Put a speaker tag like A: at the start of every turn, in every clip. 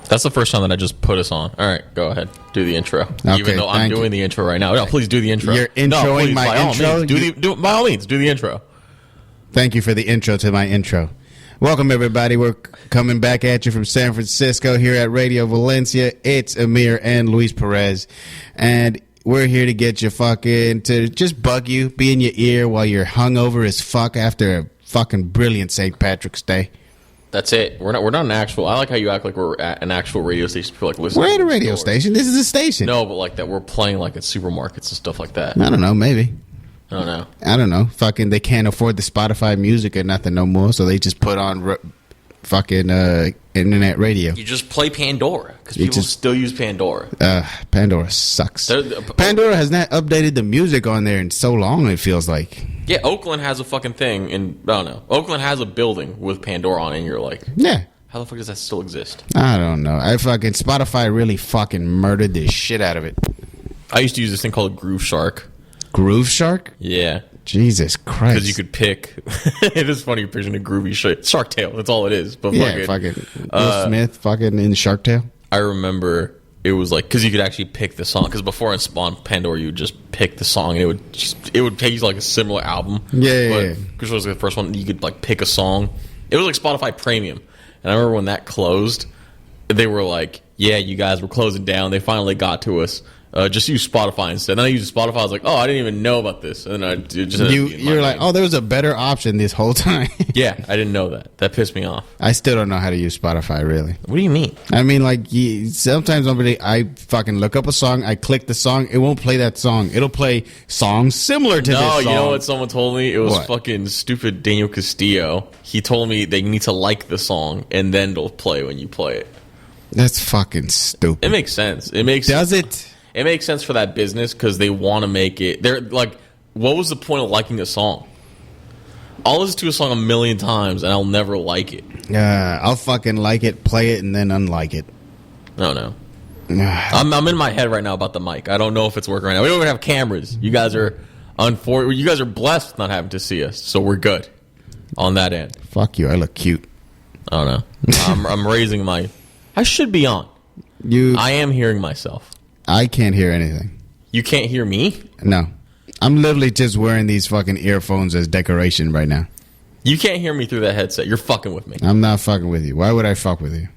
A: That's the first time that I just put us on. All right, go ahead. Do the intro.
B: Okay,
A: Even though I'm doing the intro right now. No, please do the intro.
B: You're introing my intro?
A: By all means, do the intro.
B: Thank you for the intro to my intro. Welcome, everybody. We're coming back at you from San Francisco here at Radio Valencia. It's Amir and Luis Perez. And we're here to get you to just bug you, be in your ear while you're hungover as fuck after a fucking brilliant St. Patrick's Day.
A: That's it. We're not an actual. I like how you act like we're at an actual radio station. People like listen.
B: We're at a radio station. This is a station.
A: No, but like that we're playing like at supermarkets and stuff like that.
B: I don't know. Maybe.
A: I don't know.
B: Fucking, they can't afford the Spotify music or nothing no more, so they just put on fucking internet radio.
A: You just play Pandora because people still use Pandora.
B: Pandora sucks. Pandora has not updated the music on there in so long. It feels like.
A: Yeah, Oakland has a fucking thing, and I don't know. Oakland has a building with Pandora on it, and you're like,
B: yeah.
A: How the fuck does that still exist?
B: I don't know. Spotify really fucking murdered the shit out of it.
A: I used to use this thing called Groove Shark.
B: Groove Shark?
A: Yeah.
B: Jesus Christ.
A: Because you could pick. It is funny you're picturing a groovy shit. Shark Tale, that's all it is. But
B: yeah, fucking Will Smith fucking in Shark Tale.
A: I remember it was like, because you could actually pick the song. Because before on Pandora, you would just pick the song, and it would take you to like a similar album.
B: Yeah.
A: Because it was the first one, you could like pick a song. It was like Spotify Premium. And I remember when that closed, they were like, yeah, you guys were closing down. They finally got to us. Just use Spotify instead. Then I used Spotify. I was like, oh, I didn't even know about this. And then
B: you're like, oh, there was a better option this whole time.
A: Yeah, I didn't know that. That pissed me off.
B: I still don't know how to use Spotify, really.
A: What do you mean?
B: I mean, like, sometimes I fucking look up a song, I click the song, it won't play that song. It'll play songs similar to this song.
A: No, you know what someone told me? It was fucking stupid Daniel Castillo. He told me they need to like the song, and then it'll play when you play it. That's
B: fucking stupid.
A: It makes sense.
B: Does it?
A: It makes sense for that business because they want to make it. They're like, what was the point of liking a song? I'll listen to a song a million times and I'll never like it.
B: I'll fucking like it, play it, and then unlike it.
A: Oh no. I'm in my head right now about the mic. I don't know if it's working right now. We don't even have cameras. You guys are blessed not having to see us, so we're good on that end.
B: Fuck you. I look cute.
A: Oh no. I'm raising my. I should be on. I am hearing myself.
B: I can't hear anything.
A: You can't hear me?
B: No. I'm literally just wearing these fucking earphones as decoration right now.
A: You can't hear me through that headset. You're fucking with me.
B: I'm not fucking with you. Why would I fuck with you?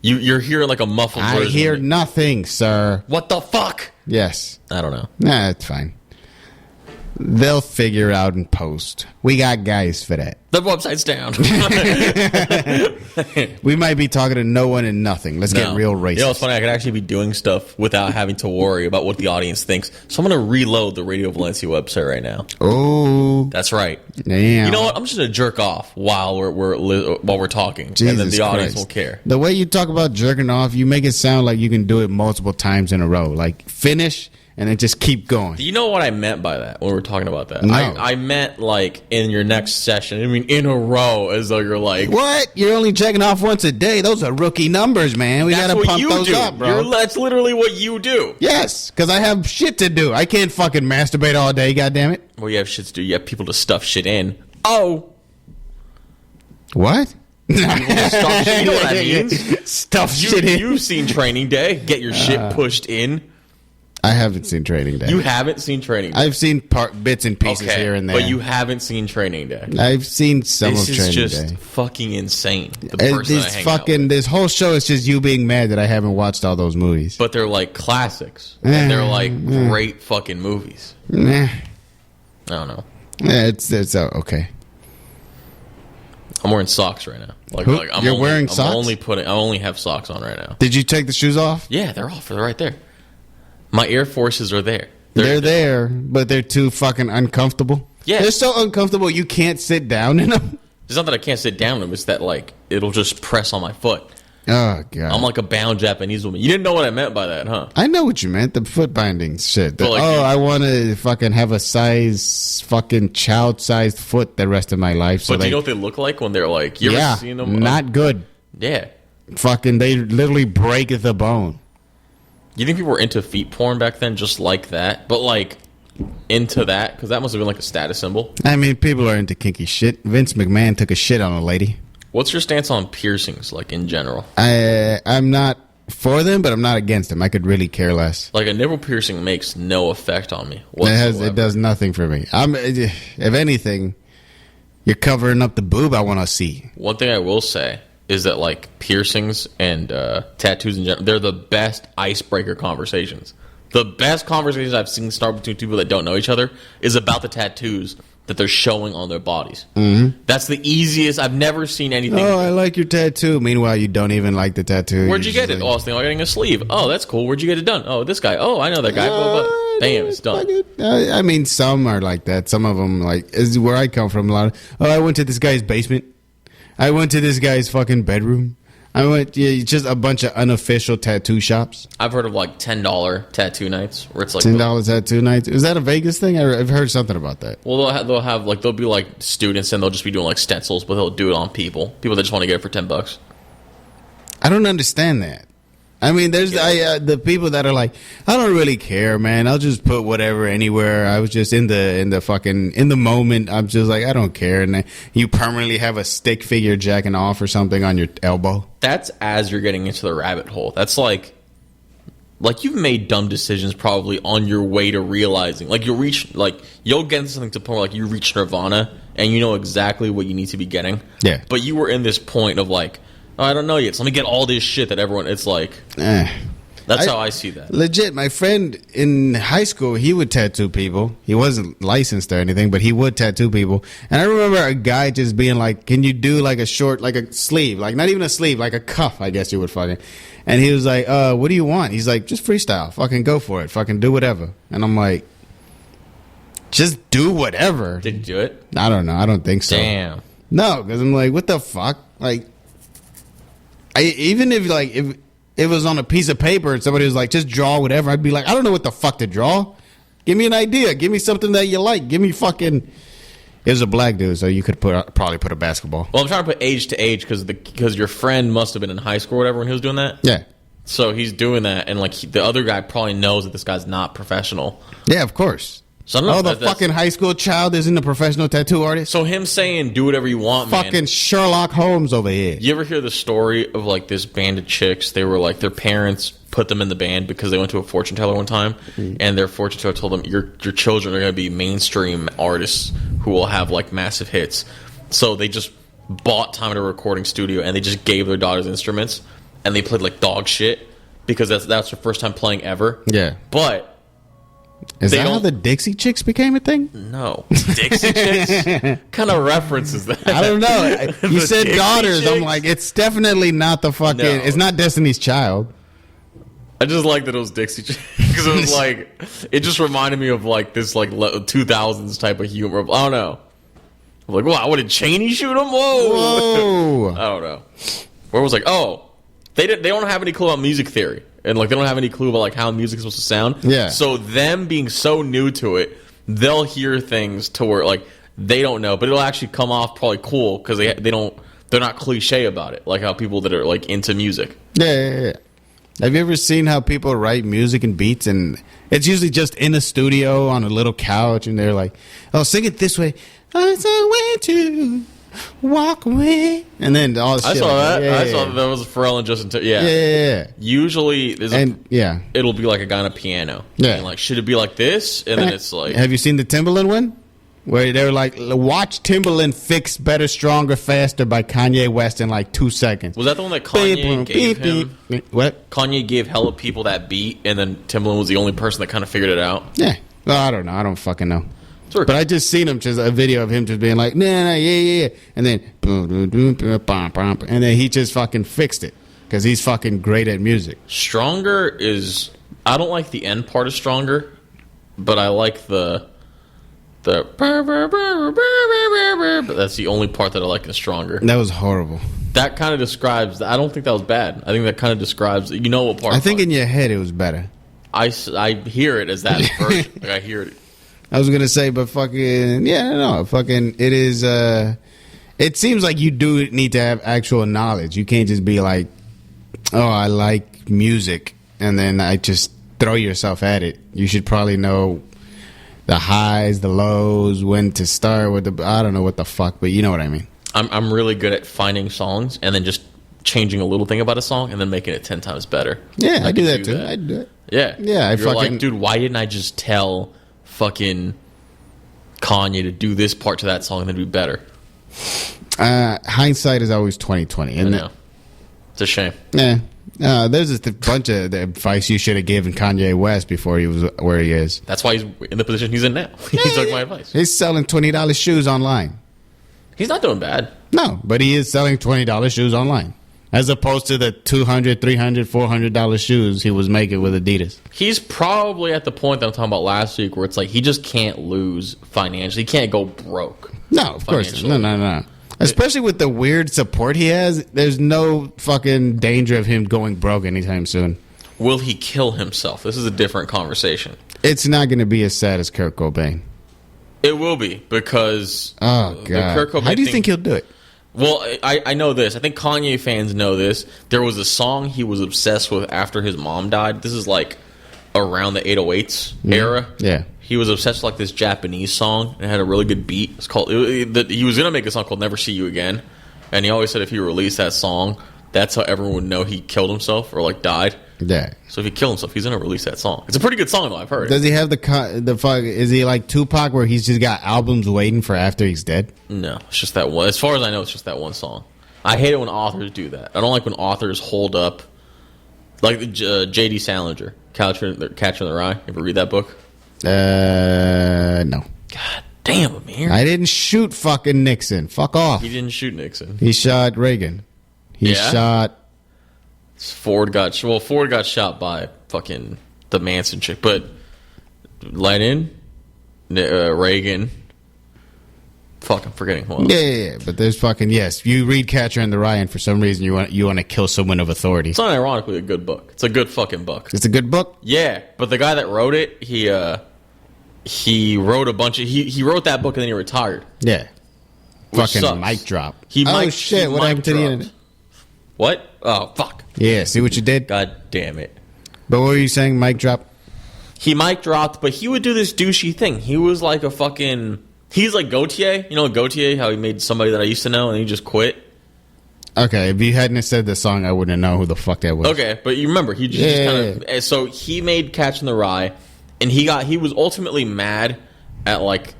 A: You're hearing like a muffled version.
B: I hear nothing, sir.
A: What the fuck?
B: Yes.
A: I don't know.
B: Nah, it's fine. They'll figure it out in post. We got guys for that.
A: The website's down.
B: We might be talking to no one and nothing. Let's get real racist.
A: You know, it's funny. I could actually be doing stuff without having to worry about what the audience thinks. So I'm going to reload the Radio Valencia website right now.
B: Oh,
A: that's right.
B: Damn.
A: You know what? I'm just going to jerk off while we're talking,
B: Jesus
A: and then the audience
B: Christ.
A: won't care.
B: The way you talk about jerking off, you make it sound like you can do it multiple times in a row. Like finish. And then just keep going.
A: Do you know what I meant by that when we were talking about that?
B: No.
A: I meant like in your next session. I mean, in a row, as though you're like,
B: what? You're only checking off once a day. Those are rookie numbers, man. We got to pump those up, bro.
A: That's literally what you do.
B: Yes, because I have shit to do. I can't fucking masturbate all day, goddammit.
A: Well, you have shit to do. You have people to stuff shit in. Oh.
B: What?
A: People to stuff shit. You know what that means?
B: Stuff shit in.
A: You've seen Training Day. Get your shit pushed in.
B: I haven't seen Training Day.
A: You haven't seen Training Day?
B: I've seen bits and pieces here and there.
A: But you haven't seen Training Day.
B: I've seen some of Training Day.
A: This is just fucking insane. The person I hang out with.
B: This whole show is just you being mad that I haven't watched all those movies.
A: But they're like classics. And they're like great fucking movies.
B: Nah.
A: I don't know.
B: Yeah, it's okay.
A: I'm wearing socks right now.
B: You're wearing socks?
A: I only have socks on right now.
B: Did you take the shoes off?
A: Yeah, they're off. They're right there. My Air Forces are there.
B: They're there, but they're too fucking uncomfortable.
A: Yeah.
B: They're so uncomfortable you can't sit down in them.
A: It's not that I can't sit down in them. It's that, like, it'll just press on my foot.
B: Oh, God.
A: I'm like a bound Japanese woman. You didn't know what I meant by that, huh?
B: I know what you meant. The foot binding shit. I want to fucking have a child-sized foot the rest of my life.
A: But do you know what they look like when they're like, you ever seen them?
B: Not good.
A: Yeah.
B: Fucking, they literally break the bone.
A: You think people were into feet porn back then just like that? But, like, into that? Because that must have been, like, a status symbol.
B: I mean, people are into kinky shit. Vince McMahon took a shit on a lady.
A: What's your stance on piercings, like, in general?
B: I'm not for them, but I'm not against them. I could really care less.
A: Like a nipple piercing makes no effect on me whatsoever.
B: It does nothing for me. If anything, you're covering up the boob I want to see.
A: One thing I will say is that like piercings and tattoos in general, they're the best icebreaker conversations. The best conversations I've seen start between people that don't know each other is about the tattoos that they're showing on their bodies. Mm-hmm. That's the easiest. I've never seen anything.
B: Oh, I like your tattoo. Meanwhile, you don't even like the tattoo.
A: Where'd you get it? Oh, I was thinking about getting a sleeve. Oh, that's cool. Where'd you get it done? Oh, this guy. Oh, I know that guy. Bam, it's done.
B: I mean, some are like that. Some of them, like, is where I come from. A lot of, I went to this guy's basement. I went to this guy's fucking bedroom. I went, just a bunch of unofficial tattoo shops.
A: I've heard of like $10 tattoo nights where it's like
B: $10 tattoo nights. Is that a Vegas thing? I've heard something about that.
A: Well, they'll be like students and they'll just be doing like stencils, but they'll do it on people that just want to get it for $10.
B: I don't understand that. I mean, there's the people that are like, I don't really care, man. I'll just put whatever anywhere. I was just in the moment. I'm just like, I don't care. And then you permanently have a stick figure jacking off or something on your elbow.
A: That's as you're getting into the rabbit hole. That's like you've made dumb decisions probably on your way to realizing. Like you'll get into something to the point where like you reach nirvana and you know exactly what you need to be getting.
B: Yeah.
A: But you were in this point of like, oh, I don't know yet. So let me get all this shit that everyone. It's like that's how I see that.
B: Legit, my friend in high school, he would tattoo people. He wasn't licensed or anything, but he would tattoo people. And I remember a guy just being like, "Can you do like a short, like a sleeve, like not even a sleeve, like a cuff?" I guess you would fucking. And he was like, "What do you want?" He's like, "Just freestyle, fucking go for it, fucking do whatever." And I'm like, "Just do whatever."
A: Did you do it?
B: I don't know. I don't think so.
A: Damn.
B: No, because I'm like, what the fuck, like. Even if it was on a piece of paper and somebody was like, just draw whatever, I'd be like, I don't know what the fuck to draw. Give me an idea. Give me something that you like. Give me fucking. It was a black dude, so you could probably put a basketball.
A: Well, I'm trying to put age to age because your friend must have been in high school or whatever when he was doing that.
B: Yeah.
A: So he's doing that, and like the other guy probably knows that this guy's not professional.
B: Yeah, of course.
A: So I don't know
B: the fucking high school child isn't a professional tattoo artist.
A: So him saying "do whatever you want,"
B: fucking
A: man.
B: Sherlock Holmes over here.
A: You ever hear the story of like this band of chicks? They were like their parents put them in the band because they went to a fortune teller one time, and their fortune teller told them your children are going to be mainstream artists who will have like massive hits. So they just bought time at a recording studio and they just gave their daughters instruments and they played like dog shit because that's their first time playing ever.
B: Yeah,
A: but.
B: Is that how the Dixie Chicks became a thing?
A: No. Dixie Chicks? Kind of reference is that?
B: I don't know. You said
A: Dixie
B: daughters.
A: Chicks?
B: I'm like, it's definitely not the fucking...
A: No.
B: It's not Destiny's Child.
A: I just like that it was Dixie Chicks. Because it was like... It just reminded me of like this like 2000s type of humor. I don't know. I'm like, wow, what did Cheney shoot him? Whoa. I don't know. Where was like, oh, they don't have any clue about music theory. And like they don't have any clue about like how music is supposed to sound.
B: Yeah.
A: So them being so new to it, they'll hear things to where like they don't know, but it'll actually come off probably cool because they're not cliche about it, like how people that are like into music.
B: Yeah. Have you ever seen how people write music and beats, and it's usually just in a studio on a little couch, and they're like, "Oh, sing it this way." I saw way to walk away, and then all this
A: I
B: shit
A: saw
B: like
A: that. I saw that was Pharrell and Justin.
B: Yeah.
A: Usually,
B: it'll
A: be like a guy on a piano.
B: Yeah.
A: And like, should it be like this? And then it's like,
B: have you seen the Timbaland one? Where they were like, watch Timbaland fix Better, Stronger, Faster by Kanye West in like 2 seconds.
A: Was that the one that Kanye gave him?
B: What?
A: Kanye gave hella people that beat, and then Timbaland was the only person that kind of figured it out.
B: Yeah. Well, I don't know. I don't fucking know.
A: Sure.
B: But I just seen him, just a video of him just being like, nah, yeah. And then, and then he just fucking fixed it. Because he's fucking great at music.
A: Stronger is, I don't like the end part of Stronger, but I like the but that's the only part that I like in Stronger.
B: That was horrible.
A: That kind of describes, I don't think that was bad. I think that kind of describes, you know what part.
B: I think in your head it was better.
A: I hear it as that version. Like I hear it.
B: I was gonna say, but fucking fucking it is. It seems like you do need to have actual knowledge. You can't just be like, "Oh, I like music," and then I just throw yourself at it. You should probably know the highs, the lows, when to start with the. I don't know what the fuck, but you know what I mean.
A: I'm really good at finding songs and then just changing a little thing about a song and then making it 10 times better.
B: Yeah, I do that too. I do it.
A: Yeah.
B: Yeah,
A: You're like, dude, why didn't I just tell fucking Kanye to do this part to that song and then be better?
B: Hindsight is always 20/20, isn't it?
A: It's a shame.
B: Yeah. There's just a bunch of the advice you should have given Kanye West before he was where he is.
A: That's why he's in the position he's in now. He took my advice.
B: He's selling $20 shoes online.
A: He's not doing bad.
B: No, but he is selling $20 shoes online. As opposed to the $200, $300, $400 shoes he was making with Adidas.
A: He's probably at the point that I'm talking about last week where it's like he just can't lose financially. He can't go broke.
B: No, of course not. No. Especially with the weird support he has, there's no fucking danger of him going broke anytime soon.
A: Will he kill himself? This is a different conversation.
B: It's not going to be as sad as Kurt Cobain.
A: It will be because
B: oh god,
A: the Kurt Cobain
B: how do you think he'll do it?
A: Well, I know this. I think Kanye fans know this. There was a song he was obsessed with after his mom died. This is like around the 808s era.
B: Yeah.
A: He was obsessed with like this Japanese song and it had a really good beat. It's called. He was gonna make a song called "Never See You Again," and he always said if he released that song, that's how everyone would know he killed himself or like died.
B: Yeah.
A: So if he killed himself, he's gonna release that song. It's a pretty good song though. I've heard.
B: Does he have the fuck? Is he like Tupac where he's just got albums waiting for after he's dead?
A: No, it's just that one. As far as I know, it's just that one song. I hate it when authors do that. I don't like when authors hold up, like J.D. Salinger, Catcher in the Rye. You ever read that book?
B: No.
A: God damn, Amir.
B: I didn't shoot fucking Nixon. Fuck off.
A: He didn't shoot Nixon.
B: He shot Reagan. He shot.
A: Ford got shot by fucking the Manson chick, but Lenin, Reagan. Fuck, I'm forgetting.
B: Yeah. But there's fucking yes. You read Catcher in the Rye, and for some reason you want to kill someone of authority.
A: It's not ironically a good book. It's a good fucking book.
B: It's a good book.
A: Yeah, but the guy that wrote it, he wrote a bunch of he wrote that book and then he retired.
B: Yeah. Fucking
A: sucks.
B: mic drop.
A: What
B: happened to the internet?
A: What? Oh fuck.
B: Yeah, see what you did?
A: God damn it.
B: But what were you saying, mic drop?
A: He mic dropped, but he would do this douchey thing. He was like a fucking he's like Gautier. You know Gautier, how he made somebody that I used to know and he just quit?
B: Okay, if you hadn't said the song, I wouldn't know who the fuck that was.
A: Okay, but you remember, he just kind of... So he made Catch in the Rye, and he was ultimately mad at, like...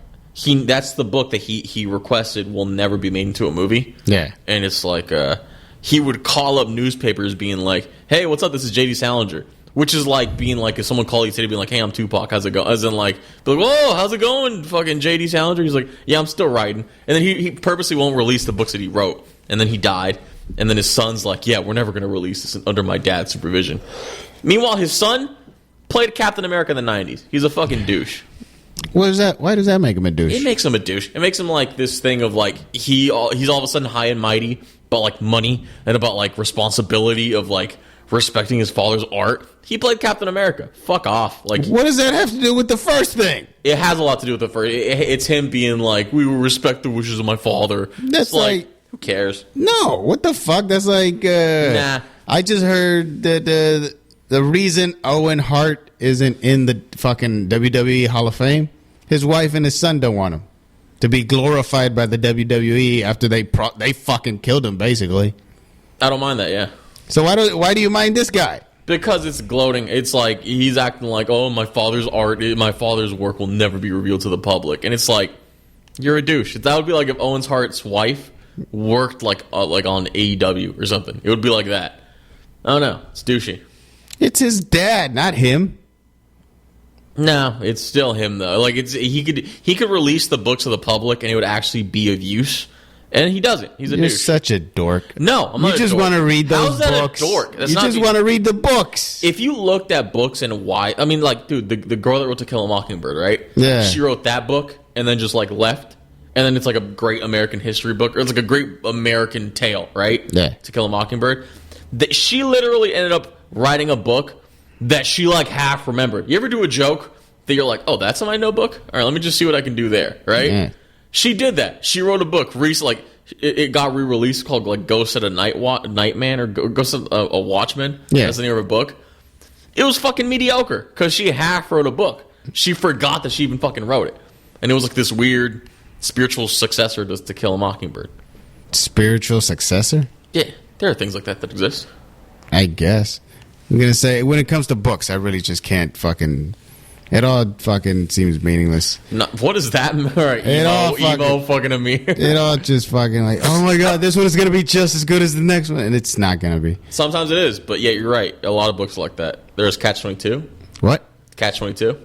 A: That's the book that he requested will never be made into a movie.
B: Yeah.
A: And it's like... he would call up newspapers being like, hey, what's up? This is J.D. Salinger. Which is like being like, if someone called you today being like, hey, I'm Tupac, how's it going? As in like, they're like, whoa, how's it going, fucking J.D. Salinger? He's like, yeah, I'm still writing. And then he purposely won't release the books that he wrote. And then he died. And then his son's like, yeah, we're never going to release this under my dad's supervision. Meanwhile, his son played Captain America in the 90s. He's a fucking douche.
B: What is that? Why does that make him a douche?
A: It makes him a douche. It makes him like this thing of like, he's all of a sudden high and mighty about like money and about like responsibility of like respecting his father's art. He played Captain America. Fuck off. Like,
B: what does that have to do with the first thing?
A: It has a lot to do with the first. It's him being like, we will respect the wishes of my father.
B: That's like
A: who cares?
B: No, what the fuck? That's like,
A: nah.
B: I just heard that the reason Owen Hart isn't in the fucking WWE Hall of Fame, his wife and his son don't want him to be glorified by the WWE after they fucking killed him, basically.
A: I don't mind that, yeah.
B: So why do you mind this guy?
A: Because it's gloating. It's like he's acting like, oh, my father's work will never be revealed to the public, and it's like, you're a douche. That would be like if Owen Hart's wife worked like on AEW or something. It would be like that. I don't know. It's douchey.
B: It's his dad, not him.
A: No, it's still him though. Like he could release the books to the public and it would actually be of use. And he doesn't. He's a
B: You're
A: douche.
B: such a dork.
A: No, I'm not.
B: You just want to read those books.
A: How's that a dork?
B: You just want to read the books.
A: If you looked at books and why, I mean, like, dude, the girl that wrote To Kill a Mockingbird, right?
B: Yeah.
A: She wrote that book and then just like left, and then it's like a great American history book, or it's like a great American tale, right?
B: Yeah.
A: To Kill a Mockingbird. She literally ended up writing a book that she like half remembered. You ever do a joke that you're like, oh, that's in my notebook? All right, let me just see what I can do there, right?
B: Yeah.
A: She did that. She wrote a book recently, like it got re-released called like Ghost at a Nightman or Ghost at a Watchman.
B: Yeah.
A: That's the name of her book. It was fucking mediocre because she half wrote a book. She forgot that she even fucking wrote it. And it was like this weird spiritual successor to Kill a Mockingbird.
B: Spiritual successor?
A: Yeah. There are things like that exist.
B: I guess. I'm going to say, when it comes to books, I really just can't fucking... It all fucking seems meaningless.
A: No, what is that? Right, emo fucking Amir.
B: It all just fucking like, oh my god, this one is going to be just as good as the next one. And it's not going to be.
A: Sometimes it is, but yeah, you're right. A lot of books are like that. There's Catch-22.
B: What?
A: Catch-22?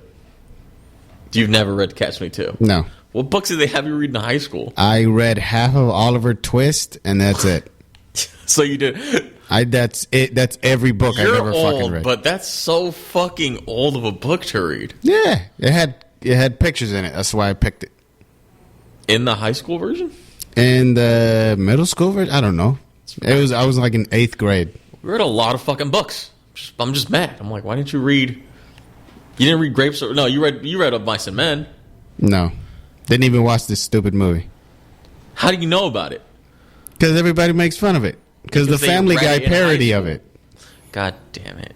A: You've never read Catch-22?
B: No.
A: What books did they have you read in high school?
B: I read half of Oliver Twist, and that's it.
A: So you did...
B: That's it. That's every book I've ever fucking read.
A: But that's so fucking old of a book to read.
B: Yeah, it had pictures in it. That's why I picked it.
A: In the high school version?
B: In the middle school version, I don't know. I was like in 8th grade.
A: We read a lot of fucking books. I'm just mad. I'm like, why didn't you read? You didn't read Grapes? No, you read Of Mice and Men.
B: No, didn't even watch this stupid movie.
A: How do you know about it?
B: Because everybody makes fun of it. Because the Family Guy parody of it.
A: God damn it!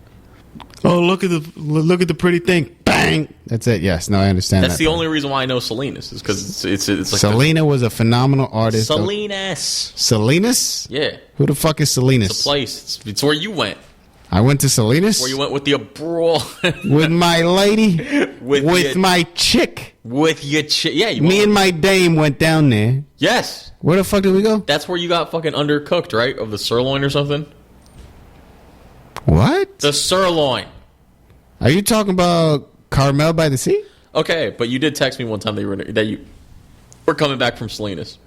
B: Oh, look at the pretty thing! Bang! That's it. Yes, no, I understand.
A: That's the only reason why I know Salinas is because it's like
B: Selena was a phenomenal artist.
A: Salinas. Yeah.
B: Who the fuck is Salinas?
A: It's a place. It's where you went.
B: I went to Salinas.
A: Where you went with the brawl.
B: With my lady. with my chick.
A: With your chick. Yeah.
B: Me and my dame went down there.
A: Yes.
B: Where the fuck did we go?
A: That's where you got fucking undercooked, right? Of the sirloin or something?
B: What?
A: The sirloin.
B: Are you talking about Carmel by the Sea?
A: Okay, but you did text me one time that you were coming back from Salinas.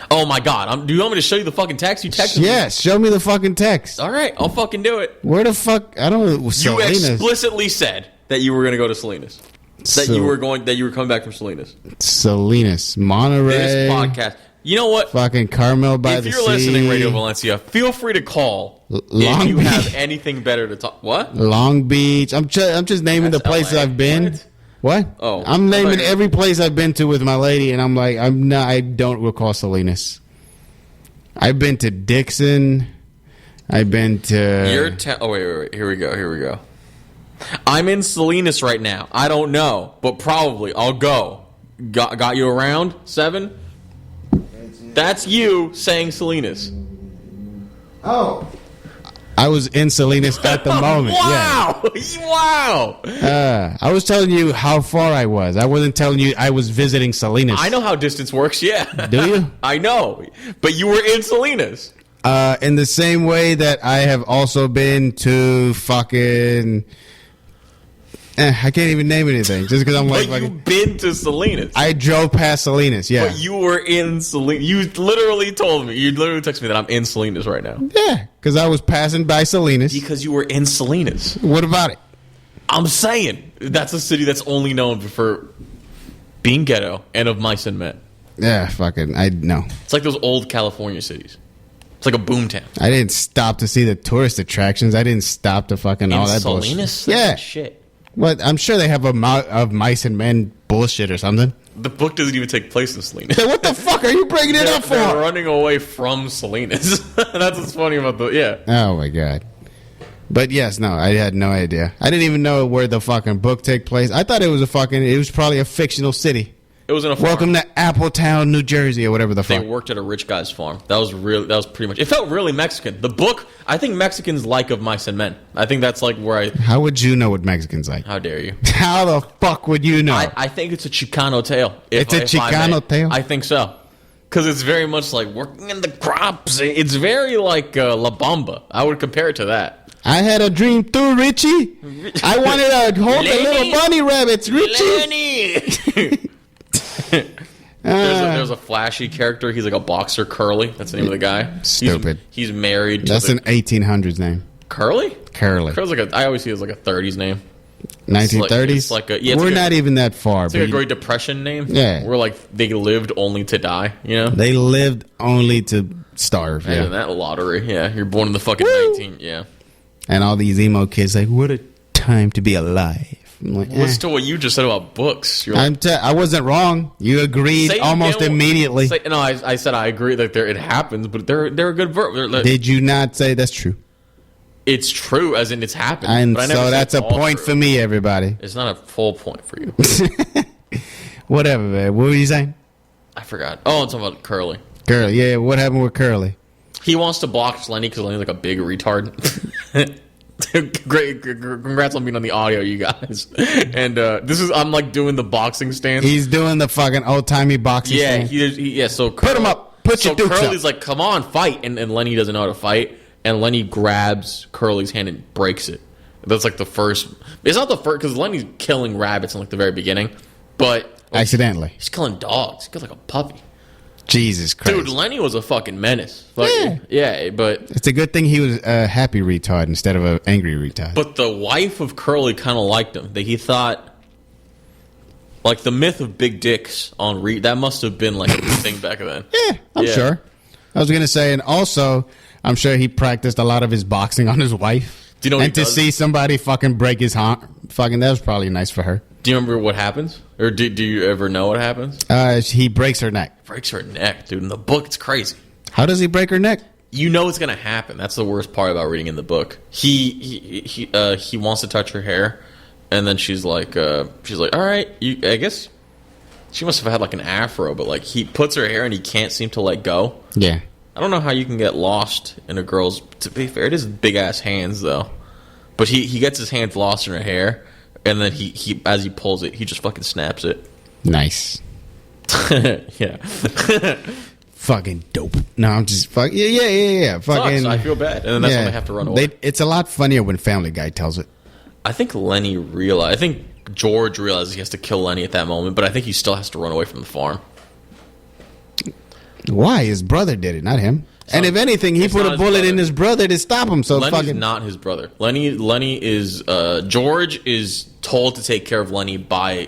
A: Oh my god. Do you want me to show you the fucking text? You texted me?
B: Yes, show me the fucking text.
A: Alright, I'll fucking do it.
B: Where the fuck? I don't know. Salinas.
A: You explicitly said that you were going to go to Salinas. That you were coming back from Salinas.
B: Salinas, Monterey.
A: This podcast. You know what?
B: Fucking Carmel by the Sea.
A: If you're listening, Radio Valencia, feel free to call if you have anything better to talk. What?
B: Long Beach. I'm just naming the places I've been. What?
A: Oh,
B: I'm naming every place I've been to with my lady, and I'm like, I don't recall Salinas. I've been to Dixon. I've been to.
A: Wait. Here we go. I'm in Salinas right now. I don't know, but probably I'll go. Got you around 7? That's you saying Salinas.
B: Oh. I was in Salinas at the moment.
A: Wow!
B: Yeah.
A: Wow!
B: I was telling you how far I was. I wasn't telling you I was visiting Salinas.
A: I know how distance works, yeah.
B: Do you?
A: I know. But you were in Salinas.
B: In the same way that I have also been to fucking... I can't even name anything just because I'm like.
A: But you've been to Salinas.
B: I drove past Salinas. Yeah.
A: But you were in Salinas. You literally told me. You literally texted me that I'm in Salinas right now.
B: Yeah, because I was passing by Salinas.
A: Because you were in Salinas.
B: What about it?
A: I'm saying that's a city that's only known for being ghetto and of mice and men.
B: Yeah, fucking. I know.
A: It's like those old California cities. It's like a boomtown.
B: I didn't stop to see the tourist attractions. I didn't stop to fucking all that
A: Salinas?
B: bullshit. Yeah.
A: Shit.
B: What? I'm sure they have of mice and men bullshit or something.
A: The book doesn't even take place in Salinas.
B: So what the fuck are you bringing it up for?
A: They're running away from Salinas. That's what's funny about
B: Oh my god. But yes, no, I had no idea. I didn't even know where the fucking book take place. I thought it was probably a fictional city.
A: It was in a farm.
B: Welcome to Appletown, New Jersey, or whatever the fuck.
A: They worked at a rich guy's farm. That was pretty much. It felt really Mexican. The book, I think Mexicans like Of Mice and Men. I think that's like where I.
B: How would you know what Mexicans like?
A: How dare you?
B: How the fuck would you know?
A: I think it's a Chicano tale.
B: It's a Chicano tale?
A: I think so. Because it's very much like working in the crops. It's very like La Bamba. I would compare it to that.
B: I had a dream too, Richie. I wanted to hold the little bunny rabbits, Richie.
A: There's a flashy character. He's like a boxer, Curly. That's the name of the guy.
B: Stupid.
A: He's married.
B: That's an 1800s name.
A: Curly?
B: Curly.
A: Curly's I always see it as like a 30s name.
B: 1930s? We're not even that far.
A: It's like a Great Depression name.
B: Yeah.
A: Where like they lived only to die, you know?
B: They lived only to starve, yeah.
A: And that lottery, yeah. You're born in the fucking 19, yeah.
B: And all these emo kids like, what a time to be alive. I'm like,
A: what's to what you just said about books? You're
B: I wasn't wrong. You agreed almost immediately.
A: I said I agree that it happens, but they're a good verb.
B: Did you not say that's true?
A: It's true, as in it's happened.
B: And so that's a point for me, everybody.
A: It's not a full point for you.
B: Whatever, man. What were you saying?
A: I forgot. Oh, I'm talking about Curly.
B: Curly, yeah. What happened with Curly?
A: He wants to box Lenny because Lenny's like a big retard. Great, congrats on being on the audio, you guys. And I'm like doing the boxing stance.
B: He's doing the fucking old timey boxing.
A: Yeah,
B: stance.
A: So
B: put him up. Put your dukes
A: Curly's
B: up.
A: like, come on, fight, and Lenny doesn't know how to fight, and Lenny grabs Curly's hand and breaks it. That's like the first. It's not the first because Lenny's killing rabbits in like the very beginning, but
B: accidentally
A: he's killing dogs. He killed like a puppy.
B: Jesus Christ.
A: Dude, Lenny was a fucking menace. Yeah, but
B: it's a good thing he was a happy retard instead of an angry retard.
A: But the wife of Curly kind of liked him. That he thought, like the myth of big dicks on that must have been like a thing back then.
B: Yeah, I'm sure. I was gonna say, and also, I'm sure he practiced a lot of his boxing on his wife.
A: Do you know? What
B: and to see somebody fucking break his arm, fucking that was probably nice for her.
A: Do you remember what happens? Or do you ever know what happens?
B: He breaks her neck.
A: Breaks her neck, dude. In the book, it's crazy.
B: How does he break her neck?
A: You know it's gonna happen. That's the worst part about reading in the book. He wants to touch her hair, and then she's like, all right. I guess she must have had like an afro, but like he puts her hair and he can't seem to let go.
B: Yeah.
A: I don't know how you can get lost in a girl's. To be fair, it is big ass hands though. But he gets his hands lost in her hair. And then he as he pulls it, he just fucking snaps it.
B: Nice.
A: Yeah.
B: Fucking dope. No, I'm just fucking yeah. Fucking.
A: Sucks. I feel bad, and then that's when they have to run away.
B: It's a lot funnier when Family Guy tells it.
A: I think George realizes he has to kill Lenny at that moment, but I think he still has to run away from the farm.
B: Why? His brother did it, not him. And if anything, he put a bullet in his brother to stop him. So
A: Lenny's not his brother. Lenny is George is told to take care of Lenny by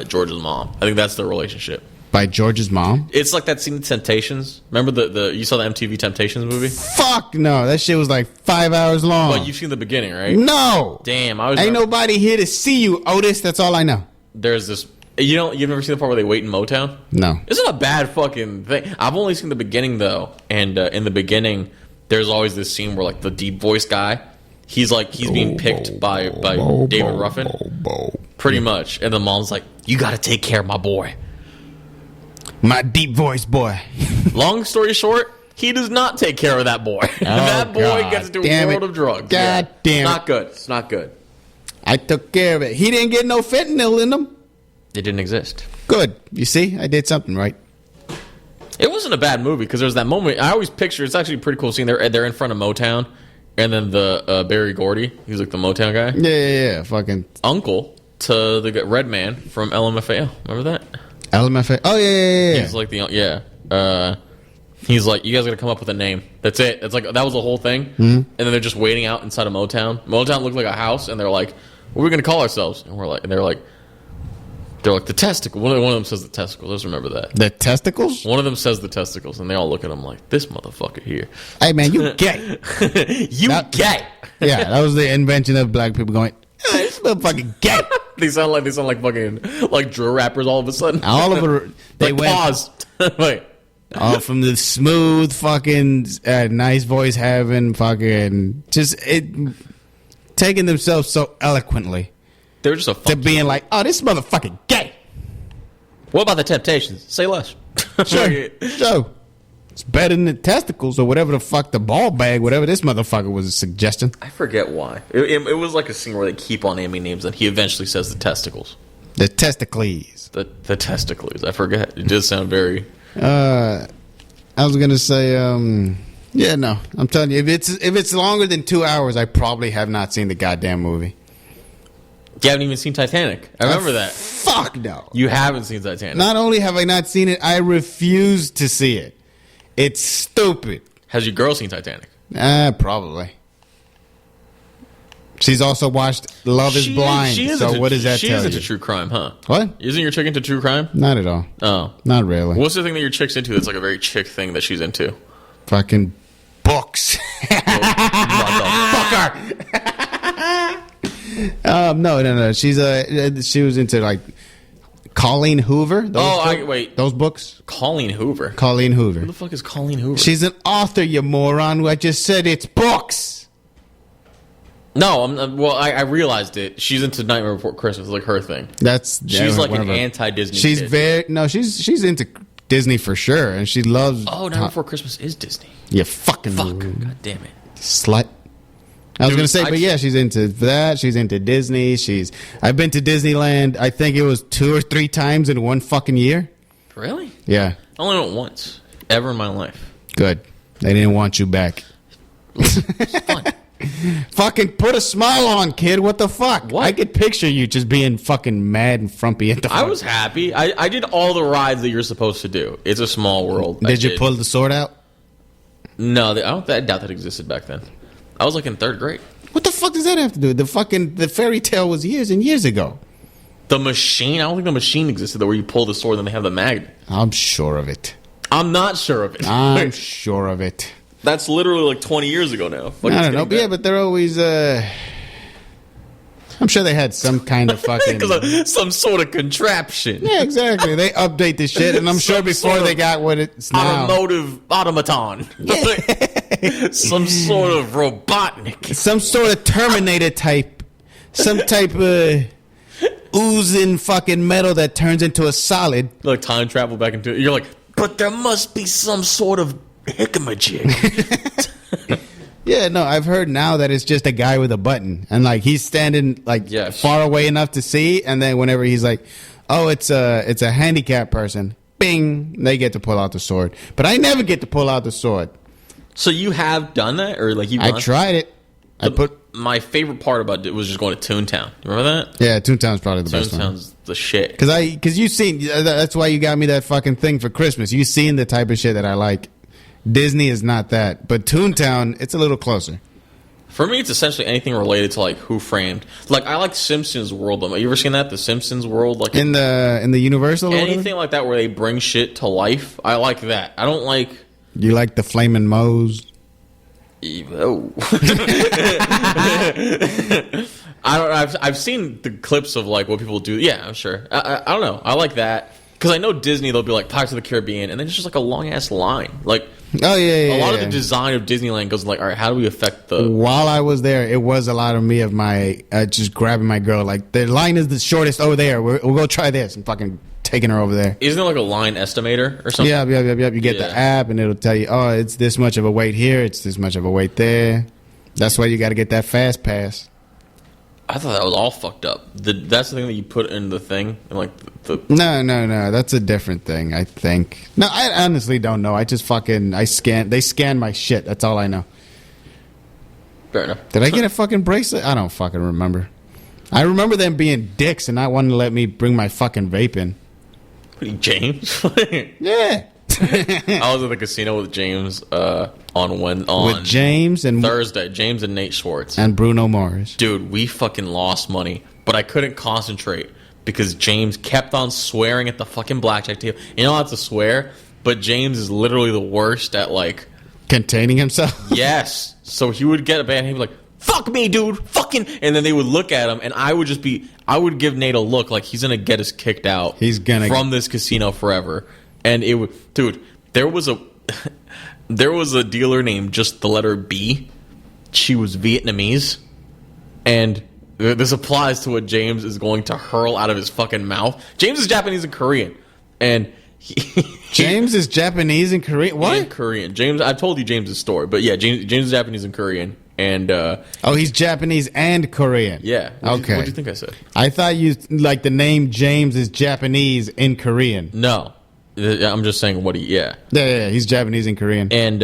A: George's mom. I think that's their relationship.
B: By George's mom?
A: It's like that scene in Temptations. Remember the you saw the MTV Temptations movie?
B: Fuck no, that shit was like 5 hours long.
A: But you've seen the beginning, right?
B: No.
A: Damn,
B: ain't nobody here to see you, Otis. That's all I know.
A: There's this. You've never seen the part where they wait in Motown?
B: No.
A: It's not a bad fucking thing. I've only seen the beginning, though. And in the beginning, there's always this scene where, like, the deep voice guy, he's being picked by David Ruffin. Pretty much. And the mom's like, you got to take care of my boy.
B: My deep voice boy.
A: Long story short, he does not take care of that boy. That boy gets into a world of drugs.
B: God damn it.
A: Not good. It's not good.
B: I took care of it. He didn't get no fentanyl in him.
A: It didn't exist.
B: Good. You see? I did something right.
A: It wasn't a bad movie because there's that moment. I always picture it's actually a pretty cool scene. They're in front of Motown, and then the Barry Gordy, he's like the Motown guy.
B: Yeah. Fucking
A: uncle to the red man from LMFAO. Remember that?
B: LMFAO. Oh yeah.
A: He's like he's like, you guys got to come up with a name. That's it. It's like that was the whole thing. Mm-hmm. And then they're just waiting out inside of Motown. Motown looked like a house, and they're like, "What are we gonna call ourselves?" And they're like the testicle. One of them says the testicles. Let's remember that.
B: The testicles?
A: One of them says the testicles, and they all look at him like, this motherfucker here.
B: Hey, man, you gay.
A: Gay.
B: Yeah, that was the invention of black people going, hey, this motherfucking gay.
A: They sound like fucking, like drill rappers all of a sudden.
B: All of it. They
A: like,
B: went.
A: Paused. Wait.
B: All from the smooth fucking nice voice having fucking taking themselves so eloquently.
A: They were just
B: to being like, oh, this motherfucking gay.
A: What about the Temptations? Say less.
B: Sure. It's better than the testicles or whatever the fuck, the ball bag, whatever this motherfucker was suggesting.
A: I forget why. It was like a scene where they keep on naming names, and he eventually says the testicles.
B: The testicles.
A: The testicles. I forget. It does sound very.
B: I was gonna say, yeah, no. I'm telling you, if it's longer than 2 hours, I probably have not seen the goddamn movie.
A: You haven't even seen Titanic. I remember that.
B: Fuck no.
A: You haven't seen Titanic.
B: Not only have I not seen it, I refuse to see it. It's stupid.
A: Has your girl seen Titanic?
B: Probably. She's also watched Love is Blind. So what does that tell you?
A: She is into true crime, huh?
B: What?
A: Isn't your chick into true crime?
B: Not at all.
A: Oh.
B: Not really.
A: What's the thing that your chick's into that's like a very chick thing that she's into?
B: Fucking books.
A: Motherfucker.
B: No. She was into like Colleen Hoover.
A: Those
B: books.
A: Colleen Hoover.
B: Who
A: the fuck is Colleen Hoover?
B: She's an author, you moron. I just said it's books.
A: No, I realized it. She's into Nightmare Before Christmas, like her thing.
B: She's
A: like an anti-Disney.
B: She's
A: kid.
B: she's into Disney for sure, and she loves.
A: Oh, Night Before Christmas is Disney.
B: Yeah, fucking
A: Fuck. God damn it.
B: Slut. I was
A: Dude,
B: gonna say, but yeah, she's into that. She's into Disney. I've been to Disneyland. I think it was 2 or 3 times in one fucking year.
A: Really?
B: Yeah.
A: I only went once ever in my life.
B: Good. They didn't want you back.
A: It's fun.
B: Fucking put a smile on, kid. What the fuck?
A: What?
B: I could picture you just being fucking mad and frumpy at the
A: I was happy. I did all the rides that you're supposed to do. It's a small world.
B: Did you pull the sword out?
A: No, I doubt that existed back then. I was like in 3rd grade.
B: What the fuck does that have to do? The fairy tale was years and years ago.
A: The machine? I don't think the machine existed where you pull the sword and they have the magnet.
B: I'm sure of it.
A: I'm not sure of it.
B: I'm sure of it.
A: That's literally like 20 years ago now. Like,
B: I don't know. But yeah, but they're always. I'm sure they had some kind of fucking.
A: Some sort of contraption.
B: Yeah, exactly. They update the shit, and I'm sure before they got what it's now.
A: Automotive automaton. Yeah. Some sort of robotnik.
B: Some sort of Terminator type. Some type of oozing fucking metal that turns into a solid.
A: Like time travel back into it. You're like, but there must be some sort of hickamajig.
B: Yeah, no, I've heard now that it's just a guy with a button, and like he's standing like far away enough to see, and then whenever he's like, "Oh, it's a handicapped person," bing, they get to pull out the sword. But I never get to pull out the sword.
A: So you have done that, or like you?
B: I tried it.
A: My favorite part about it was just going to Toontown. You remember that?
B: Yeah, Toontown's probably the best one.
A: Toontown's the shit.
B: Because you seen that's why you got me that fucking thing for Christmas. You seen the type of shit that I like. Disney is not that, but Toontown, it's a little closer.
A: For me, it's essentially anything related to like Who Framed. Like I like Simpsons World. Have you ever seen that? The Simpsons World, like
B: in the Universal,
A: anything like that where they bring shit to life. I like that. I don't like.
B: You like the Flamin' Moe's?
A: Oh. I've seen the clips of like what people do. Yeah, I'm sure. I don't know. I like that because I know Disney. They'll be like Pirates of the Caribbean, and then it's just like a long ass line. Like,
B: oh yeah.
A: A lot of the design of Disneyland goes like, all right, how do we affect the?
B: While I was there, it was a lot of me of my just grabbing my girl. Like the line is the shortest over there. We'll go try this and fucking taking her over there.
A: Isn't there like a line estimator or something?
B: Yeah. You get the app and it'll tell you, oh, it's this much of a weight here, it's this much of a weight there. That's why you got to get that fast pass.
A: I thought that was all fucked up. That's the thing that you put in the thing, and like the.
B: No, that's a different thing. I think. No, I honestly don't know. I just fucking They scan my shit. That's all I know.
A: Fair enough.
B: Did I get a fucking bracelet? I don't fucking remember. I remember them being dicks and not wanting to let me bring my fucking vape in.
A: James?
B: Yeah.
A: I was at the casino with James on
B: James and
A: Thursday. James and Nate Schwartz
B: and Bruno Mars.
A: Dude, we fucking lost money, but I couldn't concentrate because James kept on swearing at the fucking blackjack table. You know how to swear, but James is literally the worst at like
B: containing himself.
A: Yes, so he would get a bad. He'd be like, "Fuck me, dude, fucking," and then they would look at him, and I would give Nate a look like he's gonna get us kicked out.
B: He's gonna
A: from this casino forever. And it would, dude. There was a dealer named just the letter B. She was Vietnamese, and this applies to what James is going to hurl out of his fucking mouth. James is Japanese and Korean, and
B: James is Japanese and Korean. What?
A: And Korean. James. I told you James's story, but yeah, James is Japanese and Korean, and
B: he's Japanese and Korean.
A: Yeah.
B: Okay.
A: What do you think I said?
B: I thought you like the name James is Japanese in Korean.
A: No. I'm just saying what he. Yeah,
B: he's Japanese and Korean.
A: And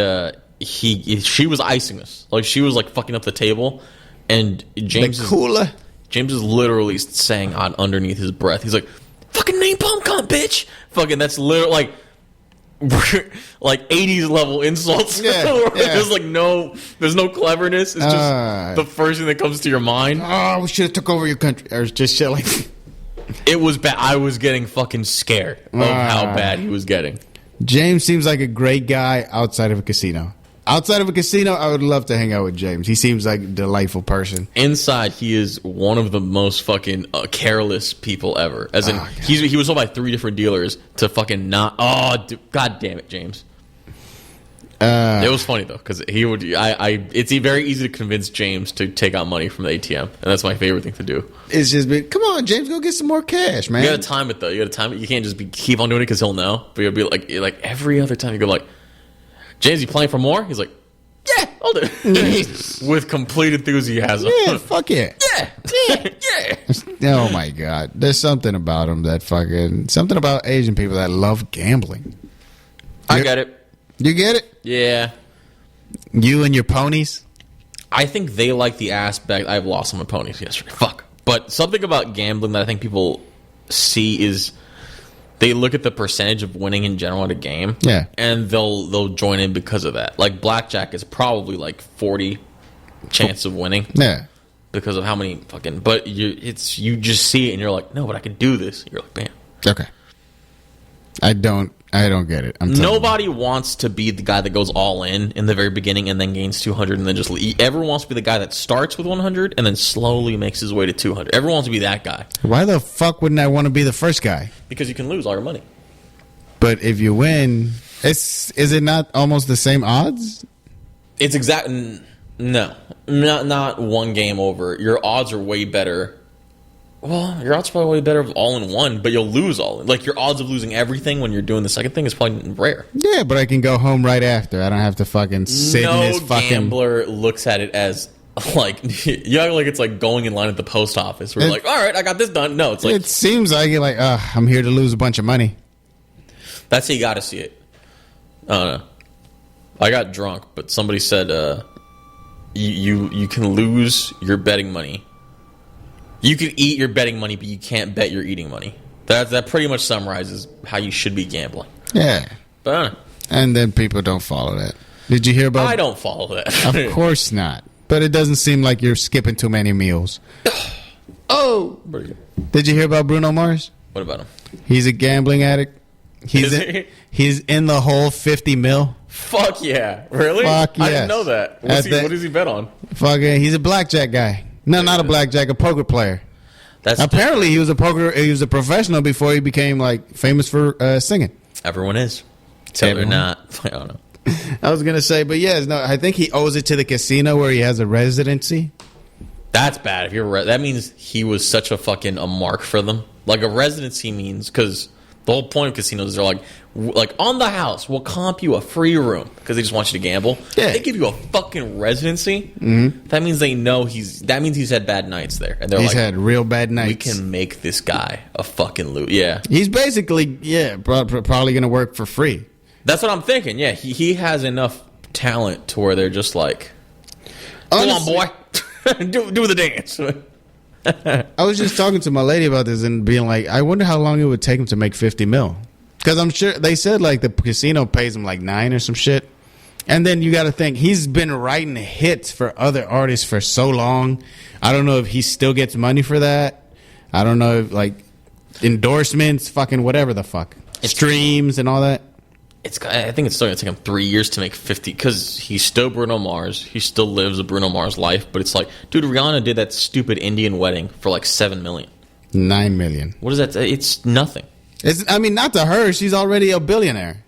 A: she was icing us. Like she was like fucking up the table, and James is literally saying on underneath his breath. He's like, "Fucking napalm cunt, bitch!" Fucking that's literally like 80s level insults. There's like there's no cleverness. It's just the first thing that comes to your mind.
B: Oh, we should have took over your country, or just shit like.
A: It was bad. I was getting fucking scared of how bad he was getting.
B: James seems like a great guy outside of a casino. Outside of a casino, I would love to hang out with James. He seems like a delightful person.
A: Inside, he is one of the most fucking careless people ever. As in, he was told by 3 different dealers to fucking not. Oh, dude, God damn it, James. It was funny though because he would. It's very easy to convince James to take out money from the ATM, and that's my favorite thing to do.
B: It's just been, come on, James, go get some more cash, man.
A: You gotta time it though. You gotta time it. You can't just keep on doing it because he'll know. But you'll be like every other time you go like, James, you playing for more? He's like, yeah, I'll do it. With complete enthusiasm.
B: Yeah, fuck it.
A: Yeah.
B: Oh my god, there's something about him something about Asian people that love gambling.
A: I get it.
B: You get it?
A: Yeah.
B: You and your ponies?
A: I think they like the aspect. I've lost some of my ponies yesterday. Fuck. But something about gambling that I think people see is they look at the percentage of winning in general at a game.
B: Yeah.
A: And they'll join in because of that. Like blackjack is probably like 40 chance of winning.
B: Yeah.
A: Because of how many fucking. But you just see it and you're like, no, but I can do this. You're like, bam.
B: Okay. I don't get it.
A: Nobody wants to be the guy that goes all in the very beginning and then gains 200 and then just leave. Everyone wants to be the guy that starts with 100 and then slowly makes his way to 200. Everyone wants to be that guy.
B: Why the fuck wouldn't I want to be the first guy?
A: Because you can lose all your money.
B: But if you win, is it not almost the same odds?
A: It's no, not one game over. Your odds are way better. Well, your odds are probably way better of all in one, but you'll lose all in. Like, your odds of losing everything when you're doing the second thing is probably rare.
B: Yeah, but I can go home right after. I don't have to fucking sit in this fucking...
A: No gambler looks at it as, like, you act like it's like going in line at the post office. Where you're like, all right, I got this done. No, it's like...
B: It seems like you're like, I'm here to lose a bunch of money.
A: That's how you got to see it. I don't know. I got drunk, but somebody said you can lose your betting money. You can eat your betting money, but you can't bet your eating money. That pretty much summarizes how you should be gambling.
B: Yeah.
A: But I don't know.
B: And then people don't follow that. Did you hear about...
A: I don't follow that.
B: Of course not. But it doesn't seem like you're skipping too many meals.
A: Oh!
B: Did you hear about Bruno Mars?
A: What about him?
B: He's a gambling addict. He's in the whole 50 mil.
A: Fuck yeah. Really?
B: Fuck yes.
A: I didn't know that. What does he bet on?
B: Fucking, he's a blackjack guy. No, not a blackjack, a poker player. Apparently, he was a professional before he became like famous for singing.
A: Everyone is. Except they're not. I don't know.
B: I was gonna say, but yes, no. I think he owes it to the casino where he has a residency.
A: That's bad. If you're that means he was such a fucking a mark for them. Like a residency means because the whole point of casinos are like on the house, we'll comp you a free room because they just want you to gamble.
B: Yeah.
A: They give you a fucking residency. Mm-hmm. That means they know that means he's had bad nights there, and he's
B: had real bad nights.
A: We can make this guy a fucking loot. Yeah,
B: he's basically probably gonna work for free.
A: That's what I'm thinking. Yeah, he has enough talent to where they're just like, come on, boy, do the dance.
B: I was just talking to my lady about this and being like, I wonder how long it would take him to make 50 mil. Because I'm sure they said like the casino pays him like 9 or some shit. And then you got to think he's been writing hits for other artists for so long. I don't know if he still gets money for that. I don't know if like endorsements, fucking whatever the fuck, streams and all that.
A: I think it's still going to take him 3 years to make 50 because he's still Bruno Mars. He still lives a Bruno Mars life. But it's like, dude, Rihanna did that stupid Indian wedding for like $7 million.
B: 9 million.
A: What is that? It's nothing.
B: I mean, not to her. She's already a billionaire.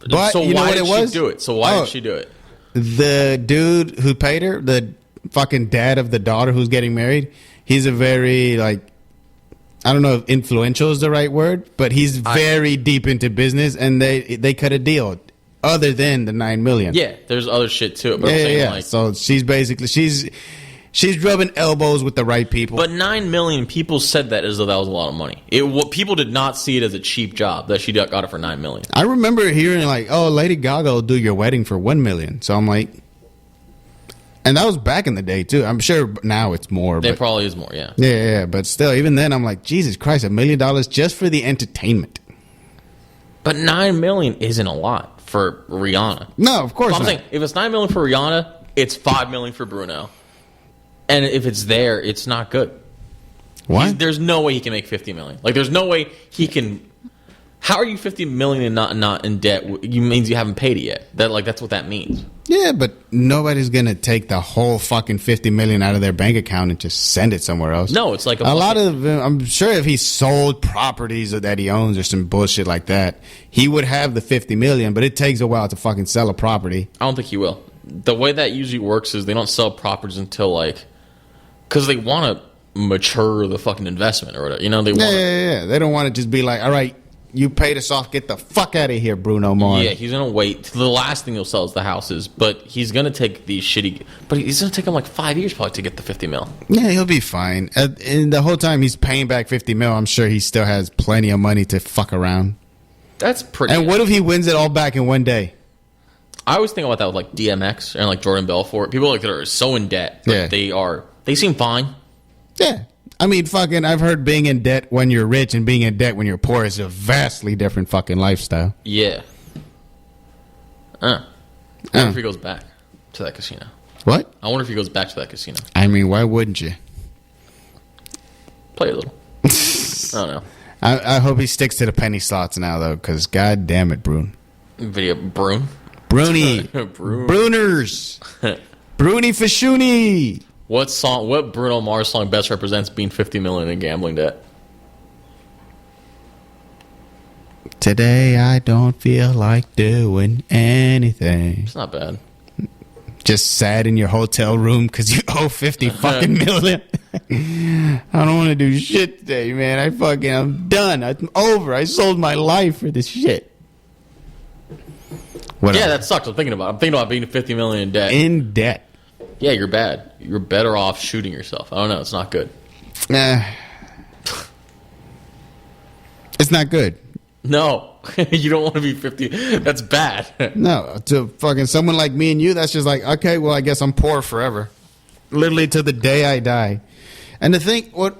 B: But
A: so
B: you know
A: why
B: what
A: did
B: it was?
A: she do it? So why did she do it?
B: The dude who paid her, the fucking dad of the daughter who's getting married, he's a very like, I don't know if influential is the right word, but he's very deep into business, and they cut a deal other than the 9 million.
A: Yeah, there's other shit to it. But I'm saying, like,
B: so she's basically she's rubbing elbows with the right people.
A: But 9 million people said that as though that was a lot of money. People did not see it as a cheap job that she got it for 9 million.
B: I remember hearing like, oh, Lady Gaga will do your wedding for 1 million. So I'm like. And that was back in the day, too. I'm sure now it's more.
A: It probably is more, yeah.
B: Yeah. But still, even then, I'm like, Jesus Christ, $1 million just for the entertainment.
A: But 9 million isn't a lot for Rihanna.
B: No, of course not.
A: I'm saying, if it's 9 million for Rihanna, it's 5 million for Bruno. And if it's there, it's not good.
B: What?
A: There's no way he can make 50 million. Like, there's no way he can... How are you 50 million and not in debt? You means you haven't paid it yet. That's what that means.
B: Yeah, but nobody's gonna take the whole fucking $50 million out of their bank account and just send it somewhere else.
A: No, it's like
B: a lot of. I'm sure if he sold properties that he owns or some bullshit like that, he would have the $50 million. But it takes a while to fucking sell a property.
A: I don't think he will. The way that usually works is they don't sell properties until like, because they want to mature the fucking investment or whatever. You know, they want.
B: Yeah. They don't want to just be like, all right. You paid us off. Get the fuck out of here, Bruno Mars.
A: Yeah, he's going to wait. The last thing he'll sell is the houses, but he's going to take these shitty... But he's going to take him like 5 years probably to get the $50 million.
B: Yeah, he'll be fine. And the whole time he's paying back $50 million, I'm sure he still has plenty of money to fuck around.
A: That's pretty...
B: And what if he wins it all back in one day?
A: I always think about that with like DMX and like Jordan Belfort. People like that are so in debt, but they seem fine.
B: Yeah. I mean, fucking, I've heard being in debt when you're rich and being in debt when you're poor is a vastly different fucking lifestyle.
A: Yeah. I wonder if he goes back to that casino.
B: What?
A: I wonder if he goes back to that casino.
B: I mean, why wouldn't you?
A: Play a little. I don't know.
B: I hope he sticks to the penny slots now, though, because god damn it, Brune.
A: Brune?
B: Bruni. Bruners. Bruni Fashuni.
A: What Bruno Mars song best represents being $50 million in gambling debt?
B: Today I don't feel like doing anything.
A: It's not bad.
B: Just sad in your hotel room because you owe 50 fucking million. I don't want to do shit today, man. I'm done. I'm over. I sold my life for this shit. What else?
A: That sucks. I'm thinking about being $50 million in debt.
B: In debt.
A: Yeah, you're bad. You're better off shooting yourself. I don't know. It's not good.
B: It's not good.
A: No. You don't want to be 50. That's bad.
B: No. To fucking someone like me and you, that's just like, okay, well, I guess I'm poor forever. Literally to the day I die. And the thing, what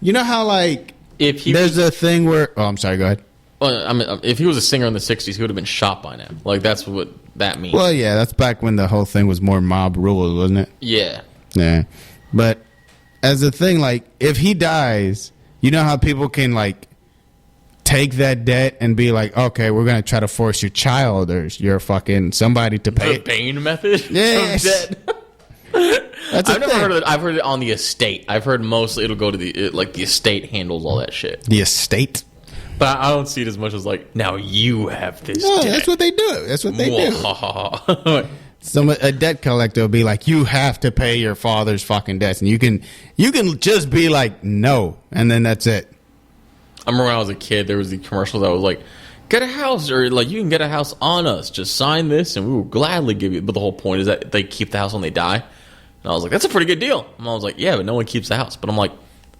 B: you know how, like, there's a thing where, oh, I'm sorry, go ahead.
A: Well, I mean, if he was a singer in the 60s, he would have been shot by now. Like, that's what that means.
B: Well, yeah, that's back when the whole thing was more mob rule, wasn't it?
A: Yeah.
B: Yeah. But as a thing, like, if he dies, you know how people can, like, take that debt and be like, okay, we're going to try to force your child or your fucking somebody to pay.
A: The Bane method?
B: Yes.
A: I've never heard of it. I've heard it on the estate. I've heard mostly it'll go to the estate handles all that shit.
B: The estate?
A: But I don't see it as much as like, now you have this
B: No,
A: debt.
B: that's what they do. That's what they do. A debt collector will be like, you have to pay your father's fucking debts. And you can just be like, no. And then that's it.
A: I remember when I was a kid, there was the commercial that was like, get a house, or like, you can get a house on us. Just sign this and we will gladly give you. But the whole point is that they keep the house when they die. And I was like, that's a pretty good deal. And I was like, yeah, but no one keeps the house. But I'm like,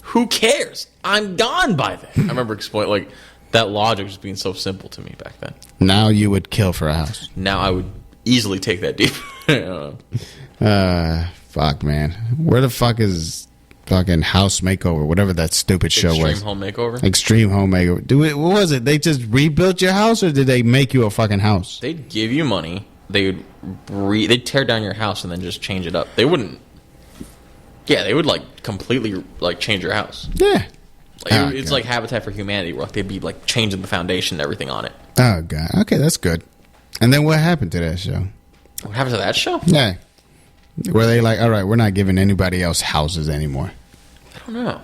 A: who cares? I'm gone by then. I remember explaining, like, that logic just being so simple to me back then.
B: Now you would kill for a house.
A: Now I would easily take that deal.
B: Fuck, man. Where the fuck is fucking House Makeover? Whatever that stupid show was.
A: Extreme Home Makeover?
B: Extreme Home Makeover. What was it? They just rebuilt your house, or did they make you a fucking house?
A: They'd give you money. They'd tear down your house and then just change it up. They wouldn't. Yeah, they would like completely like change your house.
B: Yeah.
A: Like, it's like Habitat for Humanity, where they'd be like changing the foundation and everything on it.
B: Oh god. Okay, that's good. And then what happened to that show?
A: What happened to that show?
B: Yeah. Were they like, all right, we're not giving anybody else houses anymore?
A: I don't know.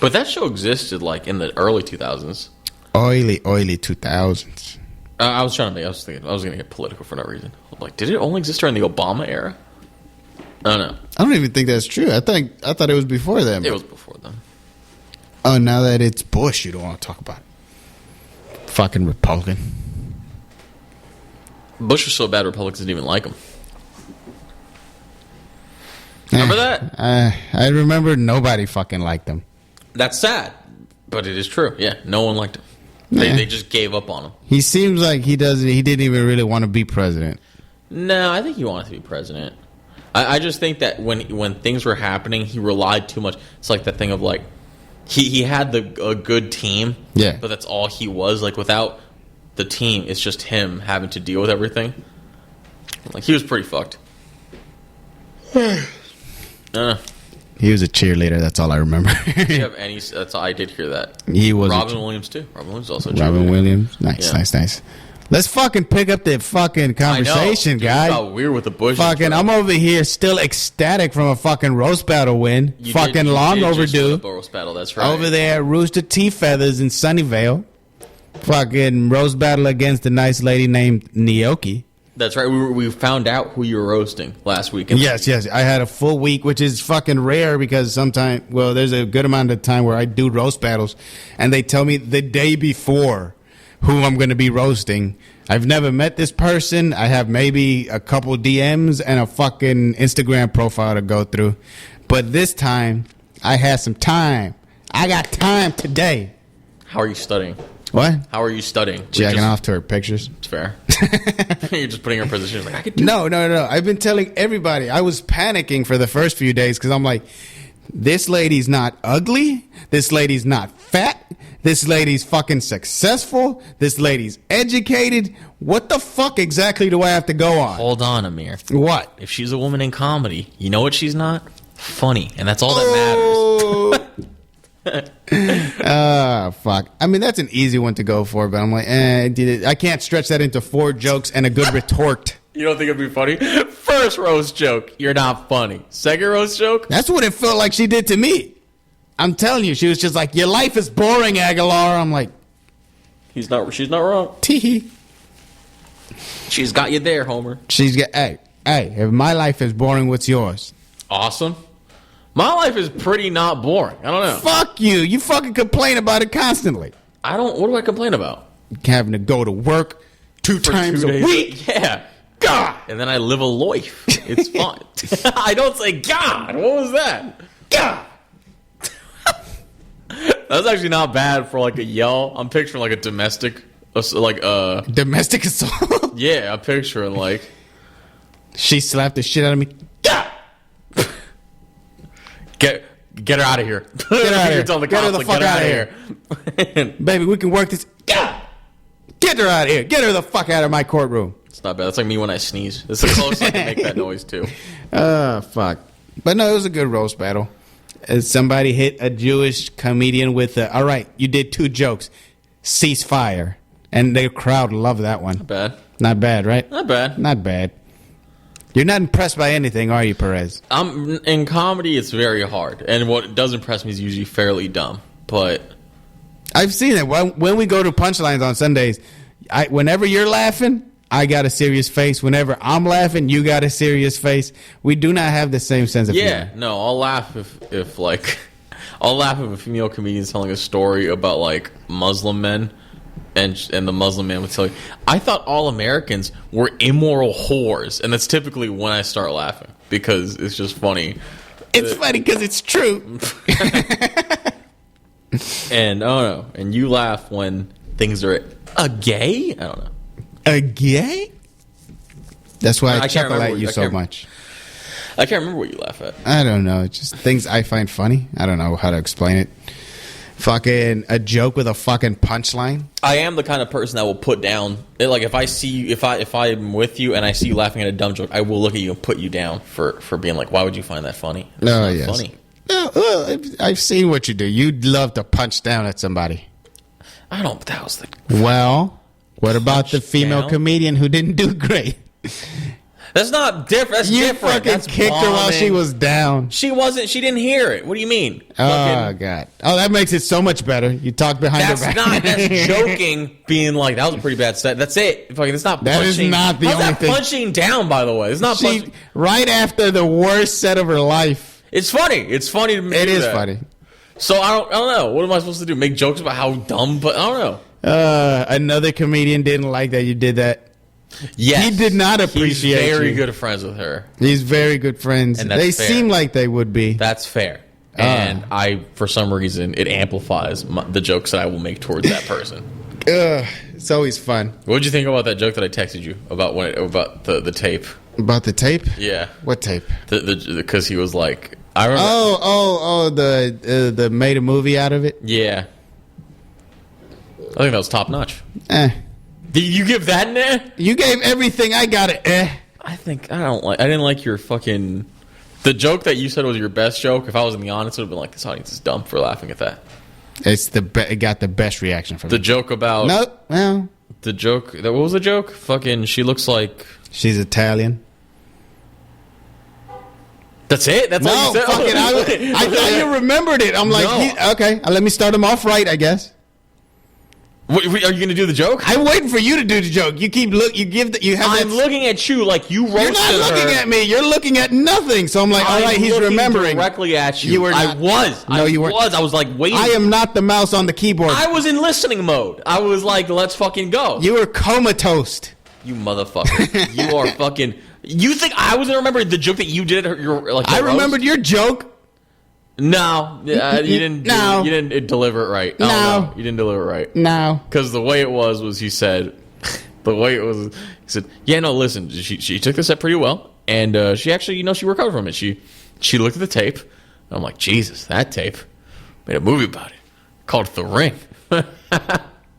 A: But that show existed like in the early 2000s.
B: Oily 2000s.
A: I was thinking I was going to get political for no reason. I'm like, did it only exist during the Obama era? I don't know.
B: I don't even think that's true. I thought it was before then.
A: It was before then.
B: Oh, now that it's Bush, you don't want to talk about it. Fucking Republican.
A: Bush was so bad, Republicans didn't even like him. Remember that?
B: I remember nobody fucking liked him.
A: That's sad, but it is true. Yeah, no one liked him. They just gave up on him.
B: He seems like he didn't even really want to be president.
A: No, I think he wanted to be president. I just think that when things were happening, he relied too much. It's like that thing of like, he had a good team,
B: yeah,
A: but that's all he was. Like, without the team, it's just him having to deal with everything. Like, he was pretty fucked.
B: He was a cheerleader. That's all I remember.
A: Do you have any? I did hear that.
B: He was
A: Robin Williams too. Robin Williams also.
B: Robin Williams, nice. Let's fucking pick up the fucking conversation, guys.
A: Got weird with the Bush.
B: Fucking, I'm over here still ecstatic from a fucking roast battle win.
A: You
B: fucking
A: did
B: long
A: just
B: overdue.
A: win a roast battle. That's right.
B: Over there at Rooster Tea Feathers in Sunnyvale. Fucking roast battle against a nice lady named Nioki.
A: That's right. We found out who you were roasting last week.
B: Yes. I had a full week, which is fucking rare because sometimes, well, there's a good amount of time where I do roast battles, and they tell me the day before who I'm going to be roasting. I've never met this person. I have maybe a couple DMs and a fucking Instagram profile to go through. But this time, I had some time. I got time today.
A: How are you studying?
B: What?
A: How are you studying?
B: Jacking off to her pictures.
A: It's fair. You're just putting her in position. Like, I could do
B: No. I've been telling everybody. I was panicking for the first few days because I'm like, this lady's not ugly. This lady's not fat. This lady's fucking successful. This lady's educated. What the fuck exactly do I have to go on?
A: Hold on, Amir.
B: What?
A: If she's a woman in comedy, you know what she's not? Funny. And that's all that matters.
B: Fuck. I mean, that's an easy one to go for, but I'm like, I can't stretch that into 4 jokes and a good retort.
A: You don't think it'd be funny? First roast joke, you're not funny. Second roast joke?
B: That's what it felt like she did to me. I'm telling you, she was just like, your life is boring, Aguilar. I'm like,
A: she's not wrong.
B: tee.
A: She's got you there, Homer.
B: She's got, hey, if my life is boring, what's yours?
A: Awesome. My life is pretty not boring. I don't know.
B: Fuck you. You fucking complain about it constantly.
A: What do I complain about?
B: Having to go to work 2 times a week.
A: Yeah. God. And then I live a life. It's fun. I don't say God. What was that? God. That was actually not bad for like a yell. I'm picturing like a domestic
B: assault.
A: Yeah, I'm picturing like
B: she slapped the shit out of me. God.
A: Get her out of here.
B: Get her out of here.
A: Get her the fuck out of here.
B: Baby, we can work this. God. Get her out of here. Get her the fuck out of my courtroom.
A: It's not bad. That's like me when I sneeze. It's the closest I can make that noise too.
B: Fuck. But no, it was a good roast battle. Somebody hit a Jewish comedian with all right, you did 2 jokes. Ceasefire. And the crowd loved that one.
A: Not bad.
B: Not bad, right?
A: Not bad.
B: Not bad. You're not impressed by anything, are you, Perez?
A: In comedy, it's very hard. And what does impress me is usually fairly dumb. But
B: I've seen it. When we go to punchlines on Sundays, whenever you're laughing, I got a serious face. Whenever I'm laughing, you got a serious face. We do not have the same sense of humor.
A: No, I'll laugh if I'll laugh if a female comedian's telling a story about like Muslim men, and the Muslim man would tell you, I thought all Americans were immoral whores, and that's typically when I start laughing because it's just funny.
B: It's funny because it's true.
A: And I don't know. And you laugh when things are a gay? I don't know.
B: A gay? That's why I chuckle at you so much.
A: I can't remember what you laugh at.
B: I don't know. It's just things I find funny. I don't know how to explain it. Fucking a joke with a fucking punchline.
A: I am the kind of person that will put down. Like if I'm with you and I see you laughing at a dumb joke, I will look at you and put you down for being like, why would you find that funny? It's not funny.
B: No, well, I've seen what you do. You'd love to punch down at somebody.
A: I don't. That was the.
B: Well, what about the female comedian who didn't do great?
A: That's not different. That's different.
B: Fucking
A: That's
B: kicked her while she was down.
A: She wasn't. She didn't hear it. What do you mean?
B: Oh God. Oh, that makes it so much better. You talk behind her back.
A: That's joking. Being like that was a pretty bad set. That's it. Fucking. It's not.
B: That
A: punching.
B: is not the
A: How's
B: only
A: that
B: thing.
A: Punching down. By the way, it's not. Punching.
B: Right after the worst set of her life.
A: It's funny. It's funny to me.
B: It is funny.
A: So I don't know. What am I supposed to do? Make jokes about how dumb? But I don't know.
B: Another comedian didn't like that you did that.
A: Yes.
B: He did not appreciate
A: He's very
B: you.
A: good friends with her.
B: He's very good friends.
A: And that's
B: they
A: fair.
B: seem like they would be.
A: That's fair. And for some reason, it amplifies the jokes that I will make towards that person.
B: It's always fun.
A: What did you think about that joke that I texted you about about the tape?
B: About the tape?
A: Yeah.
B: What tape?
A: Because he was like, I remember.
B: The made a movie out of it?
A: Yeah. I think that was top notch.
B: Did
A: you give that an eh?
B: You gave everything. I got it.
A: I didn't like your fucking. The joke that you said was your best joke. If I was in the audience, it would have been like, this audience is dumb for laughing at that.
B: It got the best reaction from
A: the joke about.
B: No, well,
A: The joke. What was the joke? Fucking, she looks like...
B: She's Italian.
A: That's it? That's all you said?
B: Fucking, I thought you remembered it. I'm like,
A: No.
B: okay, let me start him off right, I guess.
A: Are you going to do the joke?
B: I'm waiting for you to do the joke. You keep
A: I'm looking at you like you roasted her.
B: You're not looking at me. You're looking at nothing. So I'm like, all right, he's remembering.
A: Directly at you.
B: You were not.
A: I was.
B: No, you weren't.
A: I was like waiting.
B: I am not the mouse on the keyboard.
A: I was in listening mode. I was like, let's fucking go.
B: You were comatose.
A: You motherfucker. You are fucking... You think I was going to remember the joke that you did?
B: I remembered your joke.
A: No, you didn't.
B: No.
A: You didn't deliver it right.
B: No.
A: Oh, no, you didn't deliver it right.
B: No,
A: because the way it was he said, he said, yeah, no, listen, she took this set pretty well, and she actually, she recovered from it. She looked at the tape, and I'm like, Jesus, that tape, made a movie about it, called The Ring.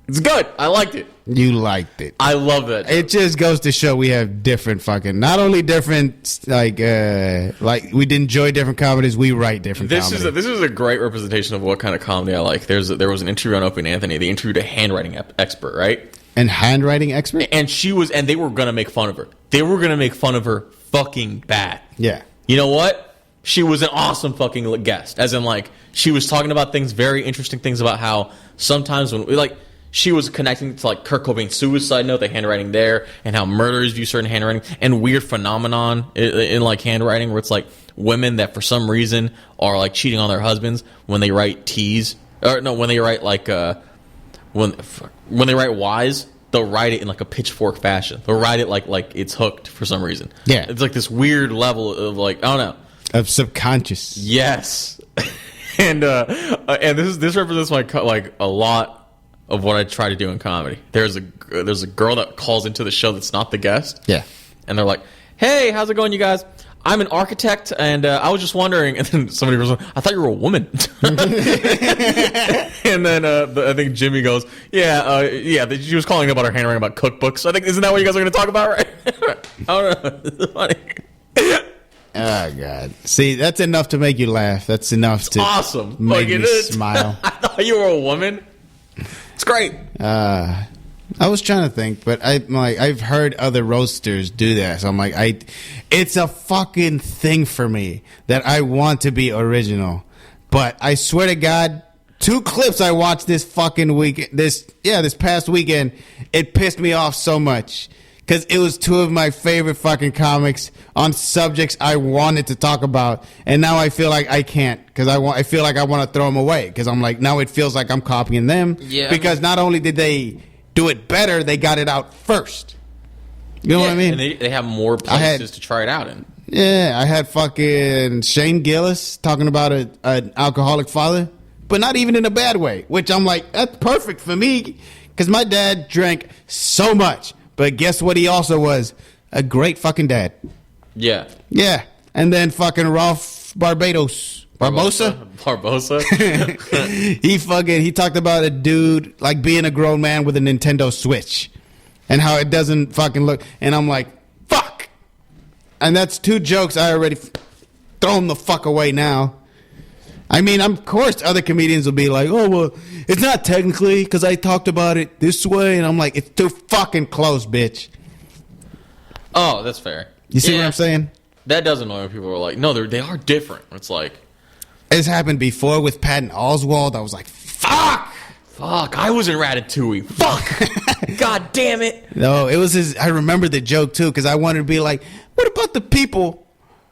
A: It's good. I liked it.
B: You liked it.
A: I love that joke.
B: It just goes to show we have different fucking, not only different, like we enjoy different comedies, we write different comedies.
A: This is a great representation of what kind of comedy I like. There was an interview on Opie and Anthony. They interviewed a handwriting expert, right?
B: And handwriting expert?
A: And they were going to make fun of her. They were going to make fun of her fucking bad.
B: Yeah.
A: You know what? She was an awesome fucking guest. As in, like, she was talking about things, very interesting things about how sometimes when we, like, she was connecting to, like, Kurt Cobain's suicide note, the handwriting there, and how murderers view certain handwriting, and weird phenomenon in like, handwriting, where it's, like, women that for some reason are, like, cheating on their husbands when they write T's. Or, no, when they write, like, when they write Y's, they'll write it in, like, a pitchfork fashion. They'll write it like it's hooked for some reason.
B: Yeah.
A: It's, like, this weird level of, like, I don't know.
B: Of subconscious.
A: Yes. and this represents, like, a lot of what I try to do in comedy. There's a girl that calls into the show that's not the guest.
B: Yeah.
A: And they're like, hey, how's it going, you guys? I'm an architect, and I was just wondering. And then somebody goes, I thought you were a woman. And then I think Jimmy goes, yeah, she was calling about her handwriting about cookbooks. I think, isn't that what you guys are going to talk about, right? I don't know. It's funny.
B: Oh, God. See, that's enough to make you laugh. That's enough to
A: awesome.
B: make me smile.
A: I thought you were a woman. It's great.
B: I was trying to think, but I've heard other roasters do that. So I'm like, it's a fucking thing for me that I want to be original. But I swear to God, 2 clips I watched this fucking week, this past weekend, it pissed me off so much. Because it was 2 of my favorite fucking comics on subjects I wanted to talk about. And now I feel like I can't. Because I feel like I want to throw them away. Because I'm like, now it feels like I'm copying them. Yeah. Because not only did they do it better, they got it out first. You know what I mean?
A: And they have more places to try it out in.
B: Yeah, I had fucking Shane Gillis talking about an alcoholic father. But not even in a bad way. Which I'm like, that's perfect for me. Because my dad drank so much. But guess what? He also was a great fucking dad.
A: Yeah.
B: Yeah. And then fucking Ralph Barbosa. He talked about a dude like being a grown man with a Nintendo Switch and how it doesn't fucking look. And I'm like, fuck. And that's 2 jokes I already throw them the fuck away now. I mean, of course, other comedians will be like, oh, well, it's not technically because I talked about it this way. And I'm like, it's too fucking close, bitch.
A: Oh, that's fair.
B: You see what I'm saying?
A: That does annoy when people are like, no, they are different. It's like...
B: It's happened before with Patton Oswalt. I was like, fuck.
A: Fuck, I was in Ratatouille. Fuck. God damn it.
B: No, it was his... I remember the joke, too, because I wanted to be like, what about the people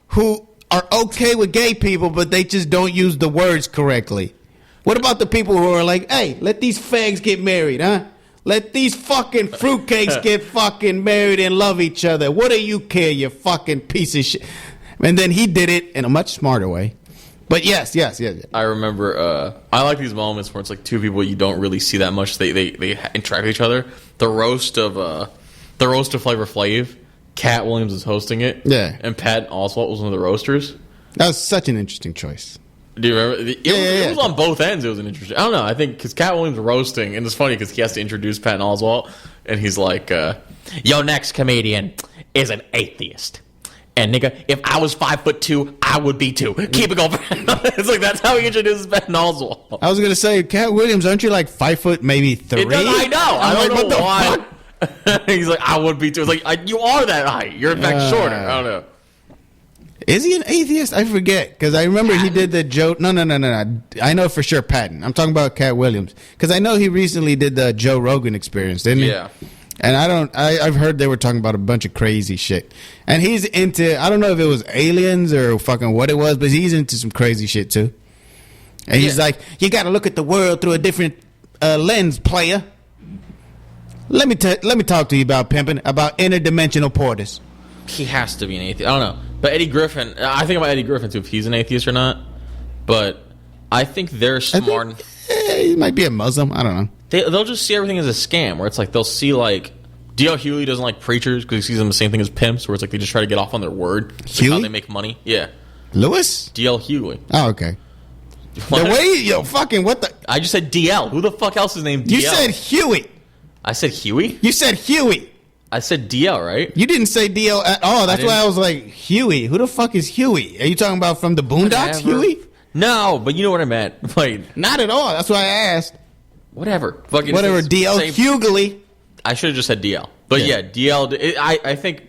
B: who... are okay with gay people, but they just don't use the words correctly? What about the people who are like, hey, let these fags get married, huh? Let these fucking fruitcakes get fucking married and love each other. What do you care, you fucking piece of shit? And then he did it in a much smarter way. But yes.
A: I remember, I like these moments where it's like 2 people you don't really see that much. They interact with each other. The roast of Flavor Flav. Cat Williams is hosting it.
B: Yeah.
A: And Patton Oswalt was one of the roasters.
B: That was such an interesting choice.
A: Do you remember? It was on both ends. It was an interesting... I don't know. I think because Cat Williams roasting, and it's funny because he has to introduce Patton Oswalt, and he's like, your next comedian is an atheist. And nigga, if I was 5'2", I would be too. Keep it going. It's like, that's how he introduces Patton Oswalt.
B: I was going to say, Cat Williams, aren't you like 5 foot, maybe 3?
A: I know. I don't know why. He's like, I would be too. It's like, you are that height. You're in fact shorter. I don't know.
B: Is he an atheist? I forget because I remember he did the Joe. No. I know for sure Patton. I'm talking about Cat Williams because I know he recently did the Joe Rogan Experience, didn't he?
A: Yeah.
B: And I've heard they were talking about a bunch of crazy shit. And he's into, I don't know if it was aliens or fucking what it was, but he's into some crazy shit too. And he's like, you got to look at the world through a different lens, player. Let me talk to you about pimping, about interdimensional porters.
A: He has to be an atheist. I don't know. But Eddie Griffin, I think about Eddie Griffin too, if he's an atheist or not. But I think they're smart.
B: He might be a Muslim. I don't know.
A: They'll just see everything as a scam, where it's like they'll see like D.L. Hughley doesn't like preachers because he sees them the same thing as pimps, where it's like they just try to get off on their word. It's like how they make money. Yeah.
B: Lewis?
A: D.L. Hughley.
B: Oh, okay. The way, fucking what the?
A: I just said D.L. Who the fuck else is named D.L.?
B: You said Huey.
A: I said Huey?
B: You said Huey.
A: I said D.L., right?
B: You didn't say D.L. at all. That's why I was like, Huey. Who the fuck is Huey? Are you talking about from the Boondocks, Huey?
A: No, but you know what I meant. Like,
B: not at all. That's why I asked.
A: Whatever,
B: D.L. Hughley.
A: I should have just said D.L. But yeah D.L. I think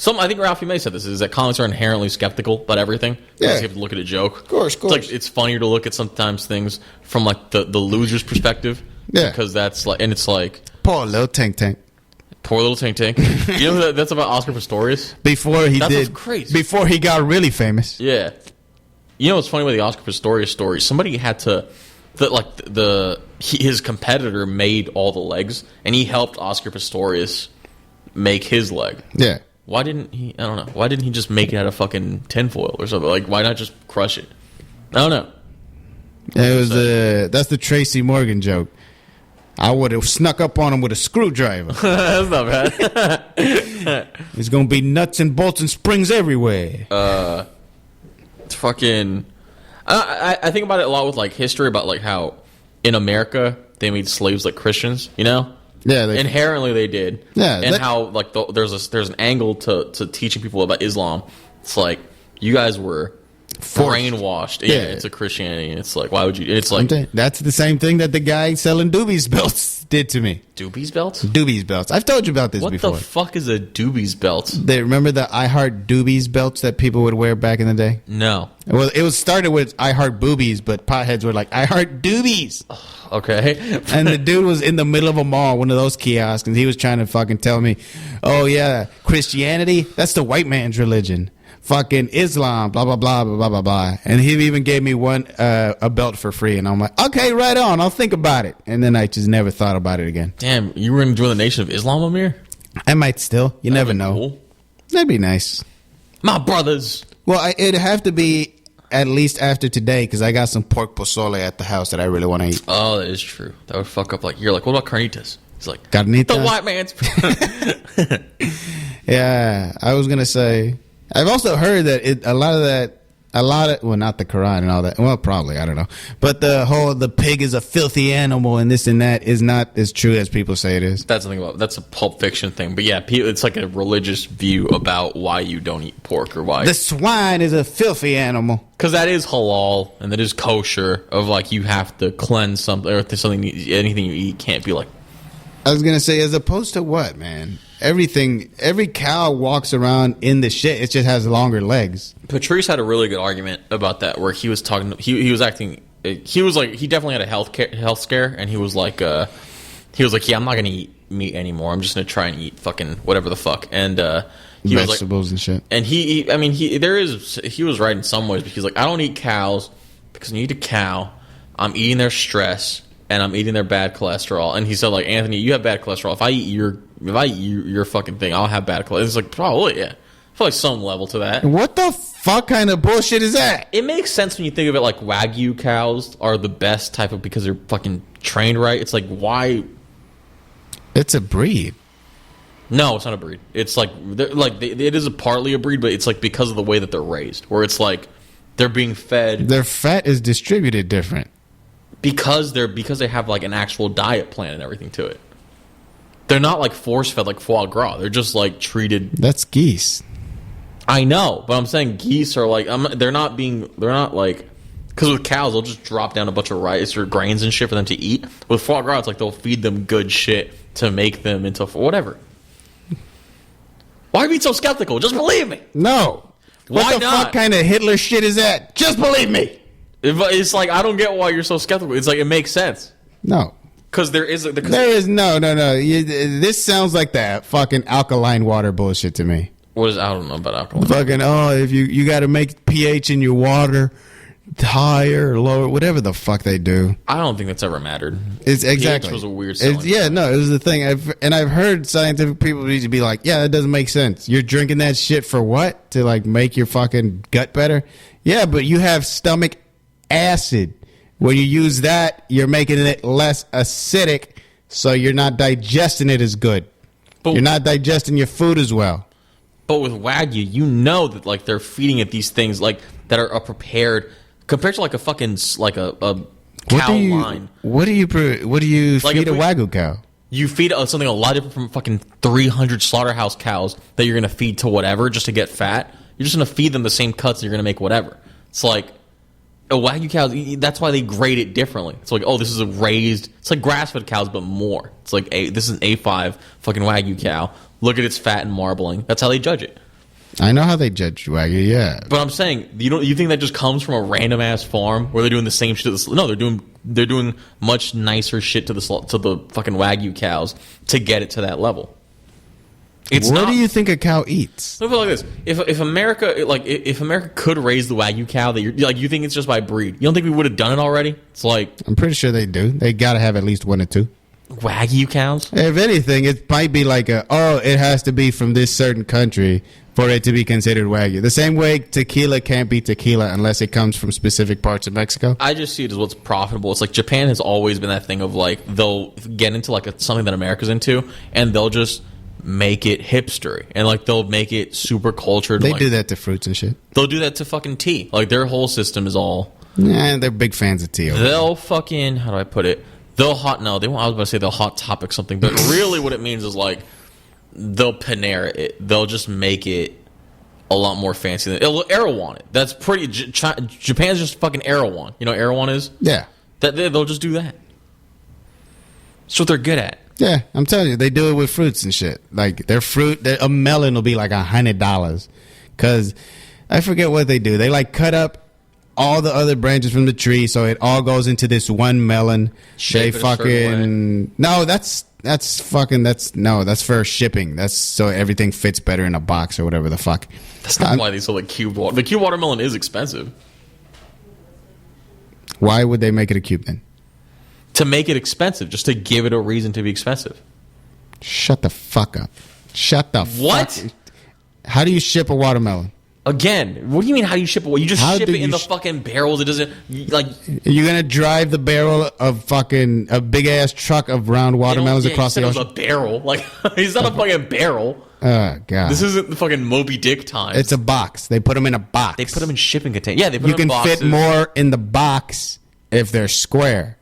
A: Ralphie May said this is that comics are inherently skeptical about everything.
B: Yeah,
A: you have to look at a joke.
B: Of course.
A: It's like it's funnier to look at sometimes things from like the loser's perspective.
B: Yeah,
A: because that's like, and it's like
B: poor little Tank.
A: Poor little Tank. You know who that's about Oscar Pistorius?
B: That's
A: crazy.
B: Before he got really famous.
A: Yeah. You know what's funny with the Oscar Pistorius story? Somebody had to. His competitor made all the legs, and he helped Oscar Pistorius make his leg.
B: Yeah.
A: Why didn't he? I don't know. Why didn't he just make it out of fucking tinfoil or something? Like, why not just crush it? I don't know.
B: It was that's the Tracy Morgan joke. I would have snuck up on him with a screwdriver.
A: That's not bad.
B: There's gonna be nuts and bolts and springs everywhere.
A: It's fucking. I think about it a lot with like history about like how in America they made slaves like Christians, you know?
B: Yeah,
A: inherently they did.
B: Yeah,
A: and how like there's an angle to teaching people about Islam. It's like you guys were brainwashed into Christianity, and it's like why would you? It's like
B: that's the same thing that the guy selling Doobies belts did to me.
A: Doobies belts?
B: Doobies belts. I've told you about this before.
A: What the fuck is a Doobies belt?
B: They remember the I Heart Doobies belts that people would wear back in the day?
A: No.
B: Well, it was started with I Heart Boobies, but potheads were like I Heart Doobies.
A: Okay.
B: And the dude was in the middle of a mall, one of those kiosks, and he was trying to fucking tell me, oh yeah, Christianity, that's the white man's religion. Fucking Islam, blah, blah, blah, blah, blah, blah, blah. And he even gave me a belt for free. And I'm like, okay, right on. I'll think about it. And then I just never thought about it again.
A: Damn, you were going to join the Nation of Islam, Amir?
B: I might still. You never know.
A: Cool.
B: That'd be nice.
A: My brothers.
B: Well, it'd have to be at least after today because I got some pork pozole at the house that I really want to eat.
A: Oh, that is true. That would fuck up. Like, you're like, what about carnitas? He's like,
B: carnitas?
A: The white man's.
B: Yeah, I was going to say... I've also heard that well, not the Quran and all that. Well, probably, I don't know. But the pig is a filthy animal and this and that is not as true as people say it is.
A: That's the thing about that's a Pulp Fiction thing. But yeah, it's like a religious view about why you don't eat pork or why.
B: The swine is a filthy animal.
A: Because that is halal and that is kosher of like you have to cleanse something or if something, anything you eat can't be like.
B: I was going to say as opposed to what, man? Every cow walks around in the shit. It just has longer legs.
A: Patrice had a really good argument about that, where he was talking. He was acting. He was like he definitely had a health scare, and he was like, yeah, I'm not gonna eat meat anymore. I'm just gonna try and eat fucking whatever the fuck. And he
B: vegetables
A: was like,
B: and shit.
A: And he was right in some ways because like I don't eat cows because when you eat a cow, I'm eating their stress and I'm eating their bad cholesterol. And he said like Anthony, you have bad cholesterol. If I eat your fucking thing, I'll have bad cholesterol. It's like, probably, yeah. I feel like some level to that.
B: What the fuck kind of bullshit is that?
A: It makes sense when you think of it like Wagyu cows are the best type of because they're fucking trained right. It's like, why?
B: It's a breed.
A: No, it's not a breed. It's like, it is partly a breed, but it's like because of the way that they're raised, where it's like they're being fed.
B: Their fat is distributed different.
A: Because they have like an actual diet plan and everything to it. They're not like force fed like foie gras. They're just like treated.
B: That's geese.
A: I know, but I'm saying geese are like they're not like Because with cows, they'll just drop down a bunch of rice or grains and shit for them to eat. With foie gras, it's like they'll feed them good shit to make them into whatever. Why are you being so skeptical? Just believe me.
B: No.
A: Why
B: what the
A: not?
B: fuck kind of Hitler shit is that? Just believe me.
A: It's like, I don't get why you're so skeptical. It's like, it makes sense.
B: No.
A: Because there is
B: no. This sounds like that fucking alkaline water bullshit to me.
A: What is, I don't know about alcohol.
B: Fucking, if you got to make pH in your water higher or lower, whatever the fuck they do.
A: I don't think that's ever mattered.
B: It's exactly.
A: pH was a weird
B: it was the thing. I've heard scientific people need to be like, yeah, that doesn't make sense. You're drinking that shit for what? To like make your fucking gut better? Yeah, but you have stomach acid. When you use that, you're making it less acidic, so you're not digesting it as good. But you're not digesting your food as well.
A: But with Wagyu, you know that like they're feeding it these things like that are prepared compared to like a fucking like a cow line.
B: What do you
A: Like
B: feed a Wagyu cow?
A: You feed something a lot different from fucking 300 slaughterhouse cows that you're gonna feed to whatever just to get fat. You're just gonna feed them the same cuts and you're gonna make whatever. It's like a Wagyu cow. That's why they grade it differently. It's like, oh, this is a raised. It's like grass-fed cows, but more. It's like this is an A5 fucking Wagyu cow. Look at its fat and marbling. That's how they judge it.
B: I know how they judge Wagyu, yeah.
A: But I'm saying, you think that just comes from a random ass farm where they're doing the same shit? No, they're doing much nicer shit to the fucking Wagyu cows to get it to that level.
B: What do you think a cow eats?
A: Look at it like this: if America could raise the Wagyu cow, that you think it's just by breed? You don't think we would have done it already? It's like,
B: I'm pretty sure they do. They got to have at least one or two
A: Wagyu cows.
B: If anything, it might be like it has to be from this certain country for it to be considered Wagyu. The same way tequila can't be tequila unless it comes from specific parts of Mexico.
A: I just see it as what's profitable. It's like Japan has always been that thing of like they'll get into like something that America's into, and they'll just make it hipstery and like they'll make it super cultured.
B: They do that to fruits and shit.
A: They'll do that to fucking tea. Like their whole system is all.
B: Yeah, they're big fans of tea.
A: They'll fucking, how do I put it? They'll hot. No, I was about to say they'll hot topic something, but really what it means is like they'll Panera it. They'll just make it a lot more fancy than Erewhon it. That's pretty. Japan's just fucking Erewhon. You know what Erewhon is?
B: Yeah.
A: They'll just do that. That's what they're good at.
B: Yeah, I'm telling you, they do it with fruits and shit. Like their fruit, a melon will be like $100 because I forget what they do. They like cut up all the other branches from the tree, so it all goes into this one melon.
A: Shape
B: they fucking that's for shipping. That's so everything fits better in a box or whatever the fuck.
A: That's not why they sell like cubed water. The cubed watermelon is expensive.
B: Why would they make it a cube then?
A: To make it expensive, just to give it a reason to be expensive.
B: Shut the fuck up. Shut the
A: what?
B: Fuck. How do you ship a watermelon?
A: Again, what do you mean? How do you ship it? You just ship it in the fucking barrels. It doesn't like.
B: You're gonna drive the barrel of fucking a big ass truck of round watermelons across the ocean.
A: It was a barrel. Like he's not a fucking barrel.
B: Oh god!
A: This isn't the fucking Moby Dick time.
B: It's a box. They put them in a box.
A: They put them in shipping containers. Yeah, they put them in boxes.
B: You can fit more in the box if they're square.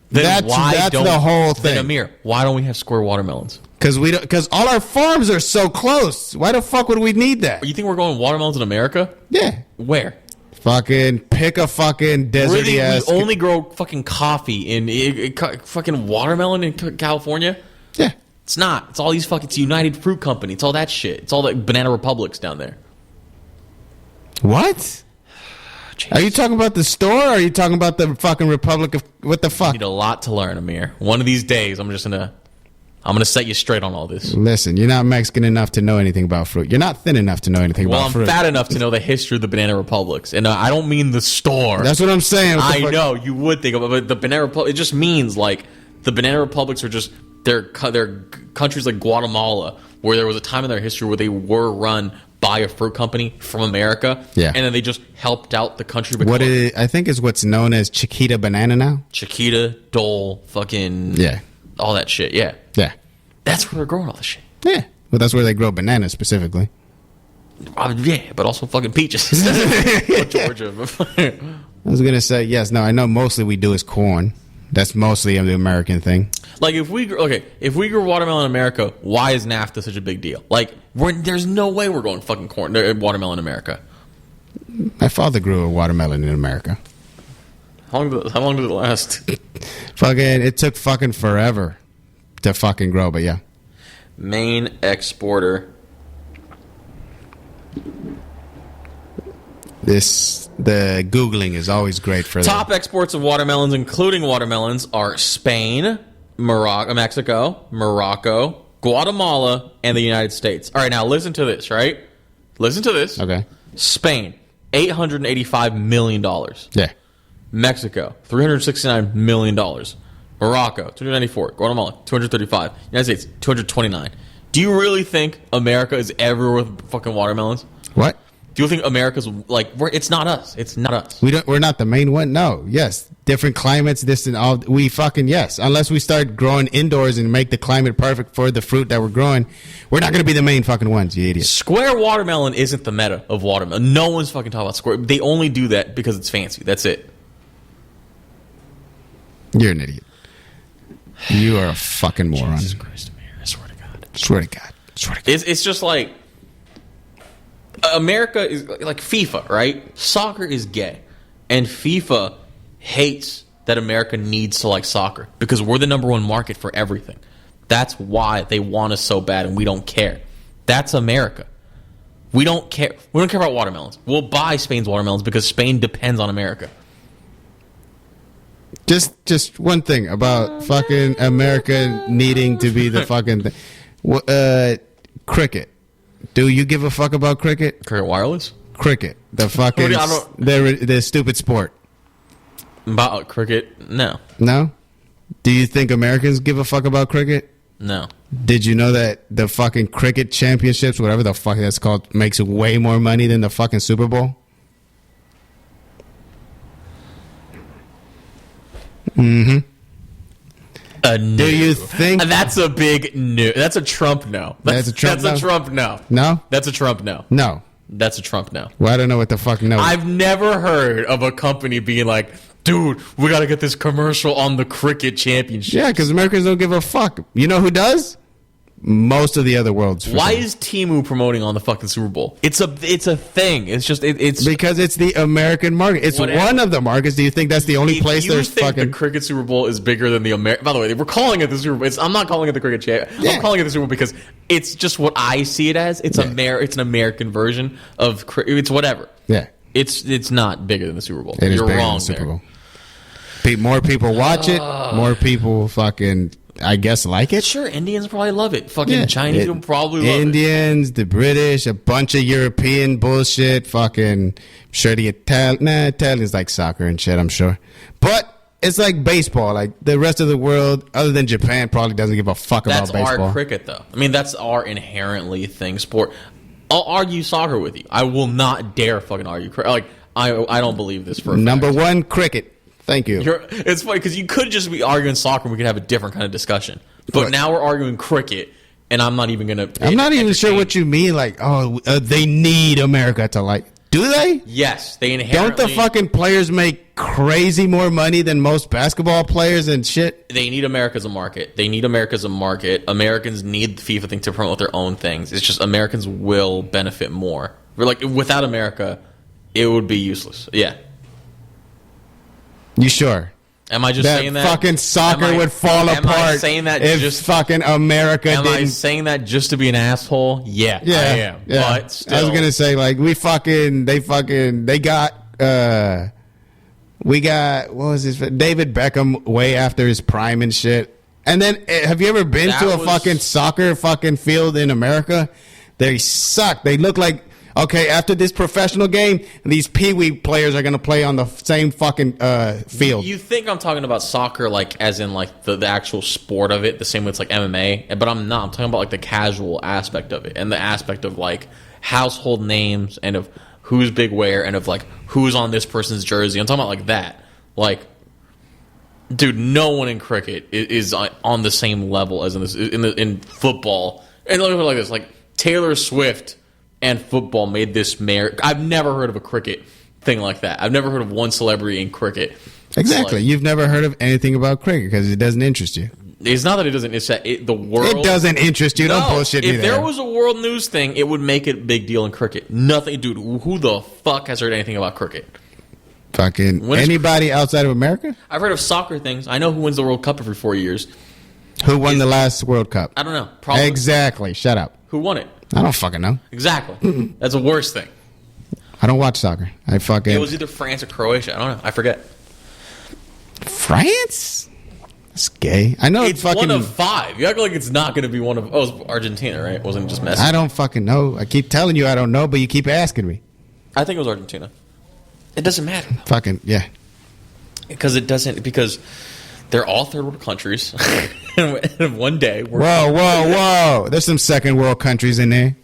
A: Then
B: that's the whole thing.
A: Then Amir, why don't we have square watermelons?
B: Because all our farms are so close. Why the fuck would we need that?
A: You think we're going watermelons in America?
B: Yeah.
A: Where?
B: Fucking pick a fucking deserty ass.
A: We only grow fucking coffee in fucking watermelon in California.
B: Yeah.
A: It's not. It's all these fucking. It's United Fruit Company. It's all that shit. It's all the Banana Republics down there.
B: What? Jeez. Are you talking about the store or are you talking about the fucking Republic of... What the fuck?
A: You need a lot to learn, Amir. One of these days, I'm gonna set you straight on all this.
B: Listen, you're not Mexican enough to know anything about fruit. You're not thin enough to know anything about fruit.
A: Well, I'm fat enough to know the history of the Banana Republics. And I don't mean the store.
B: That's what I'm saying.
A: I know, you would think about it, but the Banana Republic, it just means like the Banana Republics are just... They're countries like Guatemala, where there was a time in their history where they were run by a fruit company from America,
B: yeah,
A: and then they just helped out the country.
B: I think is what's known as Chiquita banana now.
A: Chiquita, Dole, fucking all that shit. Yeah, that's where they're growing all the shit.
B: Yeah, well, that's where they grow bananas specifically.
A: Yeah, but also fucking peaches. Georgia.
B: I was gonna say yes. No, I know mostly we do is corn. That's mostly the American thing.
A: Like if we grew watermelon in America, why is NAFTA such a big deal? Like there's no way we're going fucking watermelon in America.
B: My father grew a watermelon in America.
A: How long did it last?
B: It took fucking forever to fucking grow, but yeah.
A: Main exporter.
B: The Googling is always great for that.
A: Top exports of watermelons, including watermelons, are Spain, Mexico, Morocco, Guatemala, and the United States. All right, now listen to this, right? Listen to this.
B: Okay.
A: Spain, $885 million.
B: Yeah.
A: Mexico, $369 million. Morocco, $294. Guatemala, $235. United States, $229. Do you really think America is ever worth fucking watermelons?
B: What?
A: Do you think America's like? It's not us. It's not us.
B: We're not the main one. No. Yes. Different climates. This and all. We fucking yes. Unless we start growing indoors and make the climate perfect for the fruit that we're growing, we're not going to be the main fucking ones. You idiot.
A: Square watermelon isn't the meta of watermelon. No one's fucking talking about square. They only do that because it's fancy. That's it.
B: You're an idiot. You are a fucking moron.
A: Jesus Christ, Amir. I swear to God.
B: Swear to God. Swear to God.
A: It's just like America is like FIFA, right? Soccer is gay, and FIFA hates that America needs to like soccer because we're the number one market for everything. That's why they want us so bad, and we don't care. That's America. We don't care. We don't care about watermelons. We'll buy Spain's watermelons because Spain depends on America.
B: Just one thing about fucking America needing to be the fucking thing. Cricket. Do you give a fuck about cricket?
A: Cricket wireless?
B: Cricket. The fucking the stupid sport.
A: About cricket? No.
B: No? Do you think Americans give a fuck about cricket?
A: No.
B: Did you know that the fucking cricket championships, whatever the fuck that's called, makes way more money than the fucking Super Bowl? Mm-hmm. Do you think
A: that's a big no? That's a Trump no.
B: That's a Trump
A: no.
B: No?
A: That's a Trump no.
B: No.
A: That's a Trump no.
B: Well, I don't know what the fuck no.
A: I've never heard of a company being like, dude, we got to get this commercial on the cricket championship.
B: Yeah, because Americans don't give a fuck. You know who does? Most of the other worlds.
A: Why is Temu promoting on the fucking Super Bowl? It's a thing. It's just it's
B: because it's the American market. It's one of the markets. Do you think that's the only place there's fucking
A: the cricket Super Bowl is bigger than the American? By the way, we're calling it the Super Bowl. I'm not calling it the cricket champ. Yeah. I'm calling it the Super Bowl because it's just what I see it as. It's it's an American version of it's whatever.
B: Yeah.
A: It's not bigger than the Super Bowl.
B: It is
A: You're
B: bigger
A: wrong
B: than the Super Bowl. More people watch it. More people fucking, I guess, like it.
A: Sure, Indians probably love it. Fucking Chinese people probably love
B: Indians, the British, a bunch of European bullshit. Fucking, sure the Italians like soccer and shit, I'm sure. But it's like baseball. Like the rest of the world, other than Japan, probably doesn't give a fuck about baseball.
A: That's our cricket, though. I mean, that's our inherently thing sport. I'll argue soccer with you. I will not dare fucking argue cricket. Like, I don't believe this for a
B: Number
A: fact.
B: one, cricket. Thank you.
A: It's funny because you could just be arguing soccer and we could have a different kind of discussion. But now we're arguing cricket, and I'm not even going to...
B: I'm not even sure what you mean. Like, they need America to like... Do they?
A: Yes, they inherently...
B: Don't the fucking players make crazy more money than most basketball players and shit?
A: They need America as a market. They need America as a market. Americans need the FIFA thing to promote their own things. It's just Americans will benefit more. We're like, without America, it would be useless. Yeah.
B: You sure?
A: Am I just saying that?
B: Fucking soccer would fall apart. Am I
A: saying that
B: if just fucking America didn't?
A: Am I saying that just to be an asshole? Yeah, I am.
B: Yeah.
A: But still.
B: I was gonna say like they got what was his David Beckham way after his prime and shit. And then have you ever been to a fucking soccer fucking field in America? They suck. They look like. Okay, after this professional game, these peewee players are going to play on the same fucking field.
A: You think I'm talking about soccer like as in like the actual sport of it, the same way it's like MMA, but I'm not. I'm talking about like the casual aspect of it and the aspect of like household names and of who's big where and of like who's on this person's jersey. I'm talking about like that. Like, dude, no one in cricket is on the same level as in football. And look at it like this, like Taylor Swift and football made this I've never heard of a cricket thing like that. I've never heard of one celebrity in cricket.
B: Exactly. You've never heard of anything about cricket because it doesn't interest you.
A: It's not that it doesn't. It's that the world.
B: It doesn't interest you.
A: No,
B: Don't bullshit me
A: if
B: there.
A: there was a world news thing, it would make it a big deal in cricket. Nothing, dude. Who the fuck has heard anything about cricket?
B: Fucking anybody outside of America?
A: I've heard of soccer things. I know who wins the World Cup every 4 years.
B: Who won the last World Cup?
A: I don't know. Probably.
B: Exactly. Shut up.
A: Who won it?
B: I don't fucking know.
A: Exactly. That's the worst thing.
B: I don't watch soccer.
A: It was either France or Croatia. I don't know. I forget.
B: France? It's gay. I know
A: it's one of 5. You act like it's not going to be one of. Oh, it was Argentina, right? It wasn't just Messi.
B: I don't fucking know. I keep telling you I don't know, but you keep asking me.
A: I think it was Argentina. It doesn't matter.
B: Fucking yeah.
A: Because they're all third world countries. And one day,
B: whoa! There's some second world countries in there.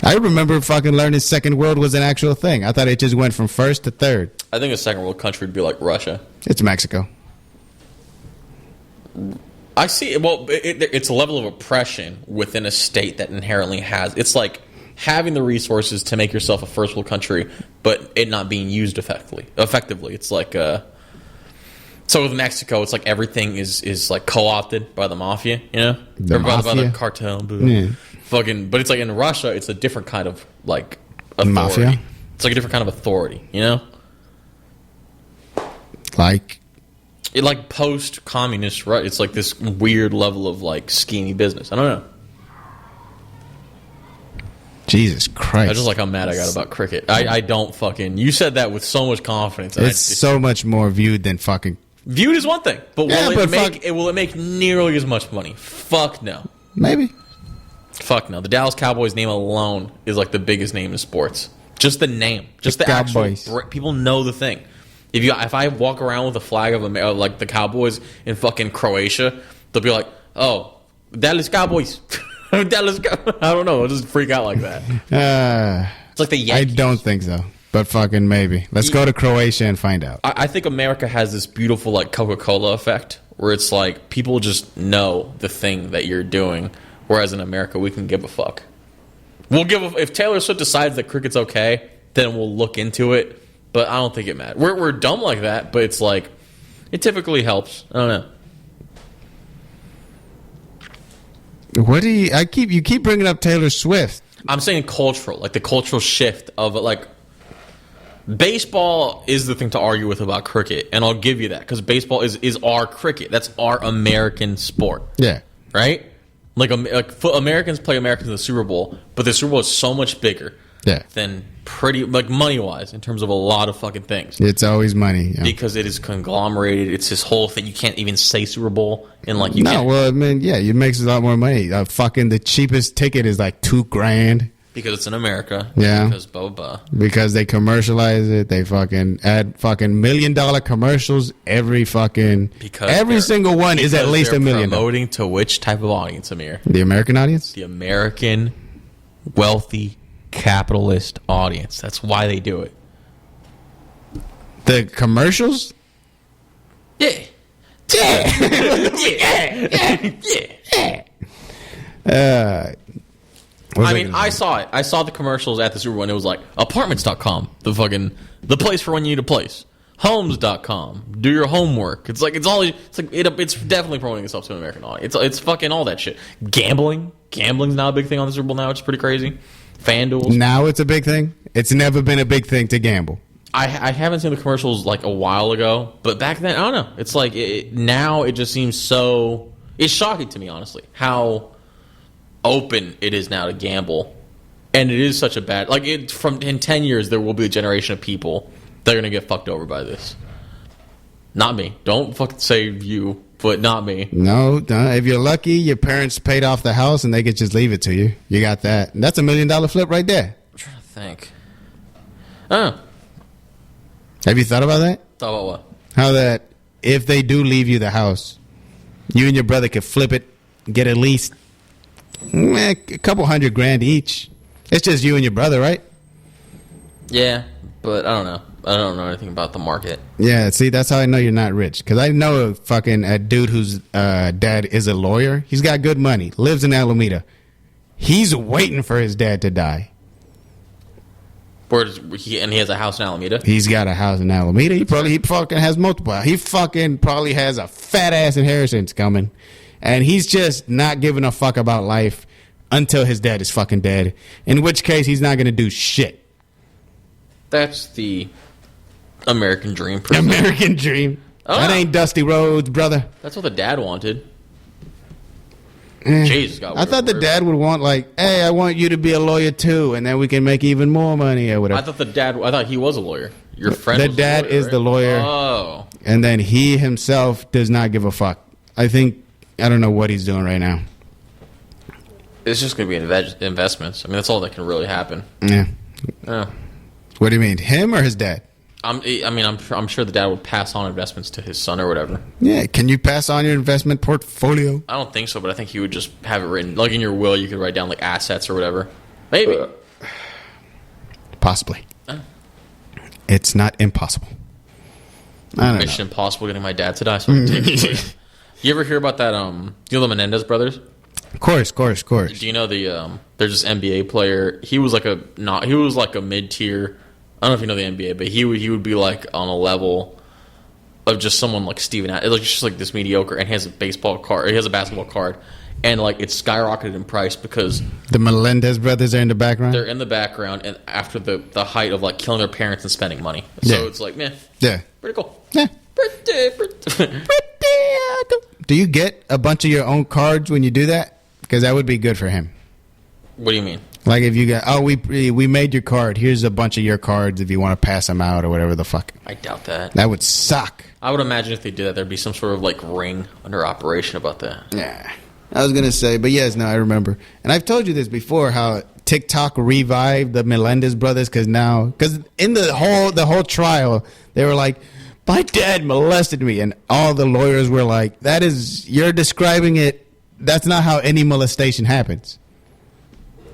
B: I remember fucking learning second world was an actual thing. I thought it just went from first to third.
A: I think a second world country would be like Russia.
B: It's Mexico.
A: I see. Well, it's a level of oppression within a state that inherently has. It's like having the resources to make yourself a first world country, but it not being used effectively. It's like so with Mexico, it's like everything is like co-opted by the mafia, you know, by the cartel. Yeah. Fucking, but it's like in Russia, it's a different kind of like authority.
B: Mafia.
A: It's like a different kind of authority, you know.
B: Like
A: post-communist, right? It's like this weird level of like schemy business. I don't know.
B: Jesus Christ!
A: I just like how mad I got about cricket. I don't fucking. You said that with so much confidence.
B: It's so much more viewed than fucking.
A: Viewed is one thing, but will it make nearly as much money? Fuck no.
B: Maybe.
A: Fuck no. The Dallas Cowboys name alone is like the biggest name in sports. Just the name, just the
B: Cowboys.
A: Actual. People know the thing. If I walk around with a flag of like the Cowboys in fucking Croatia, they'll be like, "Oh, Dallas Cowboys." Dallas. I don't know. I'll just freak out like that. It's like the Yankees.
B: I don't think so. But fucking maybe. Let's go to Croatia and find out.
A: I think America has this beautiful like Coca-Cola effect where it's like people just know the thing that you're doing, whereas in America we can give a fuck. If Taylor Swift decides that cricket's okay, then we'll look into it. But I don't think it matters. We're dumb like that, but it's like it typically helps. I don't know.
B: What do you keep bringing up Taylor Swift?
A: I'm saying cultural, like the cultural shift of like baseball is the thing to argue with about cricket, and I'll give you that because baseball is our cricket. That's our American sport.
B: Yeah.
A: Right? Like Americans play Americans in the Super Bowl, but the Super Bowl is so much bigger.
B: Yeah.
A: Than pretty like money wise in terms of a lot of fucking things.
B: It's always money. Yeah.
A: Because it is conglomerated. It's this whole thing. You can't even say Super Bowl and like you can't.
B: Well, I mean, yeah, it makes a lot more money. Fucking the cheapest ticket is like $2,000.
A: Because it's in America.
B: Yeah.
A: Because blah, blah, blah.
B: Because they commercialize it. They fucking add fucking $1 million commercials every fucking. Every single one is at least $1 million.
A: Promoting to which type of audience, Amir?
B: The American audience?
A: The American wealthy capitalist audience. That's why they do it.
B: The commercials?
A: Yeah. I saw it. I saw the commercials at the Super Bowl and it was like apartments.com, the place for when you need a place. Homes.com. Do your homework. It's definitely promoting itself to an American audience. It's fucking all that shit. Gambling's now a big thing on the Super Bowl now, which is pretty crazy. FanDuel.
B: Now it's a big thing? It's never been a big thing to gamble.
A: I haven't seen the commercials like a while ago, but back then, I don't know. It's like now it just seems so... It's shocking to me, honestly, how open it is now to gamble. And it is such a bad... Like, in 10 years, there will be a generation of people that are going to get fucked over by this. Not me. Don't fucking say you, but not me.
B: No. If you're lucky, your parents paid off the house and they could just leave it to you. You got that. And that's $1 million flip right there.
A: I'm trying to think. I don't know.
B: Have you thought about that?
A: Thought about what?
B: How that if they do leave you the house, you and your brother could flip it, get at least a couple $100,000 each. It's just you and your brother, right?
A: Yeah, but I don't know. I don't know anything about the market.
B: Yeah, see, that's how I know you're not rich. Because I know a dude whose dad is a lawyer. He's got good money, lives in Alameda. He's waiting for his dad to die.
A: He has a house in Alameda?
B: He's got a house in Alameda. He fucking has multiple. He fucking probably has a fat ass inheritance coming. And he's just not giving a fuck about life until his dad is fucking dead. In which case, he's not going to do shit.
A: That's the American dream.
B: American dream. Oh. That ain't Dusty Rhodes, brother.
A: That's what the dad wanted. Jesus,
B: I thought the dad would want, like, hey, I want you to be a lawyer too, and then we can make even more money or whatever.
A: I thought he was a lawyer. Your friend
B: the
A: was
B: dad
A: a lawyer,
B: is
A: right?
B: the lawyer.
A: Oh.
B: And then he himself does not give a fuck. I don't know what he's doing right now.
A: It's just going to be investments. I mean, that's all that can really happen.
B: Yeah.
A: Yeah.
B: What do you mean, him or his dad?
A: I'm sure the dad would pass on investments to his son or whatever.
B: Yeah, can you pass on your investment portfolio?
A: I don't think so, but I think he would just have it written. Like in your will, you could write down like assets or whatever. Maybe.
B: Possibly. It's not impossible. I don't know.
A: Mission Impossible getting my dad to die. So you ever hear about that? You know the Menendez brothers?
B: Of course.
A: Do you know there's this NBA player? He was like a mid-tier. I don't know if you know the NBA, but he would be like on a level of just someone like Steven, like just like this mediocre, and he has a baseball card. He has a basketball card, and like it's skyrocketed in price because
B: the Melendez brothers are in the background.
A: They're in the background, and after the height of like killing their parents and spending money, so it's like, man,
B: yeah,
A: pretty cool,
B: yeah,
A: pretty.
B: Do you get a bunch of your own cards when you do that? Because that would be good for him.
A: What do you mean?
B: Like if you got, we made your card. Here's a bunch of your cards if you want to pass them out or whatever the fuck.
A: I doubt that.
B: That would suck.
A: I would imagine if they did that, there'd be some sort of like ring under operation about that.
B: Yeah. I was going to say, but yes, no, I remember. And I've told you this before, how TikTok revived the Melendez brothers because in the whole trial, they were like, my dad molested me. And all the lawyers were like, you're describing it. That's not how any molestation happens.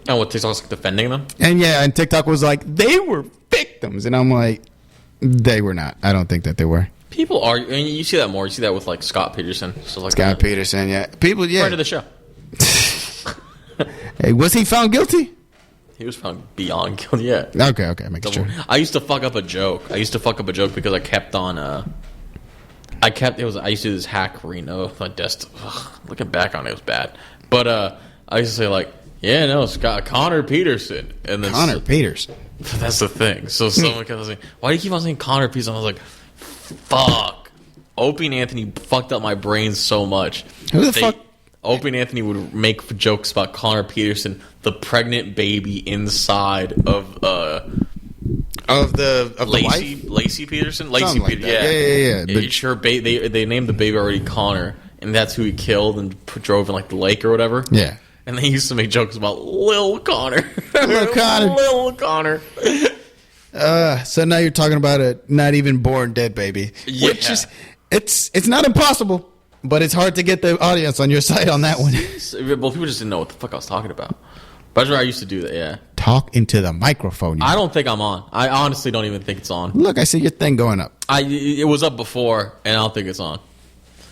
A: And what, TikTok's like defending them?
B: And TikTok was like, they were victims. And I'm like, they were not. I don't think that they were.
A: People are, and you see that more. You see that with like Scott Peterson. So like
B: Scott Peterson, yeah. People, yeah.
A: Friend of the show.
B: Hey, was he found guilty?
A: He was found beyond guilty, yeah.
B: Okay, make sure.
A: I used to fuck up a joke. Because I kept on, I used to do this hack Reno, my desk. Looking back on it, it was bad. But I used to say like, yeah, no, Connor Peterson. And then
B: Connor Peterson.
A: That's the thing. So someone kept saying, why do you keep on saying Connor Peterson? I was like, fuck. Opie and Anthony fucked up my brain so much.
B: Who the fuck?
A: Opie and Anthony would make jokes about Connor Peterson, the pregnant baby inside of the
B: wife?
A: Lacey Peterson? Lacey
B: Like
A: Peterson.
B: Yeah.
A: Sure, they named the baby already Connor, and that's who he killed and drove in like the lake or whatever.
B: Yeah.
A: And they used to make jokes about Lil Connor.
B: Lil Connor. So now you're talking about a not even born dead baby.
A: Yeah.
B: Which is, it's not impossible, but it's hard to get the audience on your side on that one.
A: Well, people just didn't know what the fuck I was talking about. But that's where I used to do that, yeah.
B: Talk into the microphone.
A: I don't think I'm on. I honestly don't even think it's on.
B: Look, I see your thing going up.
A: It was up before, and I don't think it's on.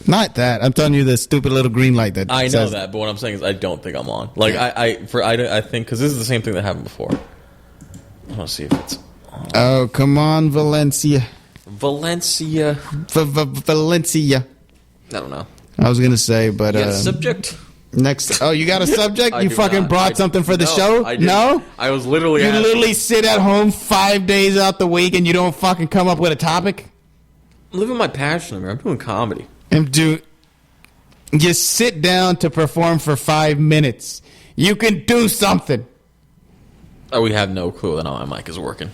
B: Not that. I'm telling you the stupid little green light that
A: I know that, but what I'm saying is I don't think I'm on. Like, yeah. I think, because this is the same thing that happened before. I want to see if it's on.
B: Oh, come on, Valencia.
A: Valencia.
B: Valencia.
A: I don't know.
B: I was going to say, but...
A: subject?
B: Next. Oh, you got a subject? You fucking
A: not.
B: brought something for the show? No?
A: I was literally
B: You
A: asking.
B: literally sit at home 5 days out the week and you don't fucking come up with a topic?
A: I'm living my passion, man. I'm doing comedy.
B: And just sit down to perform for 5 minutes. You can do something.
A: Oh, we have no clue that my mic is working.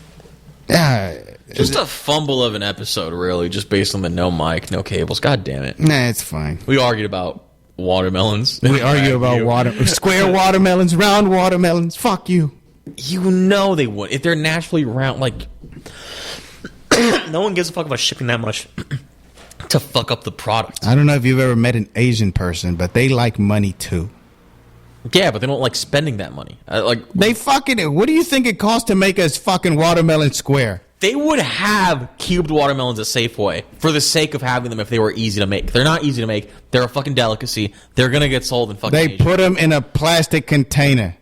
A: Just a fumble of an episode, really, just based on the no mic, no cables. God damn it.
B: Nah, it's fine.
A: We argued about watermelons.
B: We argue about square watermelons, round watermelons. Fuck you.
A: You know they would. If they're naturally round, like... no one gives a fuck about shipping that much to fuck up the product.
B: I don't know if you've ever met an Asian person, but they like money too.
A: Yeah, but they don't like spending that money.
B: They fucking... What do you think it costs to make a fucking watermelon square?
A: They would have cubed watermelons at Safeway for the sake of having them if they were easy to make. They're not easy to make. They're a fucking delicacy. They're going to get sold in fucking
B: They
A: Asia.
B: put them in a plastic container.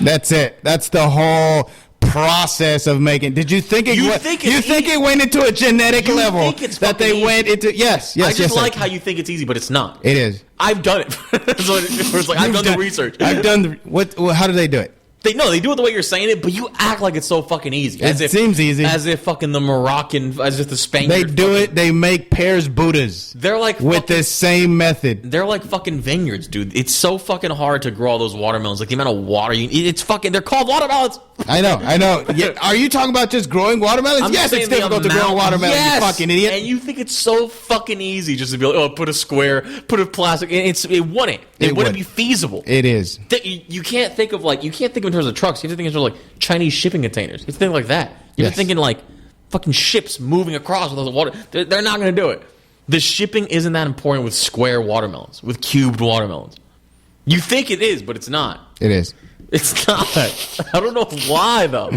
B: That's it. That's the whole process of making. Did you think it?
A: You
B: went,
A: think
B: you think it went into a genetic
A: You
B: level
A: think it's
B: that they
A: fucking
B: went into? Yes,
A: I just like
B: sir.
A: how you think it's easy, but it's not.
B: It is.
A: I've done it. So it's like I've done the research.
B: I've done the what? How do they do it?
A: They do it the way you're saying it, but you act like it's so fucking easy.
B: It seems easy.
A: As if fucking the Moroccan, as if the Spaniard.
B: They do it. They make pears Buddhas.
A: They're like
B: with
A: fucking,
B: the same method.
A: They're like fucking vineyards, dude. It's so fucking hard to grow all those watermelons. Like the amount of water you need. It's fucking. They're called watermelons.
B: I know. Yeah, are you talking about just growing watermelons? Yes, it's difficult to grow watermelons.
A: Yes.
B: You fucking idiot.
A: And you think it's so fucking easy just to be like, oh, put a square, put a plastic. It wouldn't. It wouldn't be feasible.
B: It is.
A: You can't think of in terms of trucks. You have to think in terms of like Chinese shipping containers. You have to think like that. You have to think in like fucking ships moving across with all the water. They're not going to do it. The shipping isn't that important with square watermelons, with cubed watermelons. You think it is, but it's not.
B: It is.
A: It's not. I don't know why though.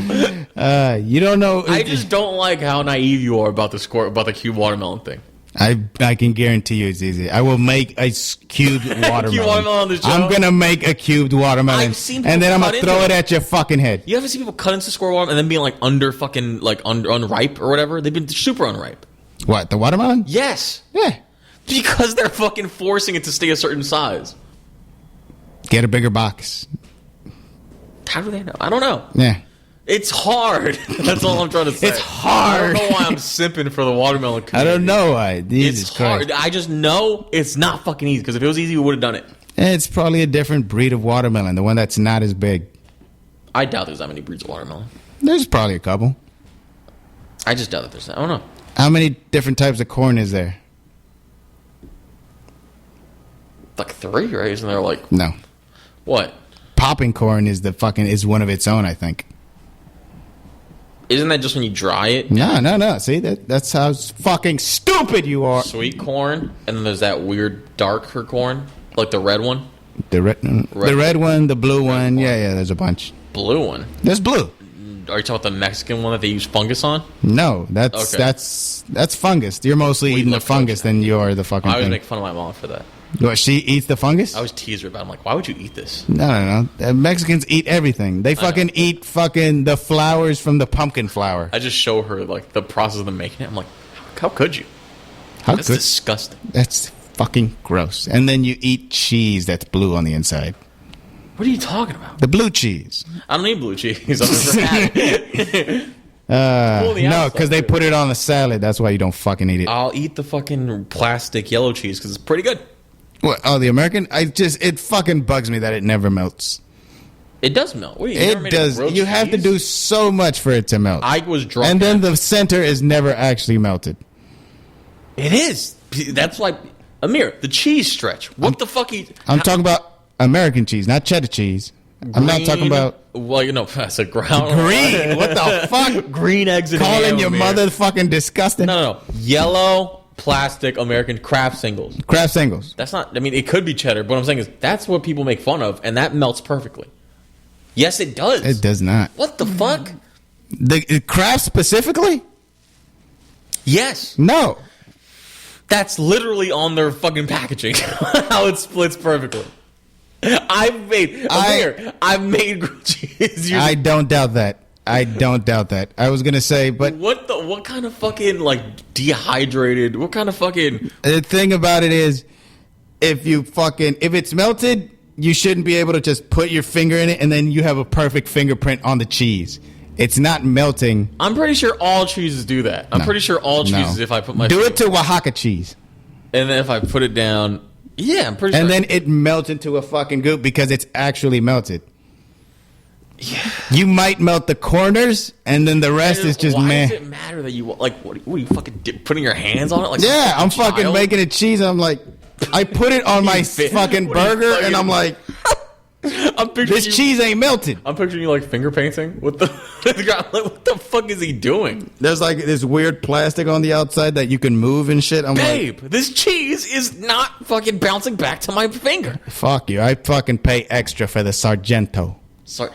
B: You don't know.
A: I just don't like how naive you are about the cubed watermelon thing.
B: I can guarantee you it's easy. I will make a cubed watermelon.
A: Cubed watermelon on the show?
B: I'm gonna make a cubed watermelon,
A: I've seen
B: and then I'm
A: people
B: gonna
A: cut
B: throw
A: into
B: it at your fucking head.
A: You ever see people cut into square watermelon and then being like unripe or whatever? They've been super unripe.
B: What, the watermelon?
A: Yes.
B: Yeah.
A: Because they're fucking forcing it to stay a certain size.
B: Get a bigger box.
A: How do they know? I don't know.
B: Yeah.
A: It's hard. That's all I'm trying to say.
B: It's hard.
A: I don't know why I'm simping for the watermelon community.
B: I don't know why. Jesus
A: It's hard.
B: Christ.
A: I just know it's not fucking easy. Because if it was easy, we would have done it.
B: It's probably a different breed of watermelon, the one that's not as big.
A: I doubt there's that many breeds of watermelon.
B: There's probably a couple.
A: I just doubt that there's that. I don't know.
B: How many different types of corn is there?
A: Like 3, right? Isn't there like...
B: No.
A: What?
B: Popping corn is is one of its own, I think.
A: Isn't that just when you dry it?
B: No. See, that's how fucking stupid you are.
A: Sweet corn, and then there's that weird darker corn, like the red one.
B: The red one, the blue one. Yeah, there's a bunch.
A: Blue one.
B: There's blue.
A: Are you talking about the Mexican one that they use fungus on?
B: No, that's fungus. You're mostly eating the fungus than you are the fucking
A: I always
B: thing.
A: make fun of my mom for that.
B: What, she eats the fungus?
A: I always tease her about it. I'm like, why would you eat this?
B: No. Mexicans eat everything. They fucking eat fucking the flowers from the pumpkin flower.
A: I just show her like the process of them making it. I'm like, how could you? That's disgusting.
B: That's fucking gross. And then you eat cheese that's blue on the inside.
A: What are you talking about?
B: The blue cheese.
A: I don't eat blue cheese. I've never had it.
B: No, because they put it on the salad. That's why you don't fucking eat it.
A: I'll eat the fucking plastic yellow cheese because it's pretty good.
B: What? Oh, the American? It fucking bugs me that it never melts.
A: It does melt. Wait,
B: it does. You have to do so much for it to melt.
A: I was drunk.
B: And then the center is never actually melted.
A: It is. That's why, Amir, the cheese stretch. What the fuck?
B: I'm talking about American cheese, not cheddar cheese. I'm not talking about...
A: Well, that's a ground.
B: Green? What the fuck?
A: Green eggs and ham.
B: Calling your mother fucking disgusting?
A: No. Yellow plastic American Kraft singles.
B: Kraft singles.
A: That's not... I mean, it could be cheddar, but what I'm saying is that's what people make fun of, and that melts perfectly. Yes, it does.
B: It does not.
A: What the fuck?
B: The Kraft specifically?
A: Yes.
B: No.
A: That's literally on their fucking packaging. How it splits perfectly. I've made grilled cheese.
B: I don't doubt that. I was gonna say, but
A: what kind of fucking like dehydrated? What kind of fucking?
B: The thing about it is, if it's melted, you shouldn't be able to just put your finger in it and then you have a perfect fingerprint on the cheese. It's not melting.
A: I'm pretty sure all cheeses do that. I'm pretty sure all cheeses. If I put my
B: it to Oaxaca cheese,
A: and then if I put it down. Yeah, I'm pretty sure.
B: And then it melts into a fucking goop because it's actually melted.
A: Yeah.
B: You might melt the corners, and then the rest is just
A: Why does it matter that you what are you fucking putting your hands on it? Like
B: yeah, I'm fucking making a cheese. And I'm like, I put it on my fucking burger, and I'm like, this cheese ain't melted.
A: I'm picturing you like finger painting. What the what the fuck is he doing?
B: There's like this weird plastic on the outside that you can move and shit. I'm
A: Babe, this cheese is not fucking bouncing back to my finger.
B: Fuck you. I fucking pay extra for the Sargento.
A: Sorry.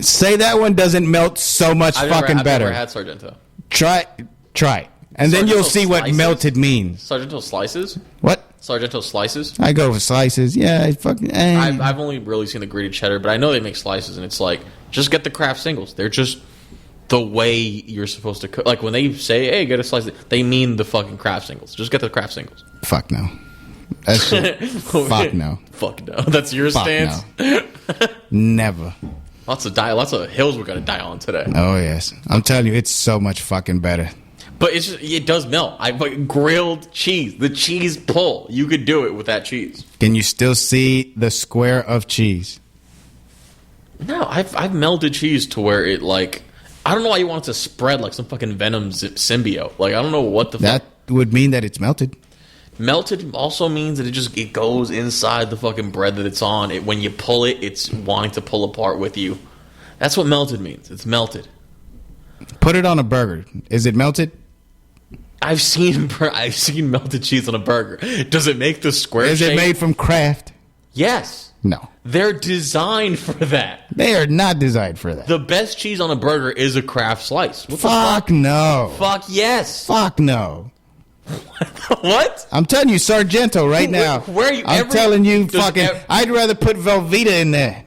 B: Say that one doesn't melt so much better.
A: I've never had Sargento.
B: Try it. And then you'll see what melted means.
A: Sargento slices?
B: What?
A: Sargento slices.
B: I go for slices. Yeah,
A: I've only really seen the grated cheddar, but I know they make slices, and it's like, just get the Kraft singles. They're just the way you're supposed to cook. Like, when they say, hey, get a slice, they mean the fucking Kraft singles. Just get the Kraft singles.
B: Fuck no. That's fuck no.
A: Fuck no. That's your stance?
B: No. Never.
A: Lots of hills we're going to die on today.
B: Oh, yes. I'm telling you, it's so much fucking better.
A: But it does melt. But grilled cheese, the cheese pull, you could do it with that cheese.
B: Can you still see the square of cheese?
A: No, I've melted cheese to where it, like, I don't know why you want it to spread like some fucking Venom symbiote. Like, I don't know what the
B: fuck. That would mean that it's melted.
A: Melted also means that it goes inside the fucking bread that it's on. When you pull it, it's wanting to pull apart with you. That's what melted means. It's melted.
B: Put it on a burger. Is it melted?
A: I've seen melted cheese on a burger. Does it make the square shape?
B: Is it made from Kraft?
A: Yes.
B: No.
A: They're designed for that.
B: They are not designed for that.
A: The best cheese on a burger is a Kraft slice. What
B: fuck no.
A: Fuck yes.
B: Fuck no.
A: What?
B: I'm telling you, Sargento right now.
A: Where are you?
B: I'm telling you, fucking. I'd rather put Velveeta in there.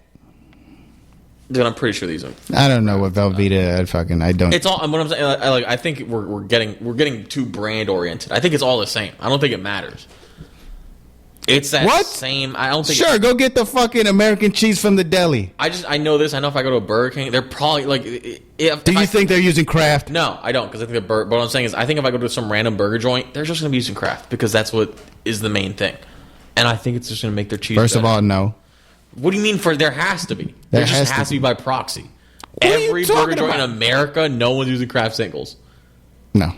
A: Dude, I'm pretty sure these are.
B: I don't know what Velveeta. I don't.
A: It's all. What I'm saying. I think we're getting too brand oriented. I think it's all the same. I don't think it matters. It's that same. I don't think.
B: Sure, go get the fucking American cheese from the deli.
A: I know this. I know if I go to a Burger King, they're probably like.
B: Do you think they're using Kraft?
A: No, I don't, because I think but what I'm saying is, I think if I go to some random burger joint, they're just going to be using Kraft because that's what is the main thing, and I think it's just going to make their cheese.
B: First
A: better.
B: of all, no.
A: What do you mean? There has to be. There just has to be by proxy. Every burger joint in America, no one's using Kraft singles.
B: No.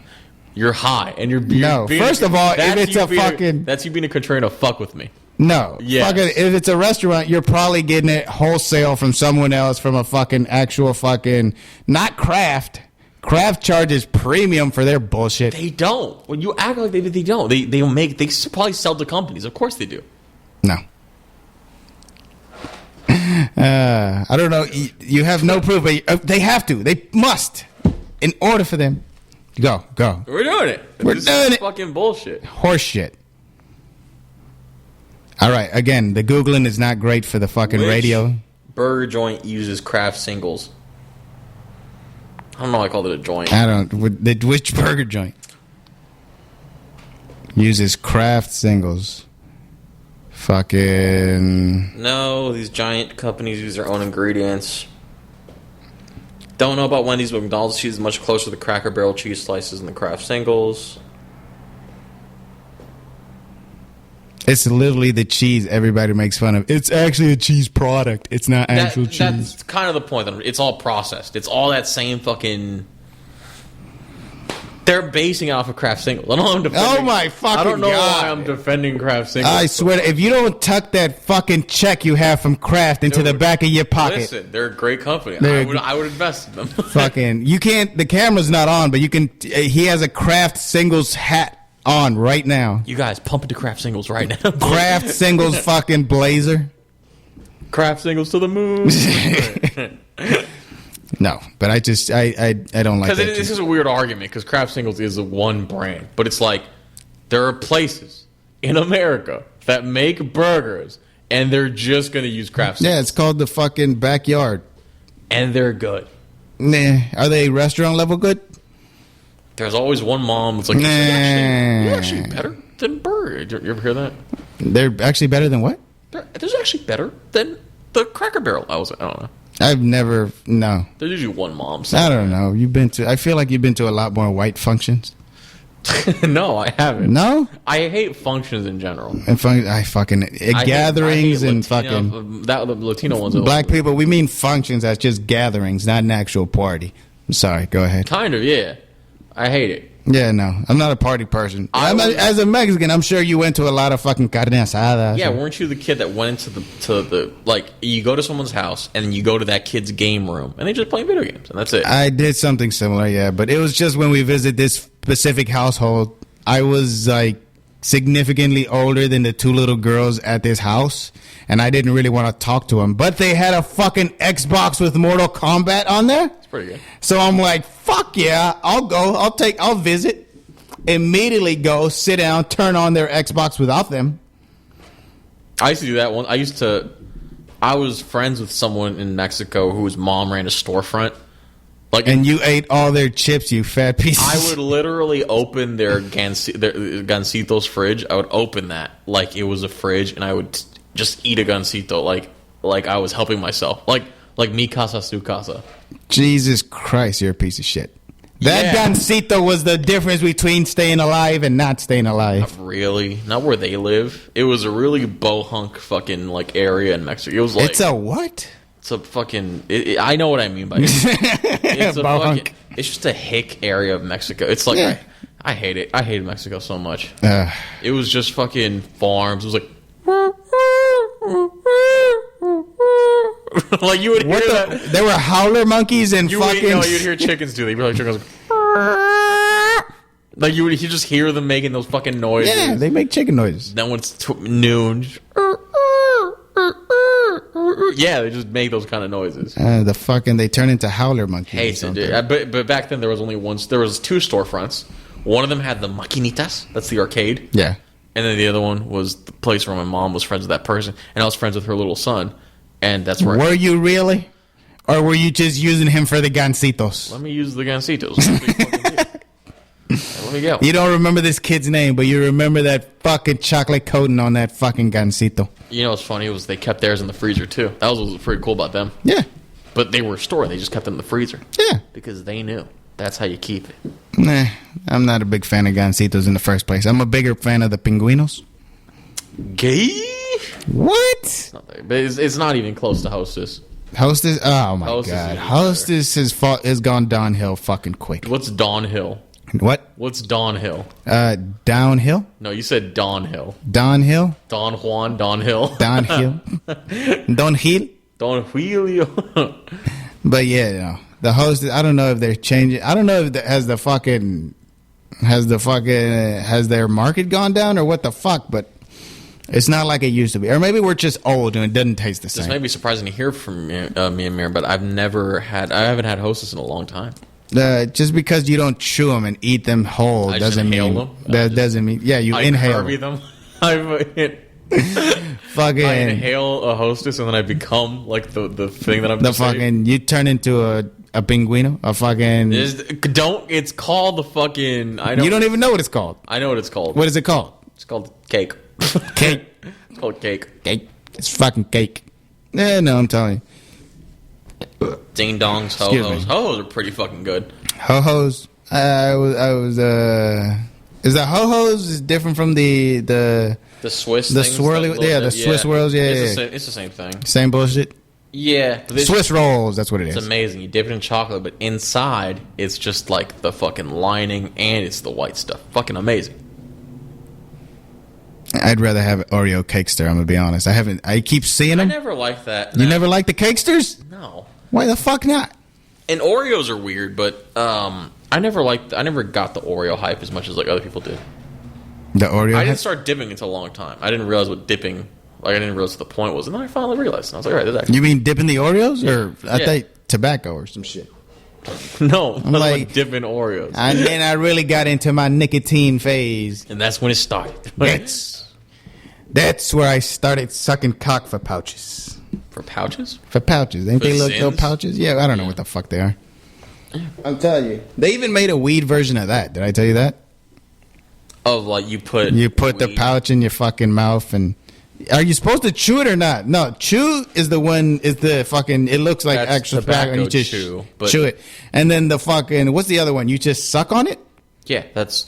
A: You're high, and you're
B: no. First of all, if it's a fucking
A: that's you being a contrarian to fuck with me.
B: No.
A: Yeah.
B: If it's a restaurant, you're probably getting it wholesale from someone else, from a fucking actual fucking not Kraft. Kraft charges premium for their bullshit.
A: They don't. When you act like they don't. They probably sell to companies. Of course they do.
B: No. I don't know. You have no proof, but they have to. They must. In order for them. Go.
A: We're doing it.
B: We're doing it.
A: Fucking bullshit.
B: Horse shit. All right. Again, the Googling is not great for the fucking radio.
A: Burger joint uses Kraft singles. I don't know why I called it a joint.
B: I don't. Which burger joint uses Kraft singles? Fucking.
A: No, these giant companies use their own ingredients. Don't know about Wendy's, but McDonald's cheese is much closer to the Cracker Barrel cheese slices than the Kraft singles.
B: It's literally the cheese everybody makes fun of. It's actually a cheese product. It's not actual cheese.
A: That's kind of the point. It's all processed. It's all that same fucking... They're basing it off of Kraft singles. I don't know. I'm defending,
B: oh my fucking God!
A: I don't know why I'm defending Kraft singles.
B: I swear, if you don't tuck that fucking check you have from Kraft into the back of your pocket,
A: listen, they're a great company. I would invest in them.
B: Fucking, you can't. The camera's not on, but you can. He has a Kraft singles hat on right now.
A: You guys pump into Kraft singles right now.
B: Kraft singles fucking blazer.
A: Kraft singles to the moon.
B: No, but I don't like that.
A: Because this is a weird argument, because Kraft singles is a one brand. But it's like, there are places in America that make burgers, and they're just going to use Kraft singles.
B: Yeah, it's called the fucking backyard.
A: And they're good.
B: Nah. Are they restaurant level good?
A: There's always one mom that's like, they're actually better than burger. You ever hear that?
B: They're actually better than what?
A: They're actually better than the Cracker Barrel. I don't know.
B: I've never, no.
A: There's usually one mom.
B: I don't know. I feel like you've been to a lot more white functions.
A: No, I haven't.
B: No?
A: I hate functions in general.
B: And gatherings and fucking.
A: The Latino ones.
B: Black people, we mean functions as just gatherings, not an actual party. I'm sorry, go ahead.
A: Kind of, yeah. I hate it.
B: Yeah, no. I'm not a party person. As a Mexican, I'm sure you went to a lot of fucking carne asada.
A: Yeah, weren't you the kid that went into the like, you go to someone's house and you go to that kid's game room and they just play video games and that's it?
B: I did something similar, yeah, but it was just when we visit this specific household. I was like significantly older than the two little girls at this house, and I didn't really want to talk to them, but they had a fucking Xbox with Mortal Kombat on there.
A: It's pretty good.
B: So I'm like, fuck yeah, I'll go. I'll visit. immediately go sit down, turn on their Xbox without them.
A: I used to do that one. I was friends with someone in Mexico whose mom ran a storefront.
B: And you ate all their chips, you fat piece.
A: I would literally open their Gansito's fridge. I would open that like it was a fridge, and I would just eat a Gansito like I was helping myself. Like mi casa su casa.
B: Jesus Christ, you're a piece of shit. That Gansito was the difference between staying alive and not staying alive.
A: Not really. Not where they live. It was a really bohunk fucking like area in Mexico. It was like
B: it's a what?
A: It's a fucking. I know what I mean by it. It's a fucking. It's just a hick area of Mexico. It's like I hate it. I hated Mexico so much. It was just fucking farms. It was like. Like you would hear that.
B: There were howler monkeys and fucking.
A: You'd hear chickens do. They'd be like chickens. Like you just hear them making those fucking noises.
B: Yeah, they make chicken noises.
A: Then when it's noon. Yeah, they just make those kind of noises.
B: They turn into howler monkeys.
A: But back then there was two storefronts. One of them had the maquinitas. That's the arcade.
B: Yeah.
A: And then the other one was the place where my mom was friends with that person, and I was friends with her little son, and that's where. Were
B: you really, or were you just using him for the Gansitos?
A: Let me use the Gansitos. Let me go.
B: You don't remember this kid's name, but you remember that fucking chocolate coating on that fucking Gansito.
A: You know what's funny was they kept theirs in the freezer too. That was what was pretty cool about them.
B: Yeah.
A: But they were stored. They just kept them in the freezer.
B: Yeah.
A: Because they knew. That's how you keep it.
B: Nah, I'm not a big fan of Gansitos in the first place. I'm a bigger fan of the Pingüinos.
A: Gay?
B: What?
A: But it's not even close to Hostess.
B: Hostess? Oh, my God. Hostess has gone downhill fucking quick.
A: What's downhill?
B: What?
A: What's downhill?
B: Downhill?
A: No, you said Donhill.
B: Donhill?
A: Don Juan, Donhill.
B: Downhill? Donhill?
A: Don Julio.
B: But yeah, no. The Hostess, I don't know if they're changing. I don't know if has their market gone down or what the fuck, but it's not like it used to be. Or maybe we're just old and it doesn't taste the same.
A: This may be surprising to hear from me and Mir, but I haven't had Hostess in a long time.
B: Just because you don't chew them and eat them whole doesn't mean
A: them.
B: That doesn't mean you inhale
A: them. I inhale a Hostess and then I become like the thing that I'm.
B: The fucking you turn into a pingüino, a fucking.
A: It's called the fucking.
B: You don't even know what it's called.
A: I know what it's called.
B: What is it called?
A: It's called cake.
B: Cake.
A: It's called cake.
B: Cake. It's fucking cake. Yeah, no, I'm telling you.
A: Ding dongs, ho hos. Ho hos are pretty fucking good.
B: Ho hos. Is the ho hos different from the
A: Swiss?
B: The swirly. Yeah, the Swiss whirls. Yeah,
A: it's the same thing.
B: Same bullshit.
A: Yeah,
B: Swiss rolls. That's what it is.
A: It's amazing. You dip it in chocolate, but inside it's just like the fucking lining and it's the white stuff. Fucking amazing.
B: I'd rather have Oreo Cakester. I'm gonna be honest. I keep seeing them.
A: I never liked that.
B: You never liked the Cakesters?
A: No.
B: Why the fuck not?
A: And Oreos are weird, but I never got the Oreo hype as much as like other people did.
B: The Oreo.
A: I didn't start dipping until a long time. I didn't realize what dipping. Like I didn't realize what the point was, and then I finally realized. And I was like, all right, that's
B: you mean dipping the Oreos, or I thought tobacco or some shit.
A: No, I'm like dipping Oreos.
B: And then I really got into my nicotine phase,
A: and that's when it started.
B: That's where I started sucking cock for pouches.
A: For pouches?
B: For pouches. Ain't they little pouches? Yeah, I don't know what the fuck they are. I'm telling you. They even made a weed version of that. Did I tell you that?
A: Of like you put
B: the pouch in your fucking mouth and are you supposed to chew it or not? No, chew is the fucking it looks like
A: that's
B: extra tobacco and you just chew it. And then the fucking what's the other one? You just suck on it?
A: Yeah, that's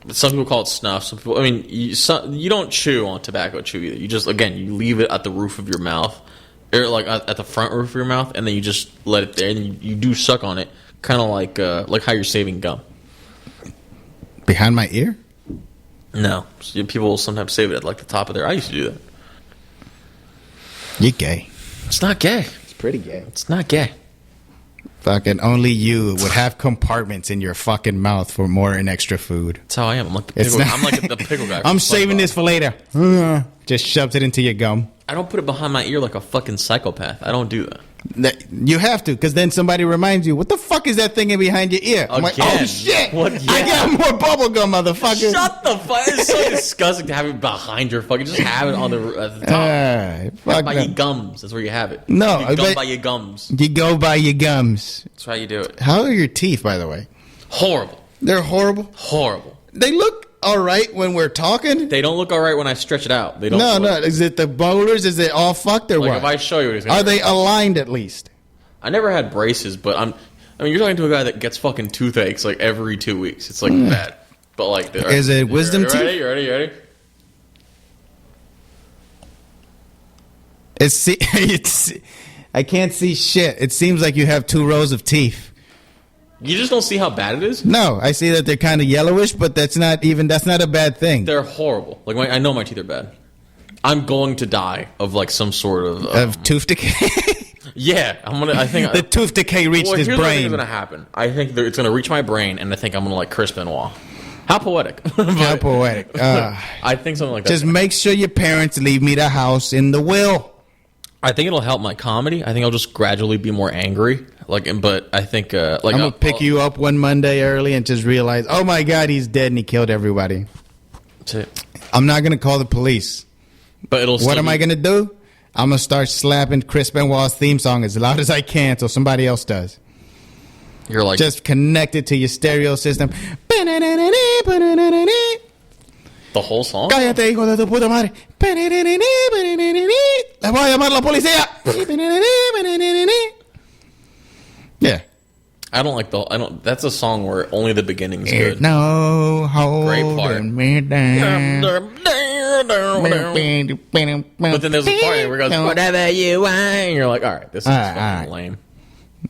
A: some people call it snuff. Some people, I mean, you don't chew on tobacco chew either. You just you leave it at the roof of your mouth, or like at the front roof of your mouth, and then you just let it there, and you do suck on it, kind of like how you're saving gum.
B: Behind my ear?
A: No, people will sometimes save it at like the top of their. I used to do that.
B: You're gay.
A: It's not gay.
B: It's pretty gay.
A: It's not gay.
B: Fucking only you would have compartments in your fucking mouth for more and extra food.
A: That's how I am. I'm like the pickle, I'm like the pickle guy.
B: I'm saving this for later. Just shoves it into your gum.
A: I don't put it behind my ear like a fucking psychopath. I don't do that.
B: You have to, because then somebody reminds you, what the fuck is that thing in behind your ear? I'm like, oh shit!
A: What? Yeah.
B: I got more bubble gum, motherfucker.
A: Shut the fuck! It's so disgusting to have it behind your fucking. Just have it on at the top.
B: Fuck
A: by your gums. That's where you have it.
B: No,
A: you go by your gums.
B: You go by your gums.
A: That's how you do it.
B: How are your teeth, by the way?
A: Horrible.
B: They're horrible.
A: Horrible.
B: They look all right when we're talking.
A: They don't look all right when I stretch it out. They don't.
B: No. Is it the molars? Is it all fucked or what?
A: If I show you, it's
B: are they aligned at least?
A: I never had braces, but I mean, you're talking to a guy that gets fucking toothaches like every 2 weeks. It's like bad. But like,
B: is it wisdom teeth?
A: You ready?
B: It's. I can't see shit. It seems like you have 2 rows of teeth.
A: You just don't see how bad it is?
B: No, I see that they're kind of yellowish, but that's not a bad thing.
A: They're horrible. Like, I know my teeth are bad. I'm going to die of like some sort
B: of tooth decay.
A: Yeah, I think
B: the tooth decay reached his brain.
A: Here's what's going to happen. I think it's going to reach my brain, and I think I'm going to like Chris Benoit. How poetic!
B: How poetic!
A: I think something like that.
B: Just make sure your parents leave me the house in the will.
A: I think it'll help my comedy. I think I'll just gradually be more angry. But I think I'm
B: gonna pick you up one Monday early and just realize, oh my God, he's dead and he killed everybody. That's it. I'm not gonna call the police.
A: But
B: what am I gonna do? I'm gonna start slapping Chris Benoit's theme song as loud as I can, so somebody else does.
A: You're like
B: just connect it to your stereo system.
A: The whole song?
B: Cállate, hijo de tu puta madre. Le voy a llamar a la policía. Yeah.
A: That's a song where only the beginning is good.
B: No holding me down.
A: But then there's a part where it goes, whatever you want. And you're like, all right, this is fucking lame.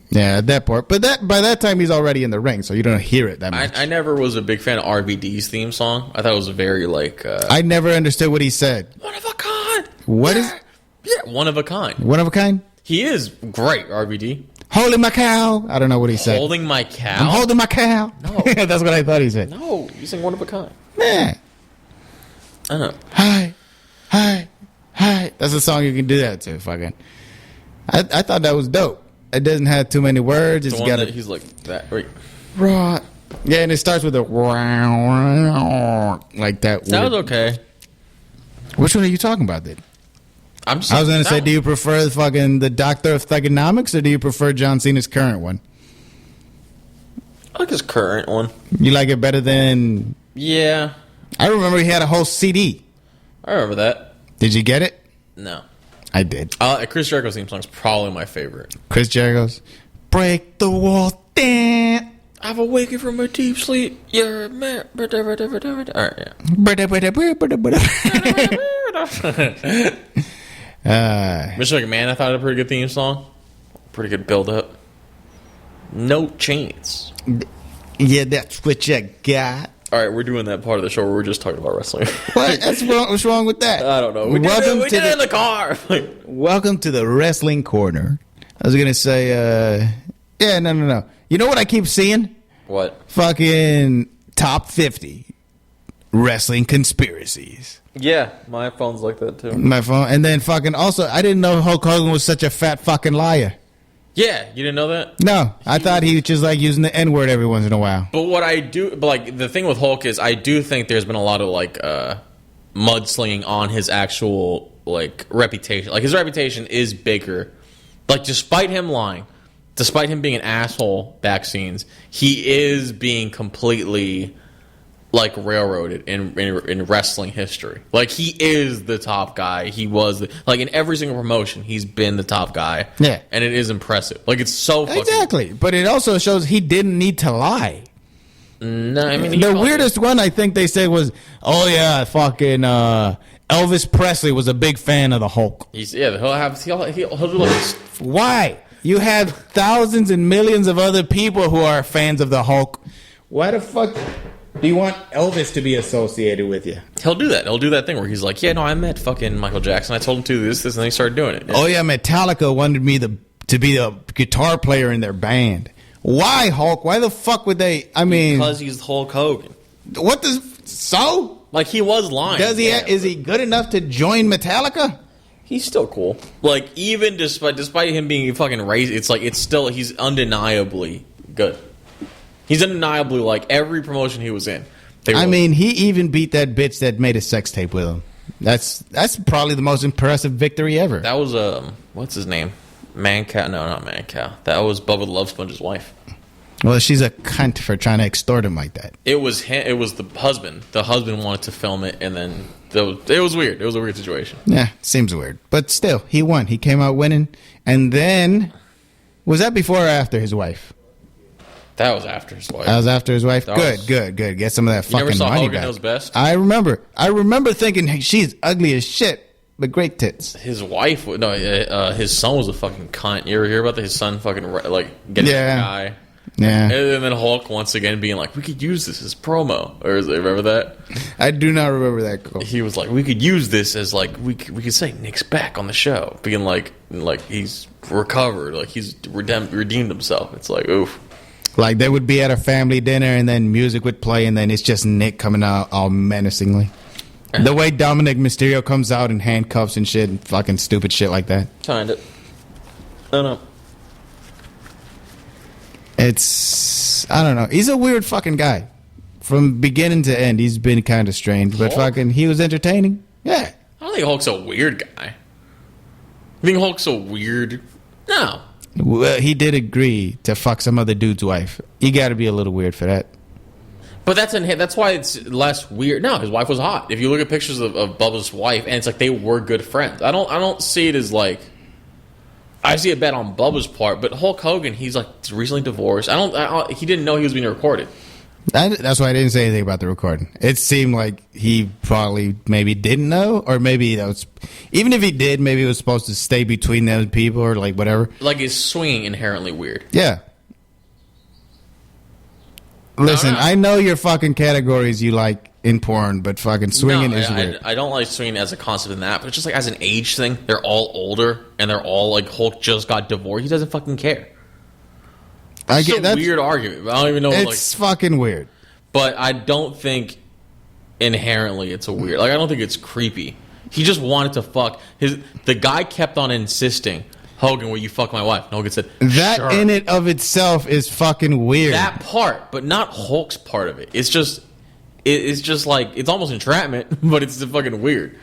B: Yeah, that part. But by that time, he's already in the ring, so you don't hear it that much.
A: I never was a big fan of RVD's theme song. I thought it was very, like...
B: I never understood what he said.
A: One of a kind.
B: What is...
A: Yeah, one of a kind.
B: One of a kind?
A: He is great, RVD.
B: Holding my cow. I don't know what he said.
A: Holding my cow?
B: I'm holding my cow.
A: No.
B: That's what I thought he said.
A: No, you sing one of a kind.
B: Yeah.
A: I know.
B: Hi. That's a song you can do that to, fucking. I thought that was dope. It doesn't have too many words. It's got
A: he's like that. Right.
B: Right. Yeah, and it starts with a like that.
A: That was okay.
B: Which one are you talking about, then?
A: I was
B: going to say, do you prefer the Doctor of Thugonomics, or do you prefer John Cena's current one?
A: I like his current one.
B: You like it better than...
A: Yeah.
B: I remember he had a whole CD.
A: I remember that.
B: Did you get it?
A: No.
B: I did.
A: Chris Jericho's theme song is probably my favorite.
B: Chris Jericho's Break the Wall Down.
A: I've awakened from a deep sleep. You're a man. All right, yeah. Mr. McMahon, I thought had a pretty good theme song. Pretty good build-up. No chance.
B: Yeah, that's what you got.
A: All right, we're doing that part of the show where we're just talking about wrestling.
B: What? What's wrong with that?
A: I don't know. We did it in the car.
B: Welcome to the Wrestling Corner. I was going to say, no. You know what I keep seeing?
A: What?
B: Fucking top 50 wrestling conspiracies.
A: Yeah, my phone's like that too.
B: My phone. And then fucking also, I didn't know Hulk Hogan was such a fat fucking liar.
A: Yeah, you didn't know that?
B: No, I thought he was just like using the N-word every once in a while.
A: But the thing with Hulk is I do think there's been a lot of like mudslinging on his actual like reputation. Like his reputation is bigger. Like despite him lying, despite him being an asshole back scenes, he is being completely like railroaded in wrestling history. Like he is the top guy. He was like in every single promotion, he's been the top guy.
B: Yeah,
A: and it is impressive. Like it's so fucking
B: exactly. But it also shows he didn't need to lie.
A: No, I mean
B: the weirdest one I think they said was, "Oh yeah, fucking Elvis Presley was a big fan of the Hulk."
A: He'll do like
B: why? You have thousands and millions of other people who are fans of the Hulk. Why the fuck do you want Elvis to be associated with you?
A: He'll do that. He'll do that thing where he's like, yeah, no, I met fucking Michael Jackson. I told him to do this, and then he started doing it.
B: Oh, yeah, Metallica wanted me to be a guitar player in their band. Why, Hulk? Why the fuck would they? I mean...
A: Because he's Hulk Hogan.
B: What the... So?
A: Like, he was lying.
B: Does he? Is he good enough to join Metallica?
A: He's still cool. Like, even despite him being fucking racist, it's like, he's undeniably good. He's undeniably, like, every promotion he was in.
B: I mean, he even beat that bitch that made a sex tape with him. That's probably the most impressive victory ever.
A: That was, what's his name? Mancow? No, not Mancow. That was Bubba the Love Sponge's wife.
B: Well, she's a cunt for trying to extort him like that.
A: It was the husband. The husband wanted to film it, and then it was weird. It was a weird situation.
B: Yeah, seems weird. But still, he won. He came out winning. And then, was that before or after his wife?
A: That was after his wife.
B: That was after his wife? Good. Get some of that fucking money back.
A: You never saw Hogan Knows Best?
B: I remember thinking, hey, she's ugly as shit, but great tits.
A: His wife, his son was a fucking cunt. You ever hear about his son fucking, like, getting a guy?
B: Yeah.
A: And then Hulk once again being like, we could use this as promo. Remember that?
B: I do not remember that quote.
A: He was like, we could use this as, like, we could say Nick's back on the show. Being like he's recovered. Like, he's redeemed himself. It's like, oof.
B: Like, they would be at a family dinner, and then music would play, and then it's just Nick coming out all menacingly. The way Dominic Mysterio comes out in handcuffs and shit, and fucking stupid shit like that.
A: Kinda. I don't know.
B: I don't know. He's a weird fucking guy. From beginning to end, he's been kind of strange, but he was entertaining. Yeah.
A: I don't think Hulk's a weird guy. You think Hulk's a weird? No.
B: Well, he did agree to fuck some other dude's wife. You got to be a little weird for that.
A: But that's why it's less weird. No, his wife was hot. If you look at pictures of Bubba's wife, and it's like they were good friends. I don't see it as like. I see a bet on Bubba's part, but Hulk Hogan, he's like recently divorced. He didn't know he was being recorded.
B: That's why I didn't say anything about the recording. It seemed like he probably maybe didn't know, or maybe that was, even if he did, maybe it was supposed to stay between those people or like whatever.
A: Like, is swinging inherently weird?
B: Yeah. Listen, I know your fucking categories you like in porn, but fucking swinging is weird.
A: I don't like swinging as a concept in that, but it's just like as an age thing. They're all older, and they're all like, Hulk just got divorced. He doesn't fucking care. It's a weird argument. I don't even know.
B: It's fucking weird.
A: But I don't think inherently it's a weird. Like, I don't think it's creepy. He just wanted to fuck. The guy kept on insisting, Hogan, will you fuck my wife? And Hogan said,
B: that
A: sure.
B: In it of itself is fucking weird.
A: That part, but not Hulk's part of it. It's just like, it's almost entrapment, but it's fucking weird.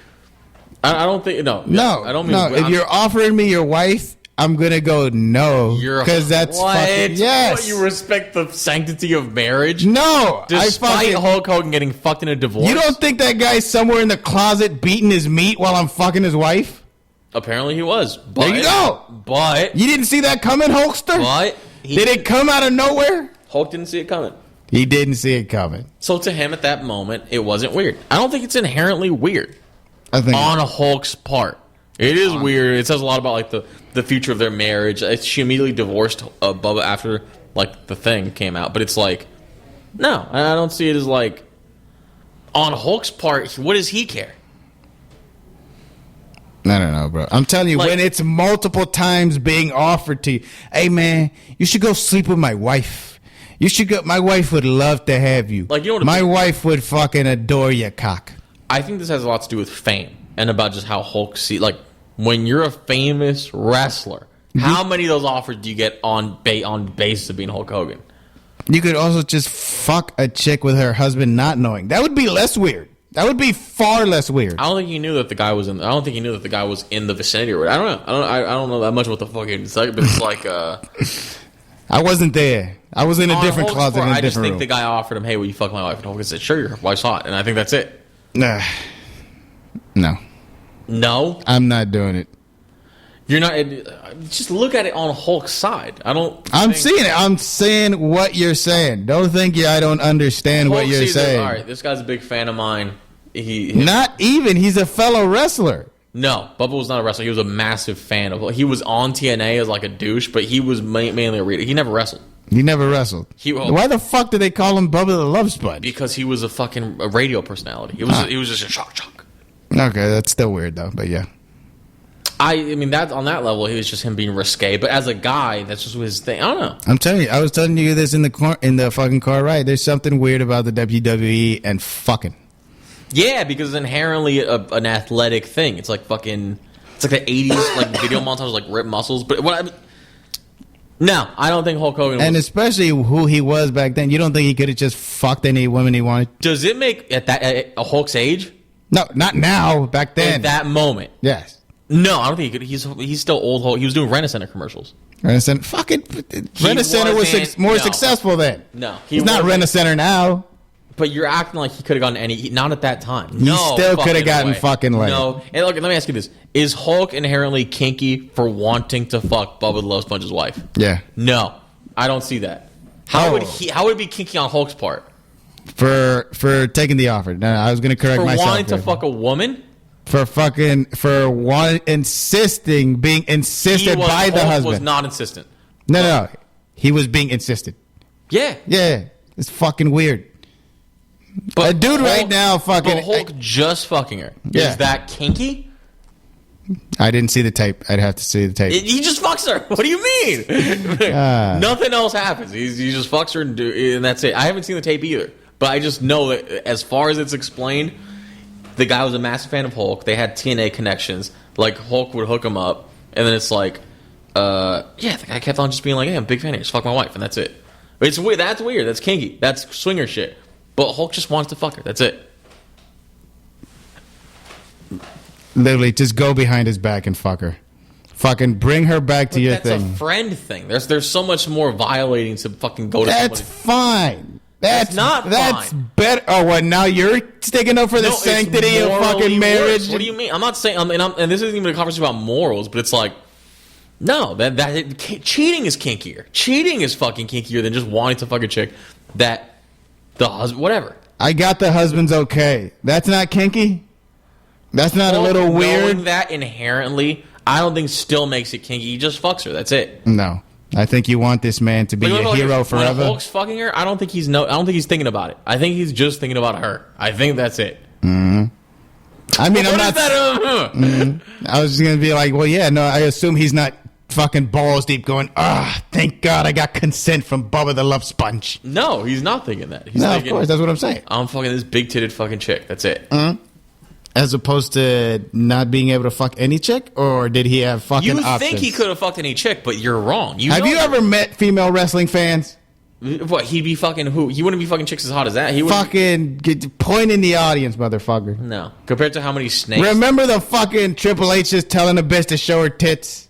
A: I don't think, no. I don't mean,
B: if you're offering me your wife, I'm going to go no. Because that's fucking, yes.
A: What, you respect the sanctity of marriage?
B: No.
A: Despite Hulk Hogan getting fucked in a divorce?
B: You don't think that guy's somewhere in the closet beating his meat while I'm fucking his wife?
A: Apparently he was. But,
B: there you go.
A: But.
B: You didn't see that coming, Hulkster?
A: But.
B: Did it come out of nowhere?
A: Hulk didn't see it coming.
B: He didn't see it coming.
A: So to him at that moment, it wasn't weird. I don't think it's inherently weird.
B: I think
A: on Hulk's part. It is weird. It says a lot about like the future of their marriage. She immediately divorced Bubba after like the thing came out, but it's like, no, I don't see it as like on Hulk's part. What does he care?
B: I don't know, bro. I'm telling you, like, when it's multiple times being offered to you, hey man, you should go sleep with my wife. You should go. My wife would love to have you.
A: Like, you know what
B: my wife would fucking adore your cock.
A: I think this has a lot to do with fame and about just how Hulk like. When you're a famous wrestler, how many of those offers do you get on basis of being Hulk Hogan?
B: You could also just fuck a chick with her husband not knowing. That would be less weird. That would be far less weird.
A: I don't think he knew that the guy was in. I don't think he knew that the guy was in the vicinity. Or I don't know. I don't know that much about the fucking. But it's like.
B: I wasn't there. I was in a different closet. In a different
A: I just think
B: room.
A: the guy offered him, "Hey, will you fuck my wife?" And Hogan said, "Sure, your wife's hot." And I think that's it.
B: No.
A: No,
B: I'm not doing it.
A: You're not. Just look at it on Hulk's side.
B: I'm seeing it. I'm saying what you're saying. Don't think I don't understand
A: Hulk
B: what you're saying.
A: All right, this guy's a big fan of mine.
B: Not even. He's a fellow wrestler.
A: No, Bubba was not a wrestler. He was a massive fan of. He was on TNA as like a douche, but he was mainly a reader. He never wrestled.
B: He never wrestled. Why the fuck did they call him Bubba the Love Sponge?
A: Because he was a radio personality. He was just a shock.
B: Okay, that's still weird though, but yeah.
A: I mean, that on that level, he was just him being risque. But as a guy, that's just his thing. I don't know.
B: I'm telling you, I was telling you this in the fucking car ride. There's something weird about the WWE and fucking.
A: Yeah, because it's inherently an athletic thing. It's like fucking. It's like the 80s like video montage, like ripped muscles. But no, I don't think Hulk Hogan.
B: And especially who he was back then, you don't think he could have just fucked any woman he wanted?
A: Does it make at a Hulk's age?
B: No, not now. Back then,
A: at that moment.
B: Yes.
A: No, I don't think he could. He's still old Hulk. He was doing Rent-A-Center commercials.
B: Rent-A-Center, fucking Rent-A-Center was more successful then.
A: No,
B: he's not Rent-A-Center now.
A: But you're acting like he could have gotten any. Not at that time.
B: He still could have gotten fucking laid.
A: No. And look, let me ask you this: is Hulk inherently kinky for wanting to fuck Bubba the Love Sponge's wife?
B: Yeah.
A: No, I don't see that. How would it be kinky on Hulk's part?
B: For taking the offer. No, I was going to correct myself.
A: For wanting to fuck a woman?
B: Being insisted by the husband.
A: Was not insistent.
B: No. He was being insisted.
A: Yeah.
B: Yeah. It's fucking weird.
A: But
B: a dude
A: Hulk,
B: right now fucking...
A: But Hulk just fucking her.
B: Yeah.
A: Is that kinky?
B: I didn't see the tape. I'd have to see the tape.
A: He just fucks her. What do you mean? Nothing else happens. He just fucks her and that's it. I haven't seen the tape either. But I just know that as far as it's explained, the guy was a massive fan of Hulk. They had TNA connections. Like, Hulk would hook him up. And then it's like, the guy kept on just being like, hey, I'm a big fan of you. Just fuck my wife. And that's it. It's weird. That's weird. That's kinky. That's swinger shit. But Hulk just wants to fuck her. That's it.
B: Literally, just go behind his back and fuck her. Fucking bring her back to your thing.
A: That's a friend thing. There's so much more violating to fucking go to
B: That's fine. That's not fine. That's better. Oh, what? Now you're sticking up for the sanctity of fucking marriage?
A: What do you mean? I'm not saying... and this isn't even a conversation about morals, but it's like... No, cheating is kinkier. Cheating is fucking kinkier than just wanting to fuck a chick that... The husband, whatever.
B: I got the husband's okay. That's not kinky? That's not a little weird?
A: Knowing that inherently, I don't think still makes it kinky. He just fucks her. That's it.
B: No. I think you want this man to be a hero forever.
A: When Hulk's fucking her, I don't think he's thinking about it. I think he's just thinking about her. I think that's it.
B: Mm-hmm. I mean, I'm not... I was just going to be like, well, yeah, no, I assume he's not fucking balls deep going, thank God I got consent from Bubba the Love Sponge.
A: No, he's not thinking that. He's
B: thinking, of course, that's what I'm saying.
A: I'm fucking this big-titted fucking chick. That's it.
B: Mm-hmm. As opposed to not being able to fuck any chick? Or did he have fucking options?
A: You think he could have fucked any chick, but you're wrong.
B: Have you ever met female wrestling fans?
A: What, he'd be fucking who? He wouldn't be fucking chicks as hot as that. He would
B: fucking point in the audience, motherfucker.
A: No. Compared to how many snakes.
B: Remember the fucking Triple H just telling Abyss to show her tits?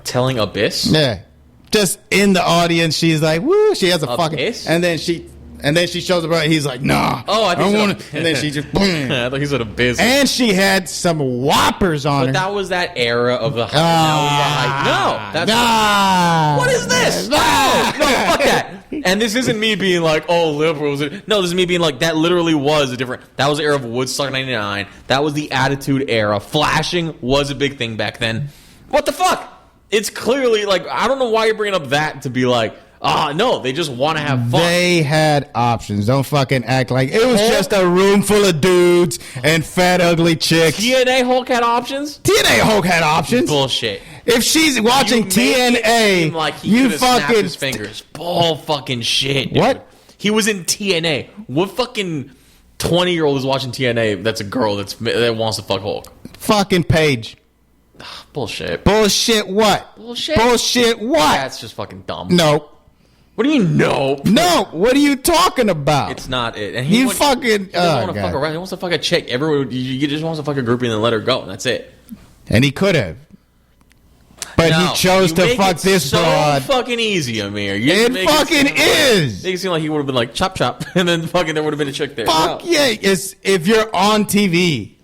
A: Telling Abyss?
B: Yeah. Just in the audience, she's like, woo, she has a
A: Abyss?
B: fucking... And then she shows up, right? He's like, nah.
A: Oh, I don't want
B: to. And then she just, boom.
A: I thought he said Abyss.
B: And she had some whoppers on her.
A: But that was that era of the... No, that's... What is this? No, fuck that. And this isn't me being like, oh, liberals. No, this is me being like, that literally was a different... That was the era of Woodstock 99. That was the Attitude Era. Flashing was a big thing back then. What the fuck? It's clearly like, I don't know why you're bringing up that to be like, no, they just want to have fun.
B: They had options. Don't fucking act like it was just a room full of dudes and fat, ugly chicks.
A: TNA Hulk had options?
B: TNA Hulk had options.
A: Bullshit.
B: If she's watching TNA,
A: like
B: you fucking
A: his fingers. Bull fucking shit. Dude.
B: What?
A: He was in TNA. What fucking 20-year-old is watching TNA? That's a girl that wants to fuck Hulk.
B: Fucking Paige.
A: Bullshit.
B: Bullshit what? Bullshit what?
A: That's just fucking dumb.
B: No.
A: What do you mean no?
B: No. What are you talking about?
A: It's not it. And
B: he doesn't want to
A: fuck around. He wants to fuck a chick. Everyone, he just wants to fuck a groupie and then let her go. And that's it.
B: And he could have. But he chose to fuck this broad.
A: So fucking easy, Amir.
B: It fucking is.
A: Make it seem like he would have been like chop chop, and then fucking there would have been a chick there.
B: Fuck yeah! It's if you're on TV.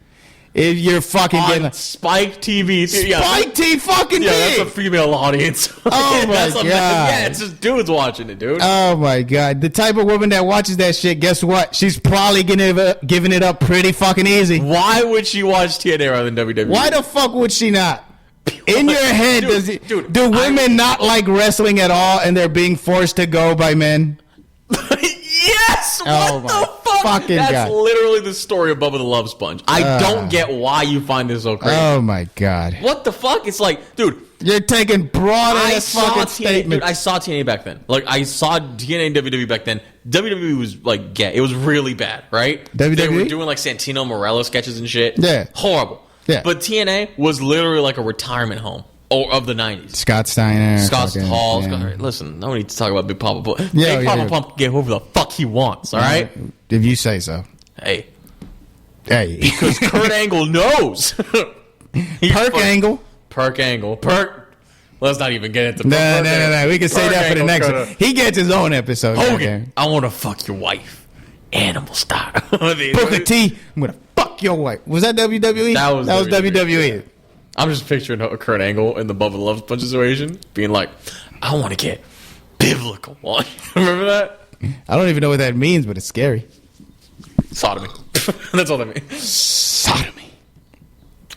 B: If you're fucking
A: on
B: getting
A: Spike TV,
B: Spike TV, fucking
A: that's a female audience.
B: Oh my god!
A: Yeah, it's just dudes watching it, dude.
B: Oh my god! The type of woman that watches that shit, guess what? She's probably giving it up pretty fucking easy.
A: Why would she watch TNA rather than WWE?
B: Why the fuck would she not? In your head, do women not like wrestling at all, and they're being forced to go by men?
A: Yes! What the fuck? That's literally the story of Bubba the Love Sponge. I don't get why you find this so crazy.
B: Oh my god.
A: What the fuck? It's like, dude,
B: you're taking broad ass fucking statements.
A: Dude, I saw TNA back then. Like, I saw TNA and WWE back then. WWE was like gay. It was really bad, right?
B: WWE?
A: They were doing like Santino Morello sketches and shit.
B: Yeah.
A: Horrible.
B: Yeah.
A: But TNA was literally like a retirement home of the 90s.
B: Scott Steiner.
A: Scott's tall.
B: Yeah.
A: Listen, no need to talk about Big Papa Pump.
B: Yeah,
A: Big Papa Pump can get whoever the fuck he wants, all right?
B: If you say so.
A: Hey.
B: Because
A: Kurt Angle knows.
B: Perk Angle.
A: Let's not even get into
B: No. We can say that for the next one. He gets his own episode.
A: Hogan, I want to fuck your wife. Animal style.
B: Booker T, I'm going to fuck your wife. Was that WWE? That was WWE.
A: I'm just picturing Kurt Angle in the Bubba Love Sponge situation being like, I want to get biblical. Remember that?
B: I don't even know what that means, but it's scary.
A: Sodomy. That's all that means.
B: Sodomy.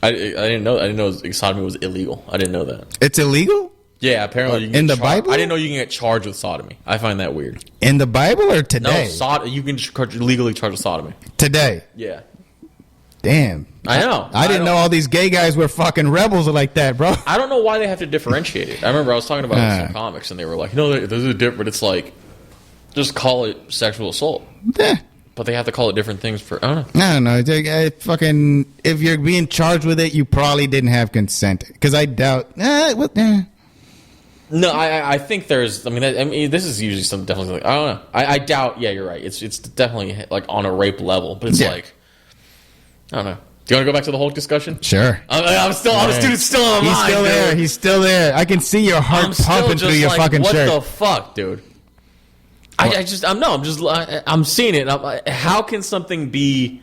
A: I didn't know sodomy was illegal. I didn't know that.
B: It's illegal?
A: Yeah, apparently you can
B: in the Bible.
A: I didn't know you can get charged with sodomy. I find that weird.
B: In the Bible or today?
A: No, you can legally charge with sodomy
B: today.
A: Yeah.
B: Damn.
A: I know.
B: I didn't know all these gay guys were fucking rebels like that, bro.
A: I don't know why they have to differentiate it. I remember I was talking about it in some comics, and they were like, "No, there's a different." But it's like, just call it sexual assault.
B: Yeah.
A: But they have to call it different things for. I don't know.
B: No. Fucking. If you're being charged with it, you probably didn't have consent. Because I doubt.
A: No, I think there's. I mean, this is usually something definitely. Like, I don't know. I doubt. Yeah, you're right. It's definitely like on a rape level, but it's like, I don't know. Do you want to go back to the Hulk discussion?
B: Sure.
A: I'm still on my mind.
B: He's still there. He's still there. I can see your heart pumping through your fucking shirt.
A: What the fuck, dude? I'm seeing it. How can something be?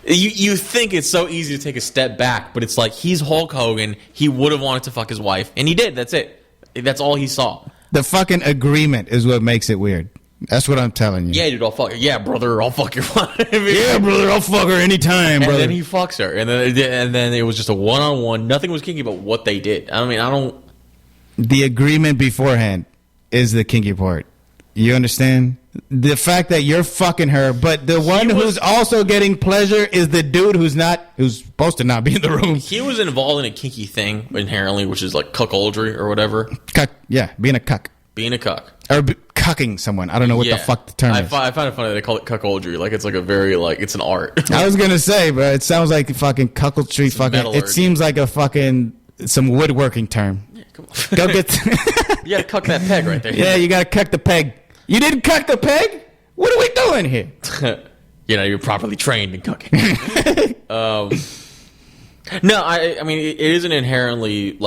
A: You think it's so easy to take a step back, but it's like he's Hulk Hogan. He would have wanted to fuck his wife, and he did. That's it. That's all he saw.
B: The fucking agreement is what makes it weird. That's what I'm telling you.
A: Yeah, dude, I'll fuck her. Yeah, brother, I'll fuck your wife.
B: Yeah, brother, I'll fuck her anytime, brother.
A: And then he fucks her, and then it was just a one-on-one. Nothing was kinky about what they did. I mean, I don't.
B: The agreement beforehand is the kinky part. You understand? The fact that you're fucking her, but the one who's also getting pleasure is the dude who's supposed to not be in the room.
A: He was involved in a kinky thing inherently, which is like cuckoldry or whatever.
B: Cuck, yeah, being a cuck.
A: Being a cuck.
B: Or cucking someone. I don't know what the fuck the term is.
A: I find it funny that they call it cuckoldry. Like it's like a very it's an art.
B: I was gonna say, but it sounds like fucking cuckoldry. It seems like a fucking some woodworking term.
A: Yeah, come on.
B: Go get.
A: You gotta cuck that peg right there.
B: Yeah, you gotta cuck the peg. You didn't cuck the peg? What are we doing here?
A: You're properly trained in cucking. No, I mean it is an inherently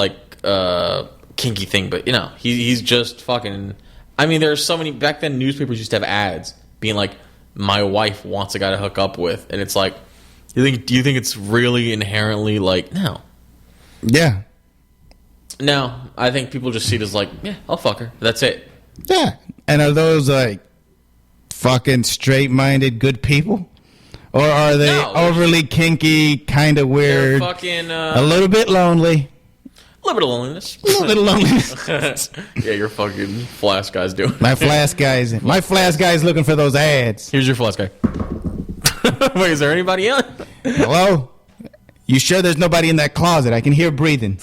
A: kinky thing, but he's just fucking. I mean, there's so many back then. Newspapers used to have ads being like, "My wife wants a guy to hook up with," and it's like, do you think it's really inherently no?
B: Yeah.
A: No, I think people just see it as like, yeah, I'll fuck her. That's it.
B: Yeah. And are those fucking straight-minded good people? Or are they overly kinky, kind of weird,
A: fucking,
B: a little bit lonely?
A: A little bit of loneliness.
B: A little bit of loneliness.
A: Yeah, your fucking flask guy's doing
B: My flask guy's looking for those ads.
A: Here's your flask guy. Wait, is there anybody else?
B: Hello? You sure there's nobody in that closet? I can hear breathing.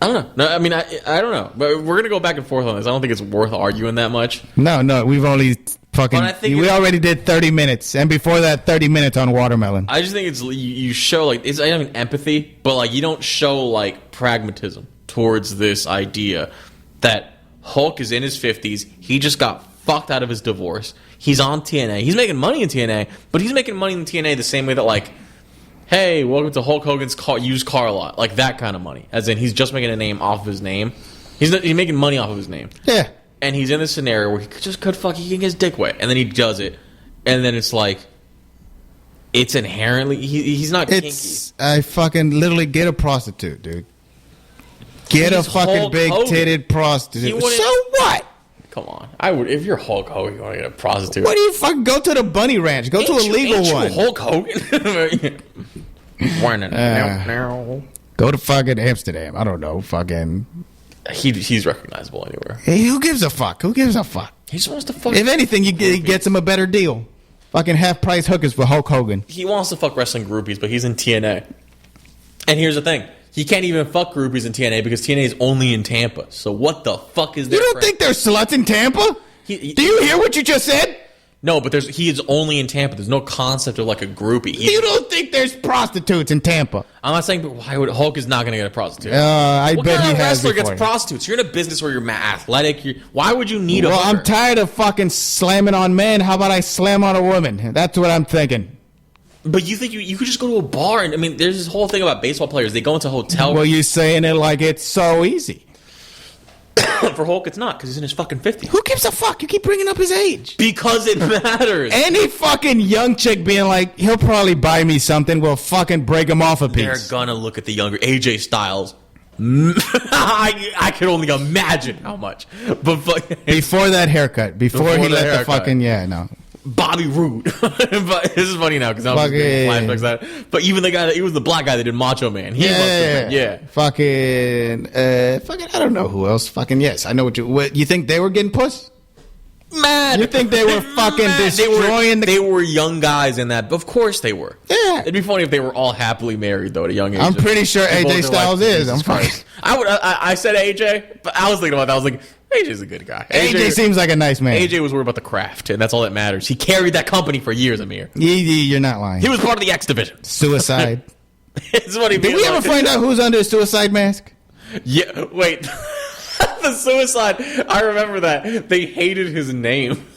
A: I don't know. No, I mean, I don't know. But we're going to go back and forth on this. I don't think it's worth arguing that much.
B: No, we've only we already did 30 minutes. And before that, 30 minutes on watermelon.
A: I just think it's, you show, it's I mean, empathy, but, you don't show, pragmatism towards this idea that Hulk is in his 50s. He just got fucked out of his divorce. He's on TNA. He's making money in TNA, but he's making money in TNA the same way that, hey, welcome to Hulk Hogan's used car lot. Like that kind of money. As in, he's just making a name off of his name. He's making money off of his name.
B: Yeah.
A: And he's in this scenario where he he can get his dick wet. And then he does it. And then it's it's inherently, he's not kinky.
B: I fucking literally get a prostitute, dude. Get a fucking big-titted prostitute. So what?
A: Come on. I would, if you're Hulk Hogan, you want to get a prostitute.
B: What do you fucking go to the bunny ranch? Go to a legal one.
A: Hulk Hogan?
B: Go to fucking Amsterdam. I don't know. Fucking.
A: He's recognizable anywhere.
B: Hey, who gives a fuck? He
A: just wants to fuck.
B: If anything, he gets him a better deal. Fucking half-price hookers for Hulk Hogan.
A: He wants to fuck wrestling groupies, but he's in TNA. And here's the thing. He can't even fuck groupies in TNA because TNA is only in Tampa. So what the fuck is there?
B: You don't think there's sluts in Tampa? Do you hear what you just said?
A: No, but he is only in Tampa. There's no concept of like a groupie.
B: You don't think there's prostitutes in Tampa?
A: I'm not saying, but why would Hulk is not going to get a prostitute?
B: I
A: what
B: bet
A: kind
B: he
A: of
B: has
A: wrestler
B: before.
A: gets prostitutes? You're in a business where you're athletic. Why would you need a
B: Well,
A: hooker?
B: I'm tired of fucking slamming on men. How about I slam on a woman? That's what I'm thinking.
A: But you think you could just go to a bar and, I mean, there's this whole thing about baseball players. They go into a hotel.
B: Well, you're saying it like it's so easy.
A: For Hulk, it's not, because he's in his fucking 50s.
B: Who gives a fuck? You keep bringing up his age.
A: Because it matters.
B: Any fucking young chick being like, he'll probably buy me something, will fucking break him off a
A: They're
B: piece.
A: gonna look at the younger AJ Styles. I can only imagine how much. But
B: Before that haircut. Before he
A: the
B: let the
A: haircut.
B: fucking, yeah, no.
A: Bobby Roode. But this is funny now because I was
B: Fucking-
A: flashbacks that. But even the guy he was the black guy that did Macho Man. He
B: Yeah. Fucking, I don't know who else. Fucking, yes. I know what you think they were getting puss?
A: Mad.
B: You think they were fucking destroying
A: They were young guys in that. Of course they were.
B: Yeah.
A: It'd be funny if they were all happily married though at a young age.
B: I'm pretty sure
A: They both
B: AJ
A: were
B: Styles
A: like,
B: is.
A: Jesus
B: I'm fucking.
A: Christ. I said AJ, but I was thinking about that. I was like, AJ's a good guy.
B: AJ seems like a nice man.
A: AJ was worried about the craft, and that's all that matters. He carried that company for years, Amir.
B: You're not lying.
A: He was part of the X division.
B: Suicide.
A: It's funny.
B: Did we ever find out who's under a suicide mask?
A: Yeah, wait. The suicide. I remember that. They hated his name.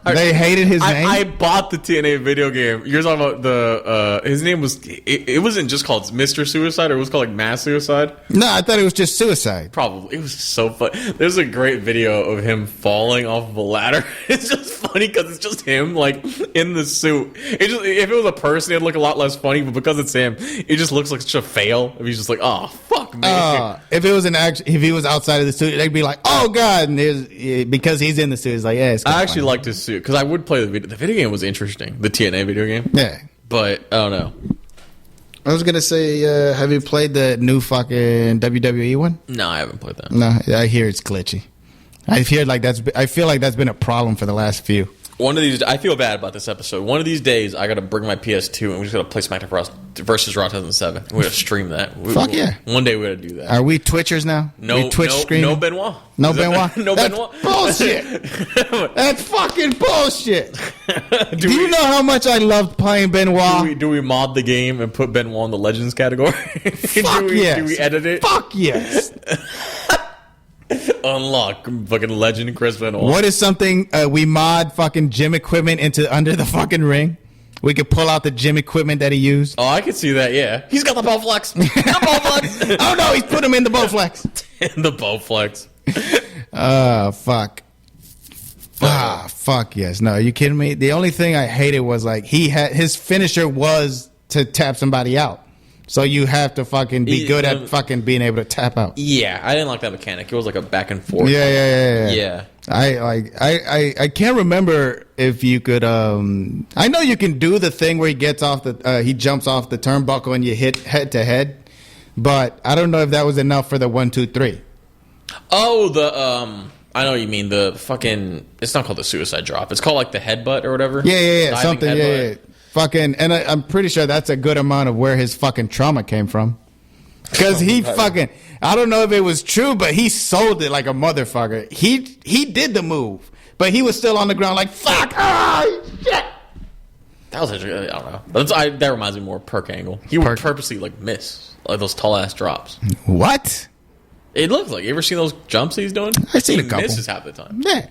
B: They hated his name?
A: I bought the TNA video game. You're talking about the his name was it wasn't just called Mr. Suicide, or it was called like Mass Suicide.
B: No, I thought it was just suicide.
A: Probably. It was so fun. There's a great video of him falling off of a ladder. It's just funny because it's just him like in the suit. It just, if it was a person, it'd look a lot less funny, but because it's him, it just looks like such a fail. If he's just like, oh fuck man.
B: If it was if he was outside of the suit, they'd be like, "Oh God!" And because he's in the suit, it's like, "Yeah." It's
A: I actually liked his suit because I would play the video. The video game was interesting. The TNA video game.
B: Yeah.
A: But I don't know.
B: I was gonna say, have you played the new fucking WWE one?
A: No, I haven't played that.
B: No, I hear it's glitchy. I feel like that's been a problem for the last few.
A: One of these, I feel bad about this episode. One of these days, I got to bring my PS2 and we're just gonna play SmackDown versus Raw 2007. We're gonna stream that.
B: Fuck yeah!
A: One day we're gonna do that.
B: Are we Twitchers now? We Twitch streaming?
A: No Benoit.
B: No Benoit.
A: No
B: That's
A: Benoit.
B: bullshit. That's fucking bullshit. Do you
A: we-
B: know how much I loved playing Benoit?
A: Do we mod the game and put Benoit in the Legends category?
B: Fuck
A: do
B: yes.
A: Do we edit it?
B: Fuck yes.
A: Unlock fucking Legend Chris Benoit.
B: What is something we mod fucking gym equipment into under the fucking ring? We could pull out the gym equipment that he used.
A: Oh, I can see that. Yeah, he's got the Bowflex. The Bowflex.
B: Oh no, he's put him in the Bowflex.
A: The Bowflex.
B: Fuck. Fuck yes. No, are you kidding me? The only thing I hated was like his finisher was to tap somebody out. So you have to fucking be good at fucking being able to tap out.
A: Yeah, I didn't like that mechanic. It was like a back and forth.
B: Yeah. I can't remember if you could. I know you can do the thing where he gets off he jumps off the turnbuckle and you hit head to head, but I don't know if that was enough for the 1, 2, 3.
A: Oh, I know what you mean. The fucking, it's not called the suicide drop. It's called like the headbutt or whatever.
B: Yeah.
A: Diving
B: Something.
A: headbutt.
B: Yeah. Fucking, and I'm pretty sure that's a good amount of where his fucking trauma came from. Because he fucking, I don't know if it was true, but he sold it like a motherfucker. He did the move, but he was still on the ground like, fuck, shit.
A: That was actually, I don't know. That reminds me more of Perk Angle. He would purposely like miss like those tall ass drops.
B: What?
A: It looks like, you ever seen those jumps he's doing?
B: I've seen
A: He
B: a couple.
A: misses half the time.
B: Yeah.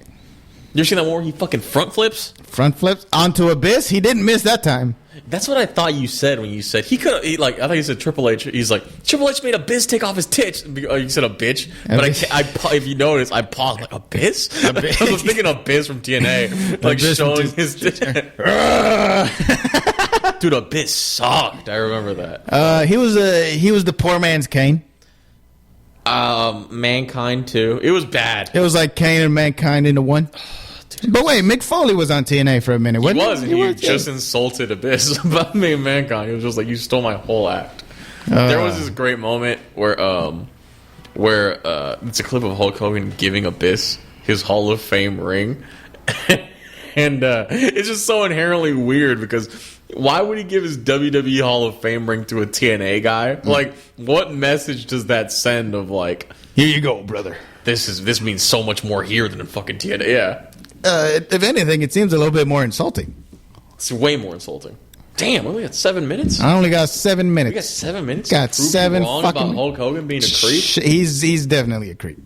A: You ever seen that one where he fucking front flips?
B: Front flips onto Abyss. He didn't miss that time.
A: That's what I thought you said when you said he could. I thought you said Triple H. He's like, Triple H made Abyss take off his titch. Oh, you said a bitch, but if you notice, I paused like Abyss. I was thinking Abyss from TNA, like
B: Abyss from
A: showing his. Dude, Abyss sucked. I remember that.
B: He was the poor man's Kane.
A: Mankind too. It was bad.
B: It was like Kane and Mankind into one. But wait, Mick Foley was on TNA for a minute.
A: He was. He
B: was,
A: just insulted Abyss about me and Mankind. He was just like, you stole my whole act. There was this great moment where it's a clip of Hulk Hogan giving Abyss his Hall of Fame ring. And it's just so inherently weird because why would he give his WWE Hall of Fame ring to a TNA guy? Like, what message does that send of like,
B: here you go, brother.
A: this means so much more here than in fucking TNA? Yeah.
B: If anything, it seems a little bit more insulting.
A: It's way more insulting. Damn, we only got 7 minutes?
B: I only got 7 minutes.
A: We got 7 minutes?
B: Got
A: to prove
B: 7
A: you wrong
B: fucking
A: about Hulk Hogan being a creep?
B: He's definitely a creep.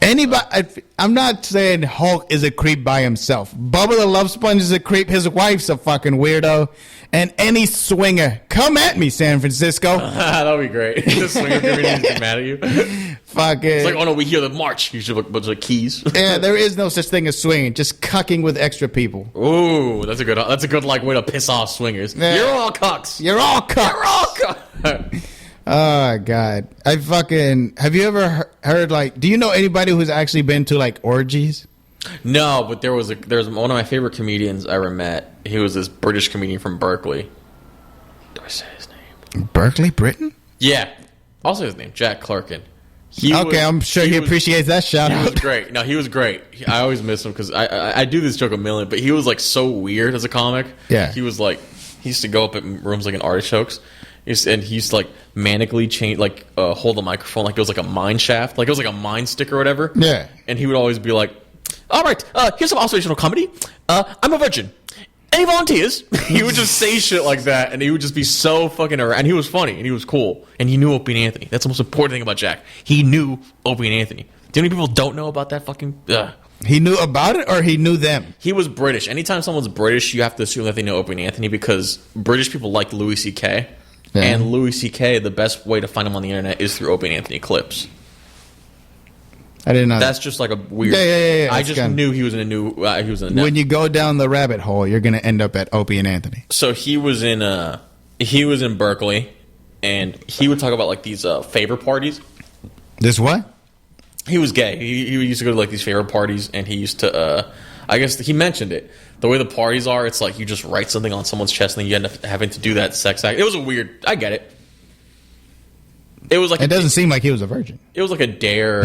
B: Anybody, I'm not saying Hulk is a creep by himself. Bubba the Love Sponge is a creep. His wife's a fucking weirdo. And any swinger, come at me, San Francisco.
A: That'll be great. The swinger community is mad at you.
B: Fucking.
A: It's like, oh no, we hear the march. You should have a bunch of keys.
B: Yeah, there is no such thing as swinging. Just cucking with extra people.
A: Ooh, that's a good like way to piss off swingers.
B: Yeah.
A: You're all cucks.
B: You're all cucks.
A: You're all cucks.
B: Oh God, have you ever heard like? Do you know anybody who's actually been to like orgies?
A: No, but there's one of my favorite comedians I ever met. He was this British comedian from Berkeley. Do I say his name?
B: Berkeley, Britain?
A: Yeah, I'll say his name, Jack Clarkin.
B: I'm sure he appreciates that shout out.
A: He was great. No, he was great. I always miss him because I do this joke a million, but he was like so weird as a comic.
B: Yeah,
A: he was like he used to go up in rooms like in artichokes. And he used to like manically change, like hold the microphone like it was like a mine shaft, like it was like a mine stick or whatever.
B: Yeah.
A: And he would always be like, "All right, here's some observational comedy. I'm a virgin. Any volunteers?" He would just say shit like that, and he would just be so fucking. And he was funny, and he was cool, and he knew Opie and Anthony. That's the most important thing about Jack. He knew Opie and Anthony. Do you know how many people don't know about that fucking?
B: He knew about it, or he knew them.
A: He was British. Anytime someone's British, you have to assume that they know Opie and Anthony because British people like Louis C.K. Yeah. And Louis C.K., the best way to find him on the internet is through Opie and Anthony clips.
B: I didn't know.
A: That's just like a weird.
B: Yeah.
A: I just knew he was in a new. He was in.
B: When you go down the rabbit hole, you're going to end up at Opie and Anthony.
A: So he was in. He was in Berkeley, and he would talk about like these favor parties.
B: This what?
A: He was gay. He used to go to like these favor parties, and he used to. I guess he mentioned it. The way the parties are, it's like you just write something on someone's chest, and then you end up having to do that sex act. It was a weird. I get it. It was like
B: it doesn't seem like he was a virgin.
A: It was like a dare.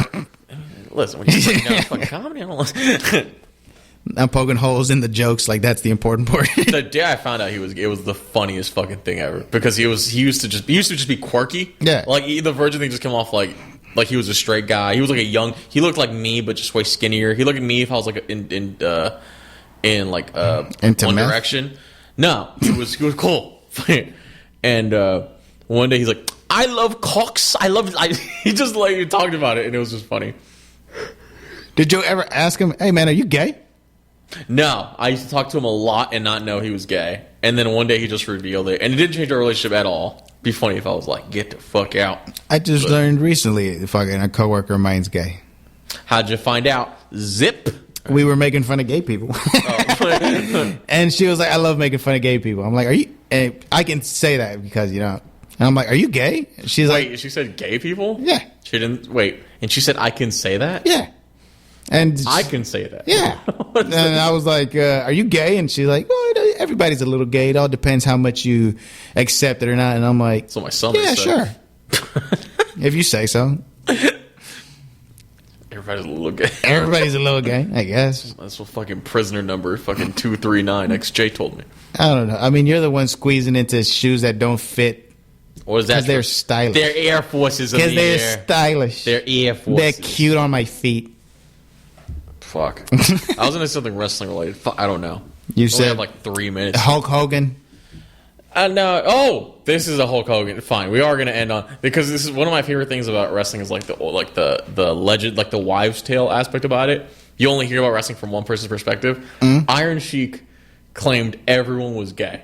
A: Listen, when you're fucking comedy, I don't know.
B: I'm poking holes in the jokes, like that's the important part.
A: The day I found out he was gay was the funniest fucking thing ever because he used to just be quirky.
B: Yeah,
A: like the virgin thing just came off like he was a straight guy. He was like he looked like me but just way skinnier. He looked at me if I was like in One Direction. No, he was cool. And one day he's like, "I love cocks. He just like talked about it and it was just funny.
B: Did you ever ask him, "Hey man, are you gay?"
A: No, I used to talk to him a lot and not know he was gay. And then one day he just revealed it. And it didn't change our relationship at all. It'd be funny if I was like, "Get the fuck out."
B: I just learned recently fucking a coworker of mine's gay.
A: How'd you find out? Zip.
B: We were making fun of gay people. Oh. And she was like, "I love making fun of gay people." I'm like, "Are you?" And I can say that because, and I'm like, "Are you gay?" She's
A: like, she said gay people?
B: Yeah.
A: She didn't, wait. And she said, "I can say that?"
B: Yeah. And
A: I can say that.
B: Yeah. And I was like, "Are you gay?" And she's like, "Oh, everybody's a little gay. It all depends how much you accept it or not." And I'm like,
A: "So my son."
B: Yeah, sure. If you say so.
A: Everybody's a little gay.
B: Everybody's a little gay, I guess.
A: That's what fucking prisoner number fucking 239 XJ told me.
B: I don't know. I mean, you're the one squeezing into shoes that don't fit.
A: Or is that
B: because they're stylish?
A: They're Air Forces.
B: Because they're stylish.
A: They're Air Forces.
B: They're cute on my feet.
A: Fuck. I was going to say something wrestling related. I don't know.
B: You
A: said
B: have
A: like 3 minutes.
B: Hulk Hogan.
A: No. Oh, this is a Hulk Hogan. Fine, we are going to end on because this is one of my favorite things about wrestling is like the legend, like the wives' tale aspect about it. You only hear about wrestling from one person's perspective. Mm-hmm. Iron Sheik claimed everyone was gay.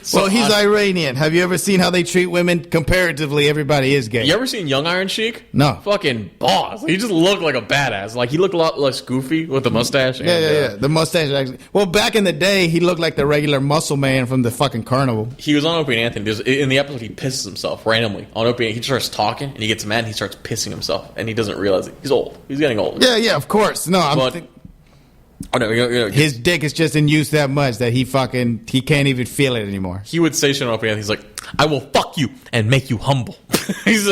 B: So he's Iranian. Have you ever seen how they treat women? Comparatively, everybody is gay.
A: You ever seen young Iron Sheik?
B: No.
A: Fucking boss. He just looked like a badass. Like he looked a lot less goofy with the mustache.
B: Yeah. The mustache actually. Well, back in the day, he looked like the regular muscle man from the fucking carnival.
A: He was on Opie and Anthony. In the episode, he pisses himself randomly on Opie. He starts talking and he gets mad and he starts pissing himself and he doesn't realize it. He's old. He's getting old.
B: Yeah, of course. No, his dick is just in use that much that he can't even feel it anymore.
A: He would say shit on Opie and he's like, "I will fuck you and make you humble." It's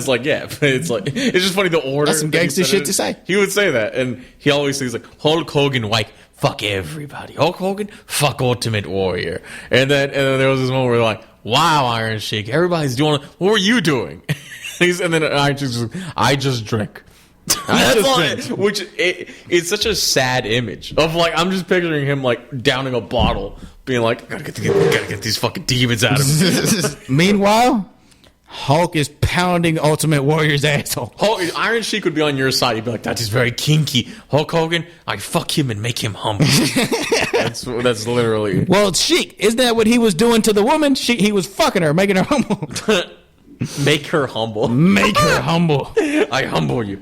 A: like, yeah, it's like it's just funny the order.
B: That's some gangster shit to say.
A: He would say that, and he always says like Hulk Hogan, like fuck everybody. Hulk Hogan, fuck Ultimate Warrior, and then there was this moment where they're like, "Wow, Iron Sheik, everybody's doing. What were you doing?" And then Iron Sheik's like, "I just drink." That's all it's such a sad image of like I'm just picturing him like downing a bottle, being like, gotta get these fucking demons out of me.
B: Meanwhile, Hulk is pounding Ultimate Warrior's asshole.
A: Iron Sheik would be on your side. He'd be like, that is very kinky. Hulk Hogan, I fuck him and make him humble. That's literally.
B: Well, Sheik, isn't that what he was doing to the woman? He was fucking her, making her humble.
A: Make her humble.
B: Make her humble.
A: I humble you.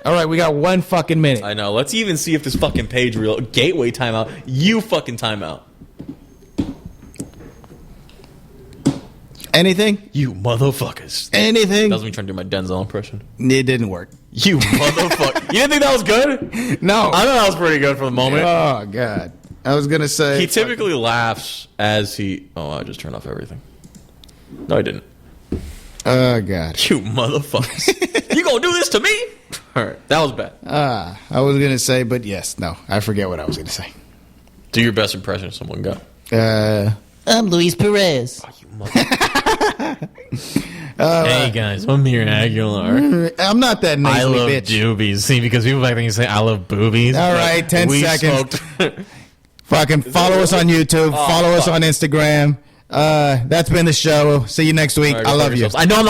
B: All right, we got 1 fucking minute.
A: I know. Let's even see if this fucking page real. Gateway timeout. You fucking timeout.
B: Anything?
A: You motherfuckers.
B: Anything?
A: That was me trying to do my Denzel impression.
B: It didn't work.
A: You motherfucker. You didn't think that was good?
B: No.
A: I thought that was pretty good for the moment.
B: Oh, God. I was going to say...
A: He typically laughs as he... Oh, I just turned off everything. No, I didn't.
B: Oh, God.
A: You motherfuckers. You gonna do this to me? All right. That was bad.
B: I was going to say, but yes. No, I forget what I was going to say.
A: Do your best impression of someone. Go.
C: I'm Luis Perez.
A: Oh, you motherfucker. Hey, guys. I'm here in Aguilar.
B: I'm not that
A: I
B: nasally
A: love
B: bitch.
A: doobies. See, because people back then you say, I love boobies.
B: All right, 10 seconds. Fucking follow us on YouTube. Follow us on Instagram. That's been the show. See you next week.
A: Right,
B: I love you.
A: I know I'm not